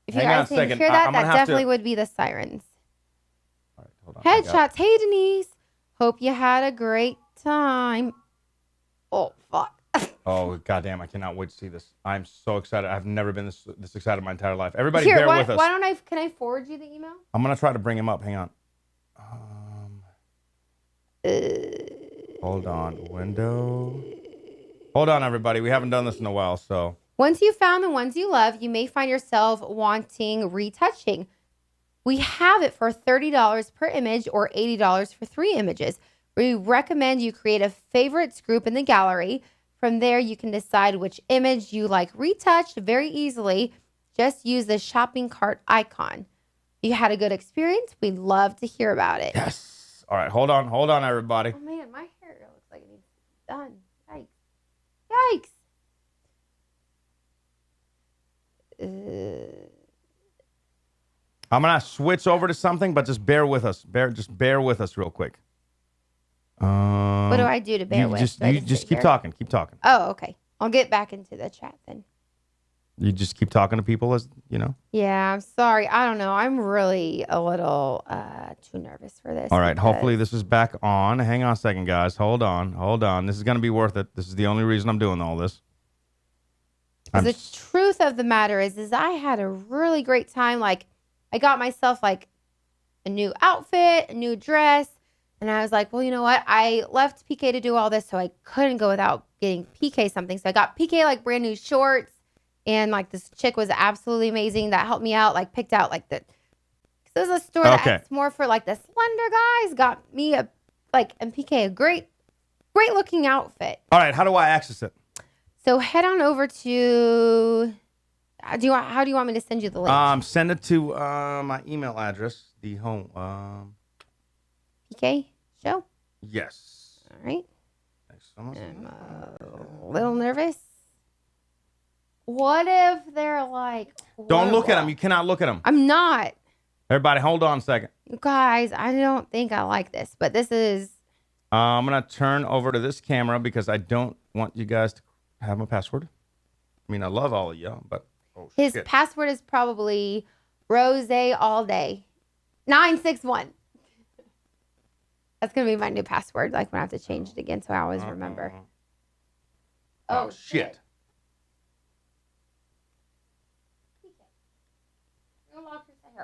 If you hang on guys a can second. hear that, I'm that gonna have definitely to- would be the sirens. All right, hold on. I got it. Headshots. Hey, Denise. Hope you had a great time. Oh, fuck. Oh, goddamn. I cannot wait to see this. I'm so excited. I've never been this excited in my entire life. Everybody Here, bear why, with us. why don't I, can I forward you the email? I'm going to try to bring him up. Hang on. Hold on. Window. Hold on, everybody. We haven't done this in a while, so. Once you've found the ones you love, you may find yourself wanting retouching. We have it for $30 per image or $80 for 3 images. We recommend you create a favorites group in the gallery. From there, you can decide which image you like retouched very easily. Just use the shopping cart icon. If you had a good experience, we'd love to hear about it. Yes. All right. Hold on, everybody. Oh man, my hair looks like it needs to be done. Yikes. I'm going to switch over to something, but just bear with us. Bear with us real quick. What do I do to bear you with? Just, Do I you sit just keep here? talking. Keep talking. Oh, okay. I'll get back into the chat then. You just keep talking to people as, you know. Yeah, I'm sorry. I don't know. I'm really a little too nervous for this. All right. because- Hopefully this is back on. Hang on a second, guys. Hold on. This is going to be worth it. This is the only reason I'm doing all this. 'Cause the truth of the matter is I had a really great time. Like, I got myself like a new outfit, a new dress, and I was like, well, you know what? I left PK to do all this, so I couldn't go without getting PK something. So I got PK like brand new shorts, and like this chick was absolutely amazing that helped me out. Like, picked out like the. This is a store that's more for like the slender guys. Got me and PK a great looking outfit. All right. How do I access it? So head on over to. How do you want me to send you the link? Send it to my email address. The home. PK show. Yes. All right. Thanks so much. I'm a little nervous. What if they're like? Don't look at horrible? them. You cannot look at them. I'm not. Everybody, hold on a second. You guys, I don't think I like this, but this is. I'm gonna turn over to this camera because I don't want you guys to have my password. I mean, I love all of y'all, but His shit. password is probably Rose all day. 961. That's gonna be my new password. Like when I have to change it again, so I always remember. Oh, shit.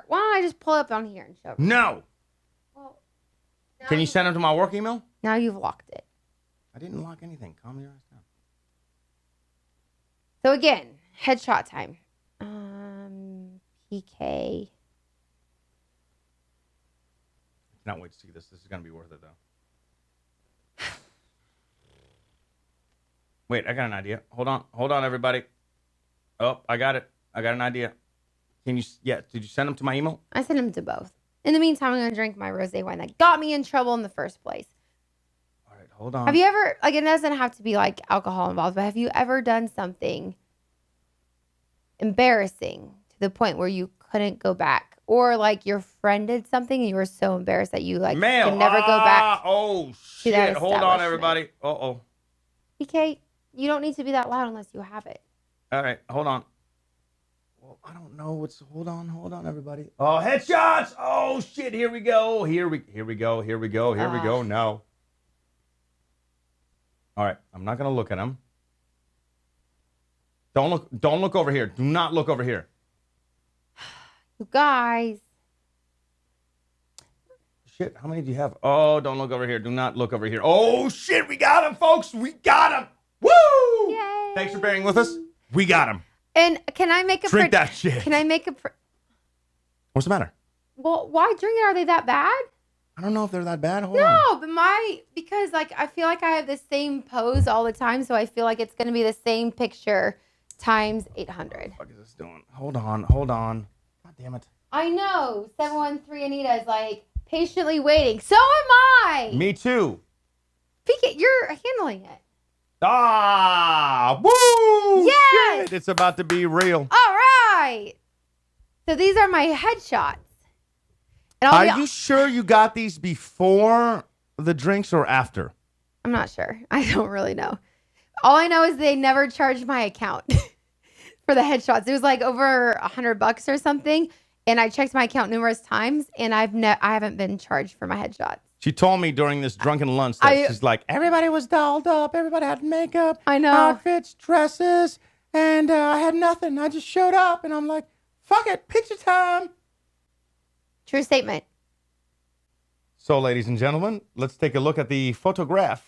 Why don't I just pull up on here and show you? No. Well, now Can you send them to my work email? Now you've locked it. I didn't lock anything. Calm your ass down. So again, headshot time. PK. Cannot wait to see this. This is gonna be worth it though. Wait, I got an idea. Hold on, everybody. Oh, I got it. I got an idea. Can you? Yeah. Did you send them to my email? I sent him to both. In the meantime, I'm gonna drink my rosé wine that got me in trouble in the first place. All right. Hold on. Have you ever, like, it doesn't have to be like alcohol involved, but have you ever done something embarrassing to the point where you couldn't go back, or like your friend did something and you were so embarrassed that you like Mail. can never go back? Oh to that shit! Hold on, establishment? everybody. Oh. PK, you don't need to be that loud unless you have it. All right. Hold on. Well, I don't know what's. Hold on, everybody. Oh, headshots! Oh shit! Here we go. Here we go. No. All right, I'm not gonna look at him. Don't look over here. Do not look over here. You guys. Shit, how many do you have? Oh, don't look over here. Do not look over here. Oh shit, we got him, folks. We got him. Woo! Yay. Thanks for bearing with us. We got him. And can I make a Drink that shit. Can I make a What's the matter? Well, why drink it? Are they that bad? I don't know if they're that bad. Hold on. No, but because like I feel like I have the same pose all the time, so I feel like it's gonna be the same picture times 800. What the fuck is this doing? Hold on. God damn it. I know. 713 Anita is like patiently waiting. So am I. Me too. PK, you're handling it. Ah! Woo! Yes! Shit, it's about to be real. All right. So these are my headshots. And Are you sure you got these before the drinks or after? I'm not sure. I don't really know. All I know is they never charged my account for the headshots. It was like over $100 or something. And I checked my account numerous times, and I haven't been charged for my headshots. She told me during this drunken lunch that she's like, everybody was dolled up. Everybody had makeup, I know. outfits, dresses, and I had nothing. I just showed up, and I'm like, fuck it, picture time. True statement. So, ladies and gentlemen, let's take a look at the photograph.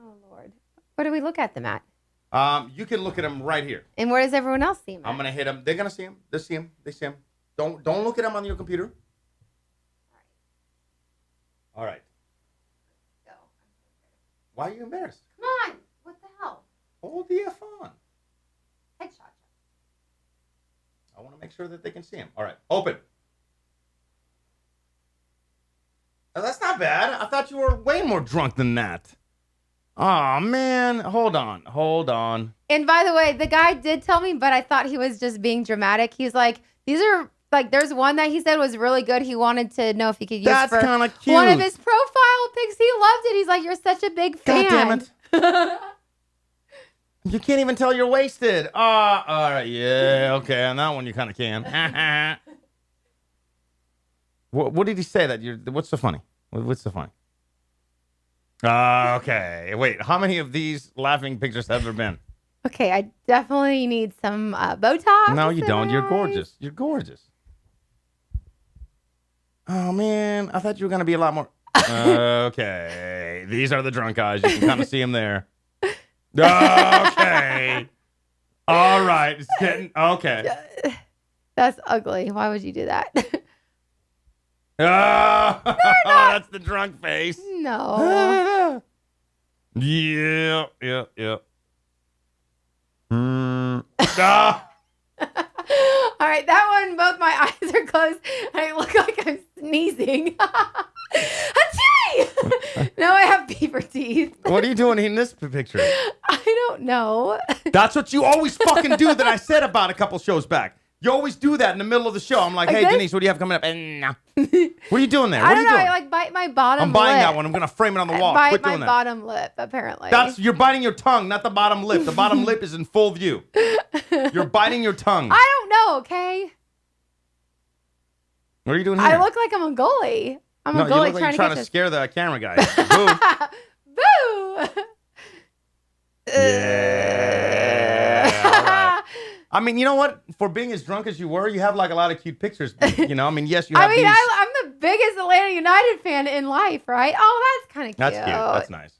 Oh, Lord. Where do we look at them at? You can look at them right here. And where does everyone else see them at? I'm gonna hit them. They're gonna see them. They see them. They see them. Don't look at them on your computer. All right. Go. Why are you embarrassed? Come on. What the hell? Hold the F on. Headshot. I want to make sure that they can see him. All right. Open. Oh, that's not bad. I thought you were way more drunk than that. Oh, man. Hold on. And by the way, the guy did tell me, but I thought he was just being dramatic. He's like, these are, like, there's one that he said was really good. He wanted to know if he could use That's for kind of cute. one of his profile pics. He loved it. He's like, you're such a big fan. God damn it. You can't even tell you're wasted. All right. Yeah, okay. On that one, you kind of can. What did he say that you're, what's so funny? What's so funny? Okay. Wait, how many of these laughing pictures have there been? Okay, I definitely need some Botox. No, you don't. You're eyes. gorgeous. You're gorgeous. Oh, man. I thought you were going to be a lot more. Okay. These are the drunk eyes. You can kind of see them there. Okay. All right. It's getting. Okay. That's ugly. Why would you do that? Oh, that's the drunk face. No. Yeah. Ah. All right, that one, both my eyes are closed. I look like I'm sneezing. Achoo! Now I have beaver teeth. What are you doing in this picture? I don't know. That's what you always fucking do that I said about a couple shows back. You always do that in the middle of the show. I'm like, hey, this? Denise, what do you have coming up? And no. What are you doing there? I What are don't you know. doing? I like bite my bottom I'm buying lip. that one. I'm going to frame it on the wall. Bite Quit my doing that. bottom lip, apparently. You're biting your tongue, not the bottom lip. The bottom lip is in full view. You're biting your tongue. I don't know, okay? What are you doing here? I look like I'm a goalie. I'm a you goalie look like you're trying to catch scare the camera guy. Boo. Boo! Yeah. All right. I mean, you know what? For being as drunk as you were, you have like a lot of cute pictures. You know, I mean, yes, you have these. I'm the biggest Atlanta United fan in life, right? Oh, that's kind of cute. That's cute. That's nice.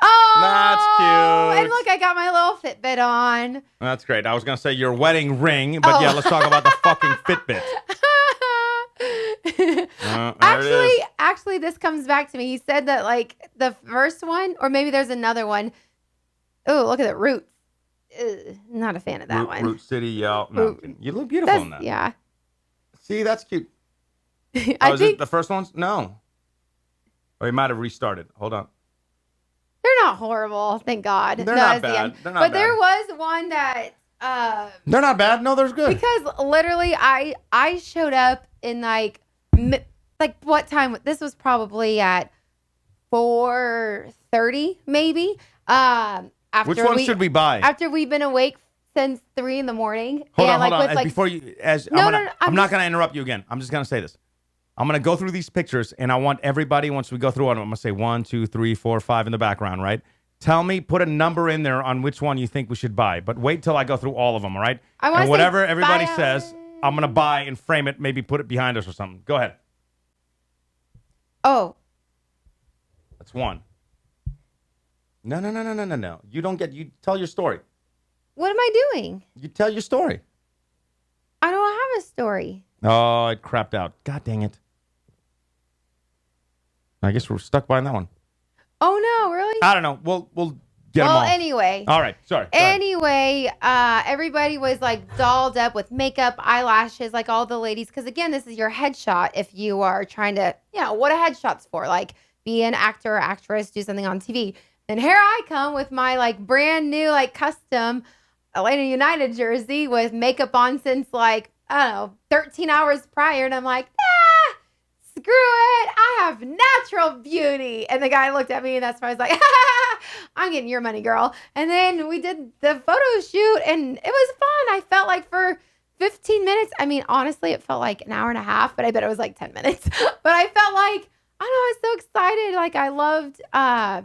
Oh, That's cute. And look, I got my little Fitbit on. That's great. I was going to say your wedding ring, but yeah, let's talk about the fucking Fitbit. There it is. Actually, this comes back to me. He said that like the first one, or maybe there's another one. Oh, look at the Roots. Not a fan of that one. Root City, yeah. No, you look beautiful in that. Yeah. See, that's cute. I is think it the first ones? No. Oh, he might have restarted. Hold on. they're not horrible, thank God. They're not bad. They're not but bad. there was one that They're not bad. No, they're good. because literally I showed up in like what time? This was probably at 4:30 maybe. After Which one should we buy? After we've been awake since 3 in the morning. Hold and on. with, As before you, as No, I'm not gonna interrupt you again. I'm just gonna say this. I'm gonna go through these pictures, and I want everybody, once we go through them, I'm gonna say 1, 2, 3, 4, 5 in the background, right? Tell me, put a number in there on which one you think we should buy, but wait till I go through all of them, all right? I wanna And say whatever everybody buy says, I'm gonna buy and frame it, maybe put it behind us or something. Go ahead. Oh, That's one. No. You don't get. You tell your story. what am I doing? You tell your story. I don't have a story. Oh, it crapped out. God dang it. I guess we're stuck behind that one. Oh no, really? I don't know. We'll get them all. Well, anyway. All right. Sorry. Go ahead. Anyway, everybody was like dolled up with makeup, eyelashes, like all the ladies. Because again, this is your headshot if you are trying to, what a headshot's for. Like be an actor or actress, do something on TV. And here I come with my like brand new, like custom Atlanta United jersey with makeup on since like, I don't know, 13 hours prior. And I'm like, screw it. I have natural beauty. And the guy looked at me and that's why I was like, I'm getting your money, girl. And then we did the photo shoot and it was fun. I felt like for 15 minutes, I mean, honestly, it felt like an hour and a half, but I bet it was like 10 minutes. But I felt like, I don't know, I was so excited. Like I loved, I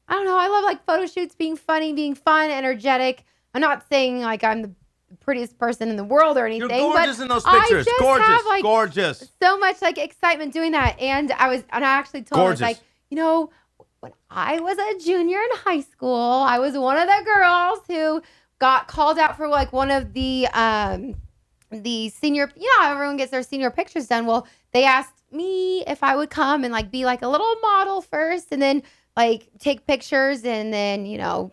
don't know, I love like photo shoots being funny, being fun, energetic. I'm not saying like I'm the prettiest person in the world or anything. You're gorgeous but in those pictures. I just Gorgeous. have, like, Gorgeous. so much like excitement doing that. And I actually told him, I was Gorgeous. like, when I was a junior in high school, I was one of the girls who got called out for like one of the senior, everyone gets their senior pictures done. Well, they asked me if I would come and like be like a little model first and then like take pictures and then,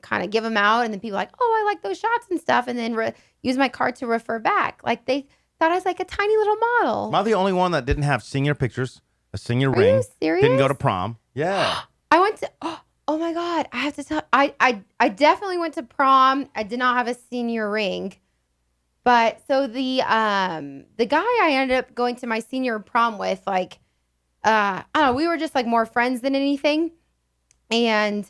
kind of give them out. And then people like, oh, I like those shots and stuff. And then use my card to refer back. Like they thought I was like a tiny little model. Am I the only one that didn't have senior pictures, a senior Are ring? you serious? Didn't go to prom. Yeah. I went to, oh my God, I have to tell, I definitely went to prom. I did not have a senior ring. But so the guy I ended up going to my senior prom with, like, I don't know, we were just like more friends than anything. And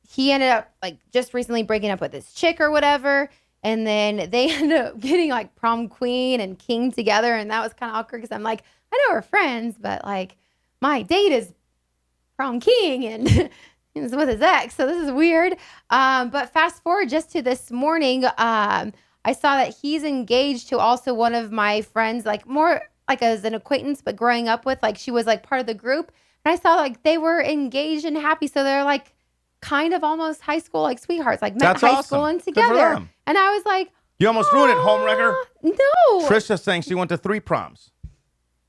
he ended up like just recently breaking up with this chick or whatever. And then they ended up getting like prom queen and king together. And that was kind of awkward because I'm like, I know we're friends, but like my date is prom king and he's with his ex. So this is weird. But fast forward just to this morning, I saw that he's engaged to also one of my friends, like more like as an acquaintance, but growing up with, like she was like part of the group. And I saw like they were engaged and happy. So they're like kind of almost high school, like sweethearts, like met That's in high awesome. school and Good for together. them. And I was like, You almost ruined it, homewrecker. no. Trisha saying she went to 3 proms.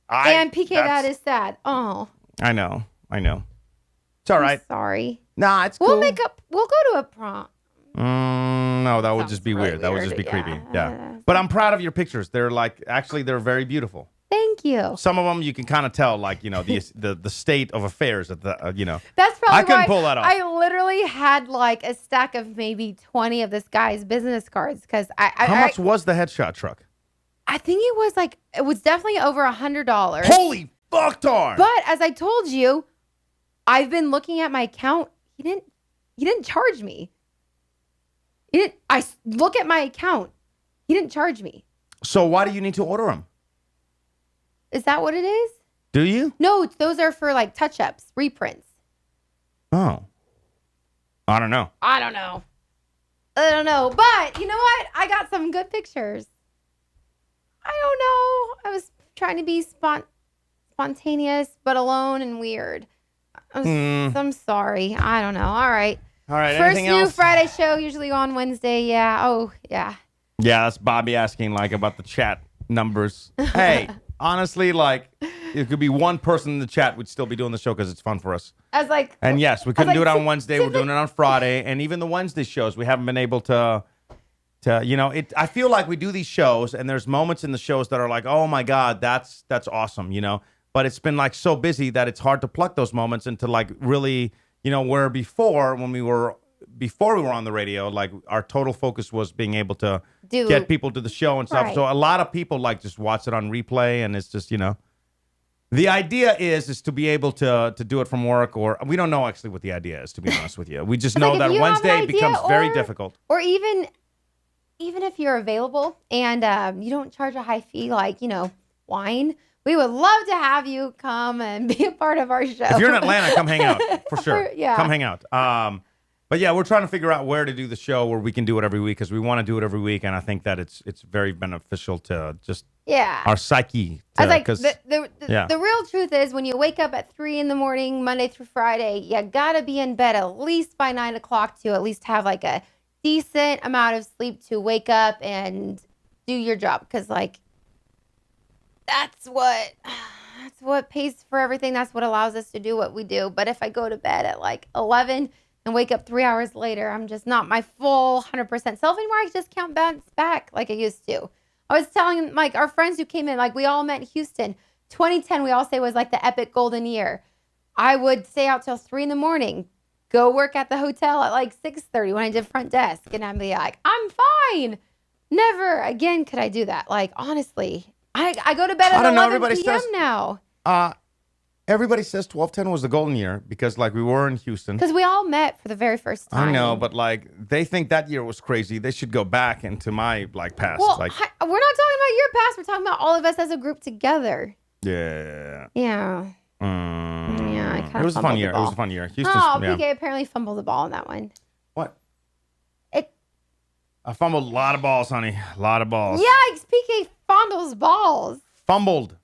And PK, that is sad. Oh, I know. It's all right. I'm sorry. Nah, it's cool. We'll go to a prom. No, that would Sounds just be really weird. That would just be weird, creepy. yeah. Yeah. But I'm proud of your pictures. They're like, actually, they're very beautiful. Thank you. Some of them you can kind of tell, like, the state of affairs at the, That's probably I couldn't why pull that off. I literally had like a stack of maybe 20 of this guy's business cards because How much was the headshot truck? I think it was definitely over $100. Holy fucktard! But as I told you, I've been looking at my account. He didn't charge me. I look at my account. He didn't charge me. So why do you need to order them? Is that what it is? Do you? No, those are for like touch-ups, reprints. Oh. I don't know. I don't know. But you know what? I got some good pictures. I don't know. I was trying to be spontaneous, but alone and weird. I'm sorry. I don't know. All right. All right. First Anything new else? Friday show, usually on Wednesday. Yeah. Oh, yeah. Yeah, that's Bobby asking like about the chat numbers. Hey, honestly, like it could be one person in the chat would still be doing the show because it's fun for us. I was like, And yes, we couldn't do it like, on Wednesday. We're doing it on Friday, and even the Wednesday shows, we haven't been able to. I feel like we do these shows, and there's moments in the shows that are like, oh my God, that's awesome, But it's been like so busy that it's hard to pluck those moments into like really, where before we were on the radio, like our total focus was being able to get people to the show and stuff. Right. So a lot of people like just watch it on replay, and it's just The idea is to be able to do it from work, or we don't know actually what the idea is, to be honest with you. We just know like, that if you have an Wednesday idea becomes very or- difficult. or even even if you're available and you don't charge a high fee like, wine, we would love to have you come and be a part of our show. If you're in Atlanta, come hang out for sure. Yeah. Come hang out. But yeah, we're trying to figure out where to do the show where we can do it every week because we want to do it every week, and I think that it's very beneficial to just our psyche. I was like, the real truth is when you wake up at 3 a.m, Monday through Friday, you gotta be in bed at least by 9 o'clock to at least have like a decent amount of sleep to wake up and do your job. Because like, that's what pays for everything. That's what allows us to do what we do. But if I go to bed at like 11 and wake up 3 hours later, I'm just not my full 100% self anymore. I just can't bounce back like I used to. I was telling like our friends who came in, like we all met in Houston. 2010, we all say was like the epic golden year. I would stay out till 3 a.m, go work at the hotel at like 6:30 when I did front desk. And I'd be like, I'm fine. Never again could I do that. Like, honestly, I go to bed at 11 p.m. now. Everybody says 12-10 was the golden year because like we were in Houston. Because we all met for the very first time. I know, but like they think that year was crazy. They should go back into my like past. Well, like, we're not talking about your past. We're talking about all of us as a group together. Yeah. Yeah. I kind of It was a fun year. It was a fun year. Houston. PK apparently fumbled the ball on that one. What? I fumbled a lot of balls, honey. A lot of balls. Yikes! PK fondles balls. Fumbled.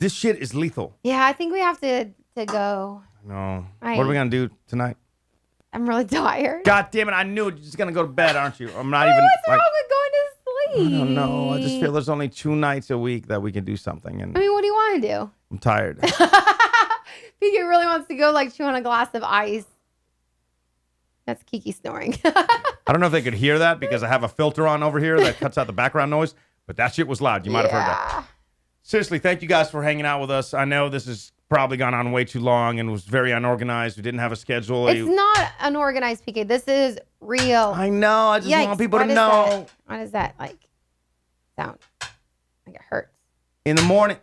This shit is lethal. Yeah, I think we have to go. No. What are we gonna do tonight? I'm really tired. God damn it! I knew it. You're just gonna go to bed, aren't you? I'm not even. What's like, wrong with going to sleep? I don't know. I just feel there's only 2 nights a week that we can do something, and I mean, what do you want to do? I'm tired. PK really wants to go like chew on a glass of ice. That's Kiki snoring. I don't know if they could hear that because I have a filter on over here that cuts out the background noise, but that shit was loud. You might have heard that. Seriously, thank you guys for hanging out with us. I know this has probably gone on way too long and was very unorganized. We didn't have a schedule. It's not unorganized, PK. This is real. I know. I just want people to know. What does that like sound? Like it hurts. In the morning,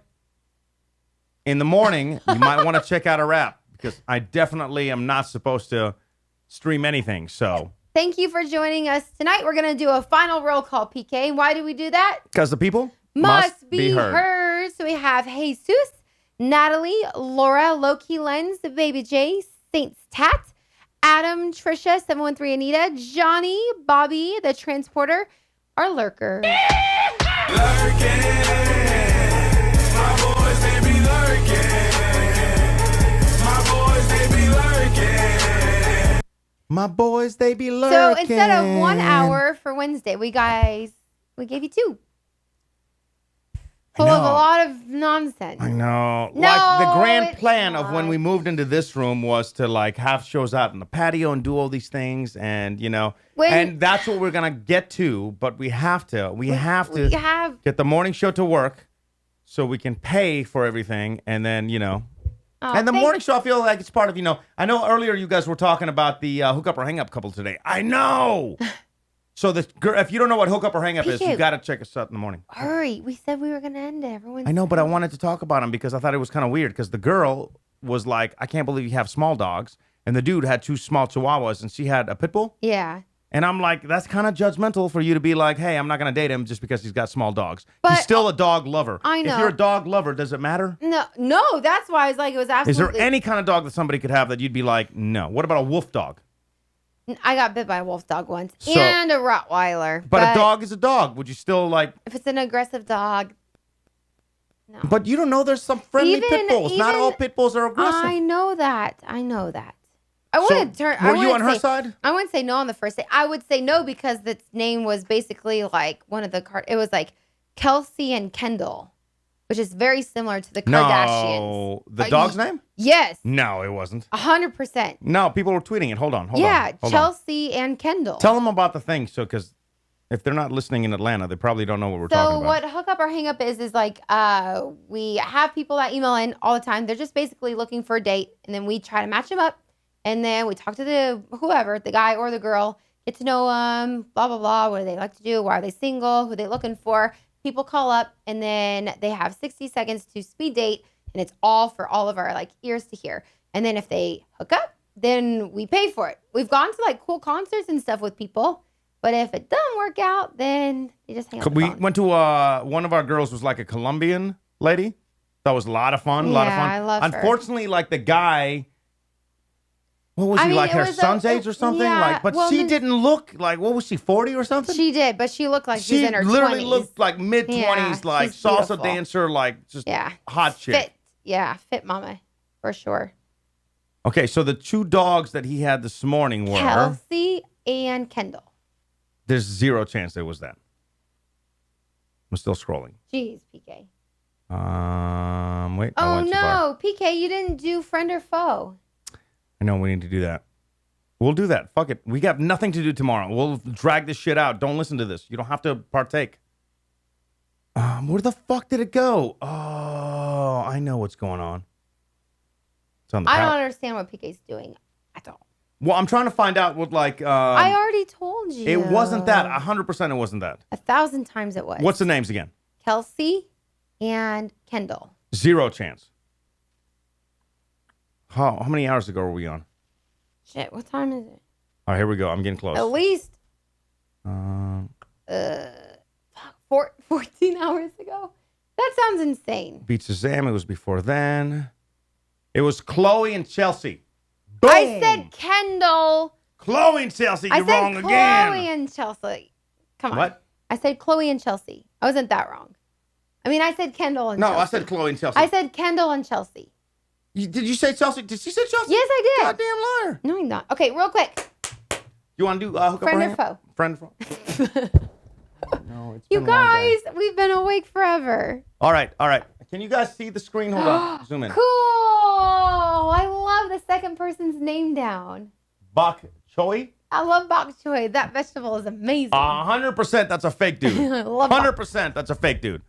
you might want to check out our app because I definitely am not supposed to stream anything. So thank you for joining us tonight. We're going to do a final roll call, PK. Why do we do that? Because the people must be heard. So we have Jesus, Natalie, Laura, Loki Lens, Baby J, Saints Tat, Adam, Trisha, 713 Anita, Johnny, Bobby, the Transporter, our lurker. My boys, they be lurking. So instead of 1 hour for Wednesday, we gave you 2. Full of a lot of nonsense. I know. No, like the grand it's plan not. of when we moved into this room was to like have shows out in the patio and do all these things, and and that's what we're gonna get to. But we have to get the morning show to work so we can pay for everything, and then and the morning show, I feel like it's part of, I know earlier you guys were talking about the hookup or hang up couple today. I know. So if you don't know what hookup or hang up is, you got to check us out in the morning. Hurry. We said we were going to end it. I know, but I wanted to talk about him because I thought it was kind of weird because the girl was like, I can't believe you have small dogs. And the dude had 2 small chihuahuas and she had a pit bull. Yeah. And I'm like, that's kind of judgmental for you to be like, hey, I'm not going to date him just because he's got small dogs. But he's still a dog lover. I know. If you're a dog lover, does it matter? No, that's why I was like, it was absolutely. Is there any kind of dog that somebody could have that you'd be like, no? What about a wolf dog? I got bit by a wolf dog once and a Rottweiler. But a dog is a dog. Would you still like? If it's an aggressive dog, no. But you don't know there's some friendly pit bulls. Not all pit bulls are aggressive. I know that. I wouldn't turn. Were you on her side? I wouldn't say no on the first day. I would say no because its name was basically like one of the It was like Kelsey and Kendall, which is very similar to the Kardashians. No, the dog's name? Yes. No, it wasn't. 100%. No, people were tweeting it. Hold on. Yeah, Chelsea and Kendall. Tell them about the thing, because if they're not listening in Atlanta, they probably don't know what we're talking about. So what hookup or hang up is like we have people that email in all the time. They're just basically looking for a date, and then we try to match them up, and then we talk to the guy or the girl, get to know them, blah blah blah. What do they like to do? Why are they single? Who are they looking for? People call up, and then they have 60 seconds to speed date, and it's all for all of our like ears to hear. And then if they hook up, then we pay for it. We've gone to like cool concerts and stuff with people. But if it doesn't work out, then you just hang up the We phone. went to one of our girls was like a Colombian lady. That was a lot of fun. A lot of Yeah, fun. I love her. Unfortunately, like the guy, what was I he mean, like? it Her was son's a- age or something? yeah, Like, but well, she then- didn't look like. What was she? 40 or something? She did, but she looked like she was She in her literally 20s. looked like mid 20s, Yeah, like she's salsa beautiful. dancer, like just Yeah. hot chick. Fit. Yeah, fit mama, for sure. Okay, so the 2 dogs that he had this morning were. Kelsey and Kendall. There's 0 chance there was that. I'm still scrolling. Jeez, PK. Wait. I Oh, went too far. no. PK, you didn't do friend or foe. I know we need to do that. We'll do that. Fuck it. We got nothing to do tomorrow. We'll drag this shit out. Don't listen to this. You don't have to partake. Where the fuck did it go? Oh, I know what's going on. It's on the I don't power. understand what PK's doing at all. Well, I'm trying to find out what like. I already told you. It wasn't that. 100% it wasn't that. 1,000 times it was. What's the names again? Kelsey and Kendall. 0 chance. How many hours ago were we on? Shit, what time is it? All right, here we go. I'm getting close. At least Um, 14 hours ago? That sounds insane. Beat Shazam. It was before then. It was Chloe and Chelsea. Boom! I said Kendall. Chloe and Chelsea. I You're said wrong Chloe again. and Chelsea. Come on. What? I said Chloe and Chelsea. I wasn't that wrong. I mean, I said Kendall and No, Chelsea. I said Chloe and Chelsea. I said Kendall and Chelsea. Did you say Chelsea? Did she say Chelsea? Yes, I did. Goddamn liar. No, I'm not. Okay, real quick. You want to do hook up Friend or or hang foe? up? Friend or foe? No, it's You been a long day. guys, we've been awake forever. All right. Can you guys see the screen? Hold on. Zoom in. Cool. I love the second person's name down. Bok choy. I love bok choy. That vegetable is amazing. 100% that's a fake dude. I love bok. 100% that's a fake dude.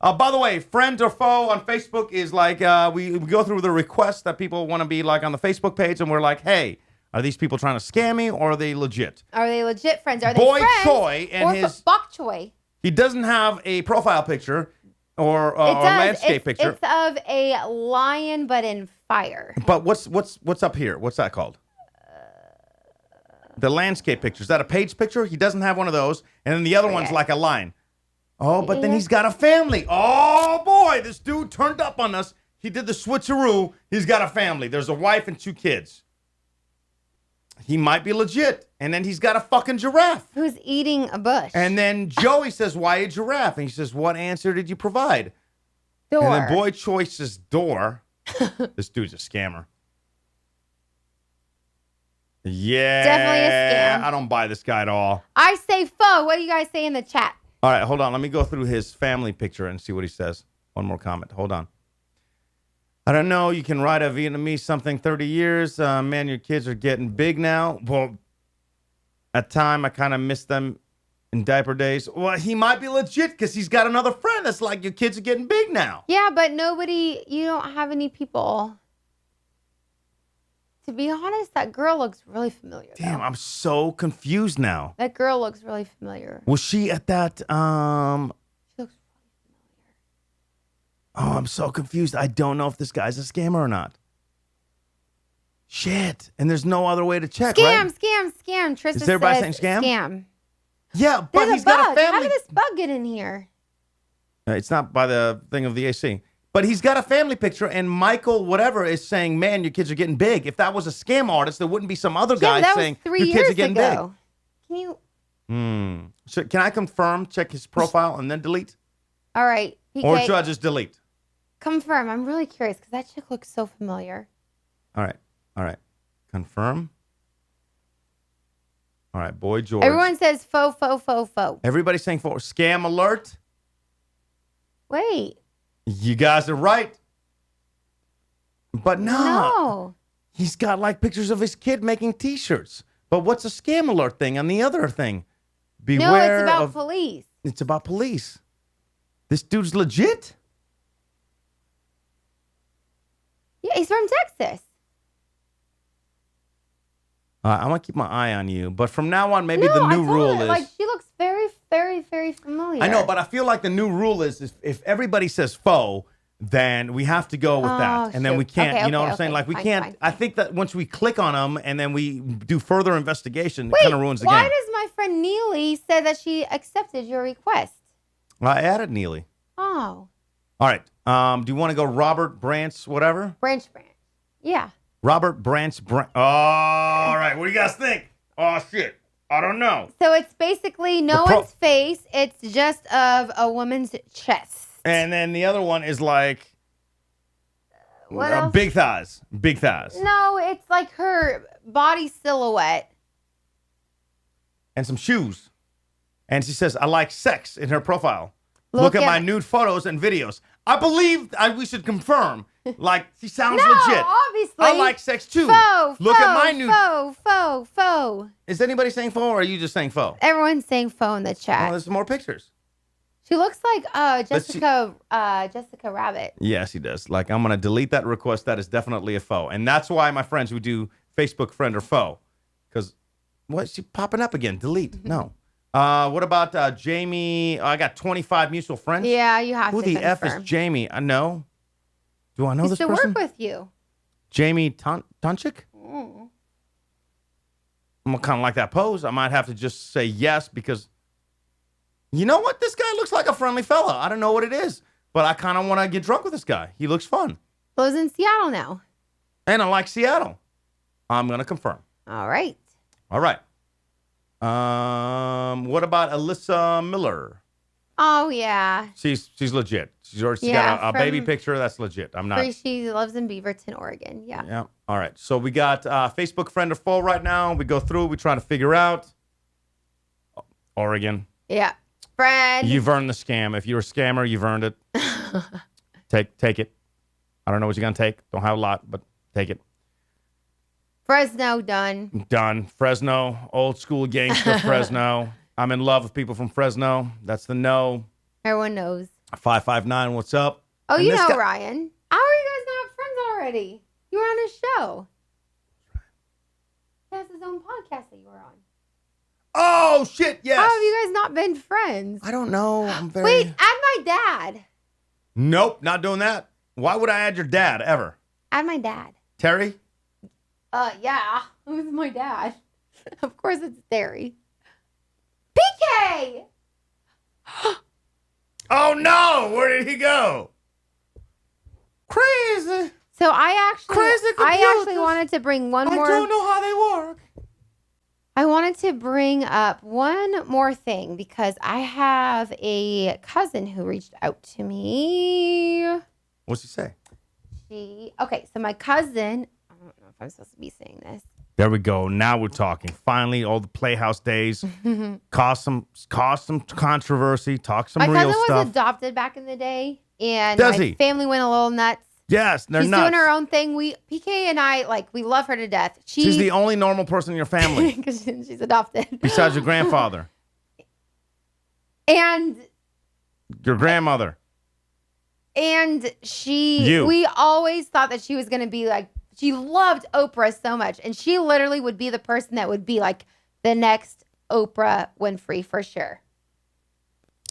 By the way, friend or foe on Facebook is like we go through the requests that people want to be like on the Facebook page, and we're like, hey, are these people trying to scam me or are they legit? Are they legit friends? Are they Boy friends? Choi and or his- bok choy. He doesn't have a profile picture or It does. landscape picture. It's of a lion, but in fire. But what's up here? What's that called? The landscape picture. Is that a page picture? He doesn't have one of those. And then the other one's like a line. Oh, but then Yeah. he's got a family. Oh, boy. This dude turned up on us. He did the switcheroo. He's got a family. There's a wife and 2 kids. He might be legit. And then he's got a fucking giraffe. Who's eating a bush? And then Joey says, why a giraffe? And he says, what answer did you provide? Door. And then Boy Choi says, door. This dude's a scammer. Yeah. Definitely a scam. I don't buy this guy at all. I say foe. What do you guys say in the chat? All right, hold on. Let me go through his family picture and see what he says. One more comment. Hold on. I don't know. You can write a Vietnamese something 30 years. Man, your kids are getting big now. Well, at time, I kind of miss them in diaper days. Well, he might be legit because he's got another friend that's like, your kids are getting big now. Yeah, but you don't have any people. To be honest, that girl looks really familiar. Damn, though. I'm so confused now. That girl looks really familiar. Was she at that? She looks Oh, I'm so confused. I don't know if this guy's a scammer or not. Shit. And there's no other way to check, scam, right? scam. Trista Is everybody says saying scam? Scam. Yeah, but There's he's a got bug. a family. How did this bug get in here? It's not by the thing of the AC. But he's got a family picture, and Michael, whatever, is saying, man, your kids are getting big. If that was a scam artist, there wouldn't be some other guy that saying, was 3 your years kids are getting ago. Can you? big. So can I confirm, check his profile, and then delete? All right, PK, Or should I just delete? confirm. I'm really curious because that chick looks so familiar. All right. Confirm. All right, Boy George. Everyone says faux. Everybody's saying for scam alert. Wait, You guys are right. But no. he's got like pictures of his kid making T-shirts. But what's a scam alert thing on the other thing? Beware No, it's about of, police. It's about police. This dude's legit? Yeah, he's from Texas. I want to keep my eye on you. But from now on, maybe No, the I new told rule her, is... like she looks very, very, very familiar. I know, but I feel like the new rule is if everybody says faux, then we have to go with that. And then we shoot. can't, Okay, you know okay, what I'm saying? okay. Like we Fine, can't, fine, I fine. think that once we click on them and then we do further investigation, it Wait, kind of ruins the why game. does my friend Neely say that she accepted your request? I added Neely. Oh, All right. Do you want to go Robert Branch, whatever? branch. Yeah. Robert Branch. Oh, all right. What do you guys think? Oh, shit. I don't know. So it's basically no The one's face. It's just of a woman's chest. And then the other one is like What else? big thighs. Big thighs. No, it's like her body silhouette. And some shoes. And she says, I like sex in her profile. Look at my nude photos and videos. I believe we should confirm. Like, she sounds No, legit. obviously. I like sex too. Faux, Look at my nude. Faux. Is anybody saying faux or are you just saying faux? Everyone's saying faux in the Oh, chat. there's some more pictures. She looks like Let's see. Jessica Rabbit. Yes, he does. Like, I'm going to delete that request. That is definitely a faux. And that's why my friends who do Facebook friend are faux. Because, what's she popping up again? Delete. No. What about Jamie? I got 25 mutual friends. Yeah, you have Who to the confirm. F is Jamie? I know. Do I know Used this to person? work with you. Jamie Tunchik? I'm kind of like that pose. I might have to just say yes because, you know what? This guy looks like a friendly fella. I don't know what it is, but I kind of want to get drunk with this guy. He looks fun. Lives in Seattle now. And I like Seattle. I'm going to confirm. All right. All right. What about Alyssa Miller? Oh yeah. She's legit. She's Yeah, got a baby from- picture. That's legit. I'm not. She lives in Beaverton, Oregon. Yeah. Yeah. All right. So we got Facebook friend or foe right now. We go through. We try to figure out. Oregon. Yeah. Fred. You've earned the scam. If you're a scammer, you've earned it. Take it. I don't know what you're gonna take. Don't have a lot, but take it. Fresno done. Done. Fresno, old school gangster Fresno. I'm in love with people from Fresno. That's the no. Everyone knows. 559. What's up? Oh, And you this know guy- Ryan. How are you guys not friends already? You were on his show. He has his own podcast that you were on. Oh shit! Yes. How have you guys not been friends? I don't know. I'm very. Wait, add my dad. Nope, not doing that. Why would I add your dad ever? Add my dad. Terry? Yeah. Who's my dad? Of course it's Terry. PK! Oh no! Where did he go? Crazy. So I actually computers. wanted to bring one I more. don't know how they work. I wanted to bring up one more thing because I have a cousin who reached out to me. What's he say? Okay, so my cousin, I don't know if I'm supposed to be saying this. There we go. Now we're talking. Finally, all the Playhouse days caused some controversy. Talk some My real cousin was stuff. adopted back in the day, and Does my he? family went a little nuts. Yes, they're She's nuts. doing her own thing. PK and I, we love her to death. She's the only normal person in your family because she's adopted. besides your grandfather, And your grandmother. You. we always thought that she was going to be she loved Oprah so much. And she literally would be the person that would be like the next Oprah Winfrey for sure.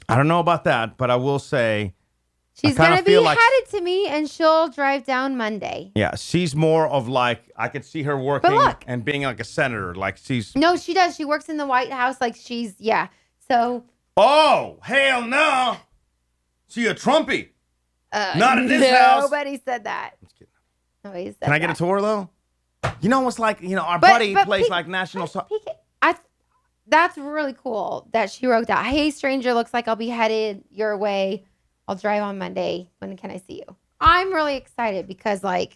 I don't know about that, but I will say, She's kinda going to be feel like- headed to me and she'll drive down Monday. yeah, she's more of I could see her working look. and being like a senator. Like she's, No, she does. She works in the White House. So. oh, hell no. She a Trumpy. Not in this house. Nobody said that. Nobody said Can I get a that. tour though? You know what's like, our But- buddy but plays P- like national song. That's really cool that she wrote that. Hey, stranger, looks like I'll be headed your way. I'll drive on Monday. When can I see you? I'm really excited because, I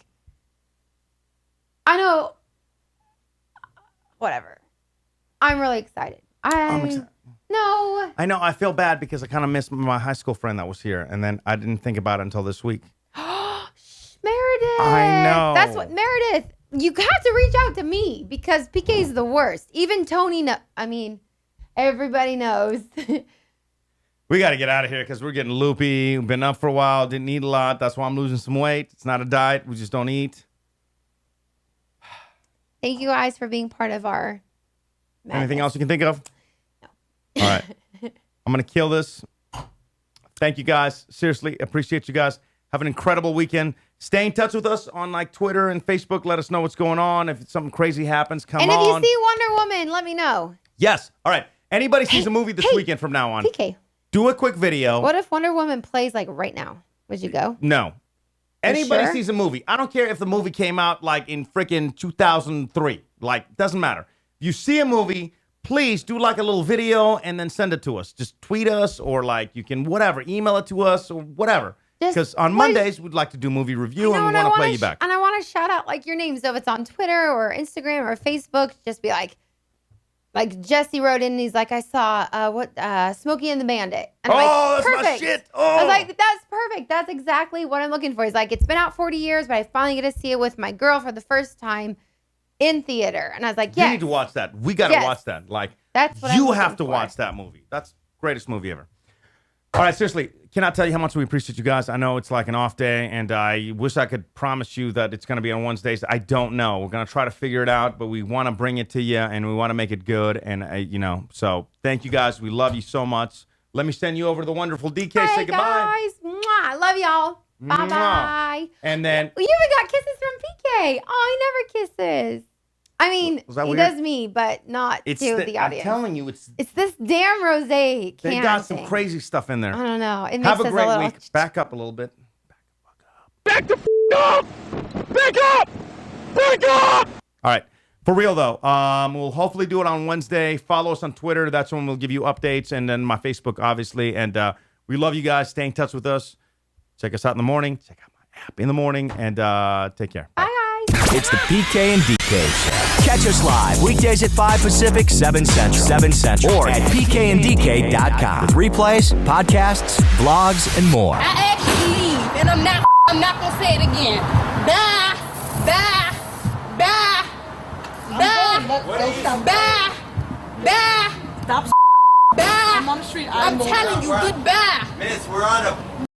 know, whatever. I'm really excied. I'm excited. No. I know. I feel bad because I kind of missed my high school friend that was here, and then I didn't think about it until this week. Meredith. I know. That's what, Meredith, you have to reach out to me because PK is the worst. Even Tony, everybody knows. We got to get out of here because we're getting loopy. We've been up for a while. Didn't eat a lot. That's why I'm losing some weight. It's not a diet. We just don't eat. Thank you guys for being part of our Anything else you can think of? No. All right. I'm going to kill this. Thank you guys. Seriously, appreciate you guys. Have an incredible weekend. Stay in touch with us on like Twitter and Facebook. Let us know what's going on. If something crazy happens, come on. And if you see Wonder Woman, let me know. Yes. All right. Anybody sees a movie this weekend from now on, PK. do a quick video. What if Wonder Woman plays like right now? Would you go? No. Anybody sure? sees a movie. I don't care if the movie came out like in freaking 2003. Like, doesn't matter. If you see a movie, please do like a little video and then send it to us. Just tweet us or like you can whatever, email it to us or whatever. Because on Mondays, we'd like to do movie review and we want to play you back. And I want to shout out like your name. So if it's on Twitter or Instagram or Facebook, just be like Jesse wrote in and he's like, I saw Smokey and the Bandit. And I'm like, that's my perfect. shit. I was like, that's perfect. That's exactly what I'm looking for. He's like, it's been out 40 years, but I finally get to see it with my girl for the first time in theater. And I was like, You yes. need to watch that. We got to watch that. Like, That's what you I'm have to looking for. watch that movie. That's the greatest movie ever. All right, seriously, cannot tell you how much we appreciate you guys. I know it's like an off day, and I wish I could promise you that it's going to be on Wednesdays. I don't know. We're going to try to figure it out, but we want to bring it to you, and we want to make it good. And, so thank you guys. We love you so much. Let me send you over to the wonderful DK. Say goodbye. Guys. Mwah. Love y'all. Mwah. Bye-bye. And then... You even got kisses from PK. Oh, he never kisses. I mean, Was that he weird? does me, but not to the audience. I'm telling you, it's this damn rosé. they got some crazy stuff in there. I don't know. It makes Have us a great little... week. Back up a little bit. Back the up! Back up! Back up! All right. For real, though, we'll hopefully do it on Wednesday. Follow us on Twitter. That's when we'll give you updates. And then my Facebook, obviously. And we love you guys. Stay in touch with us. Check us out in the morning. Check out my app in the morning. And take care. Bye, guys. It's the PK and DK Show. Catch us live weekdays at 5 Pacific, 7 Central, or at pkanddk.com with replays, podcasts, vlogs, and more. I asked you to leave, and I'm not gonna say it again. Bye, bye, bye, bye, bye, bye. Stop. Bye. I'm on the street. I'm telling you goodbye. Miss, we're on a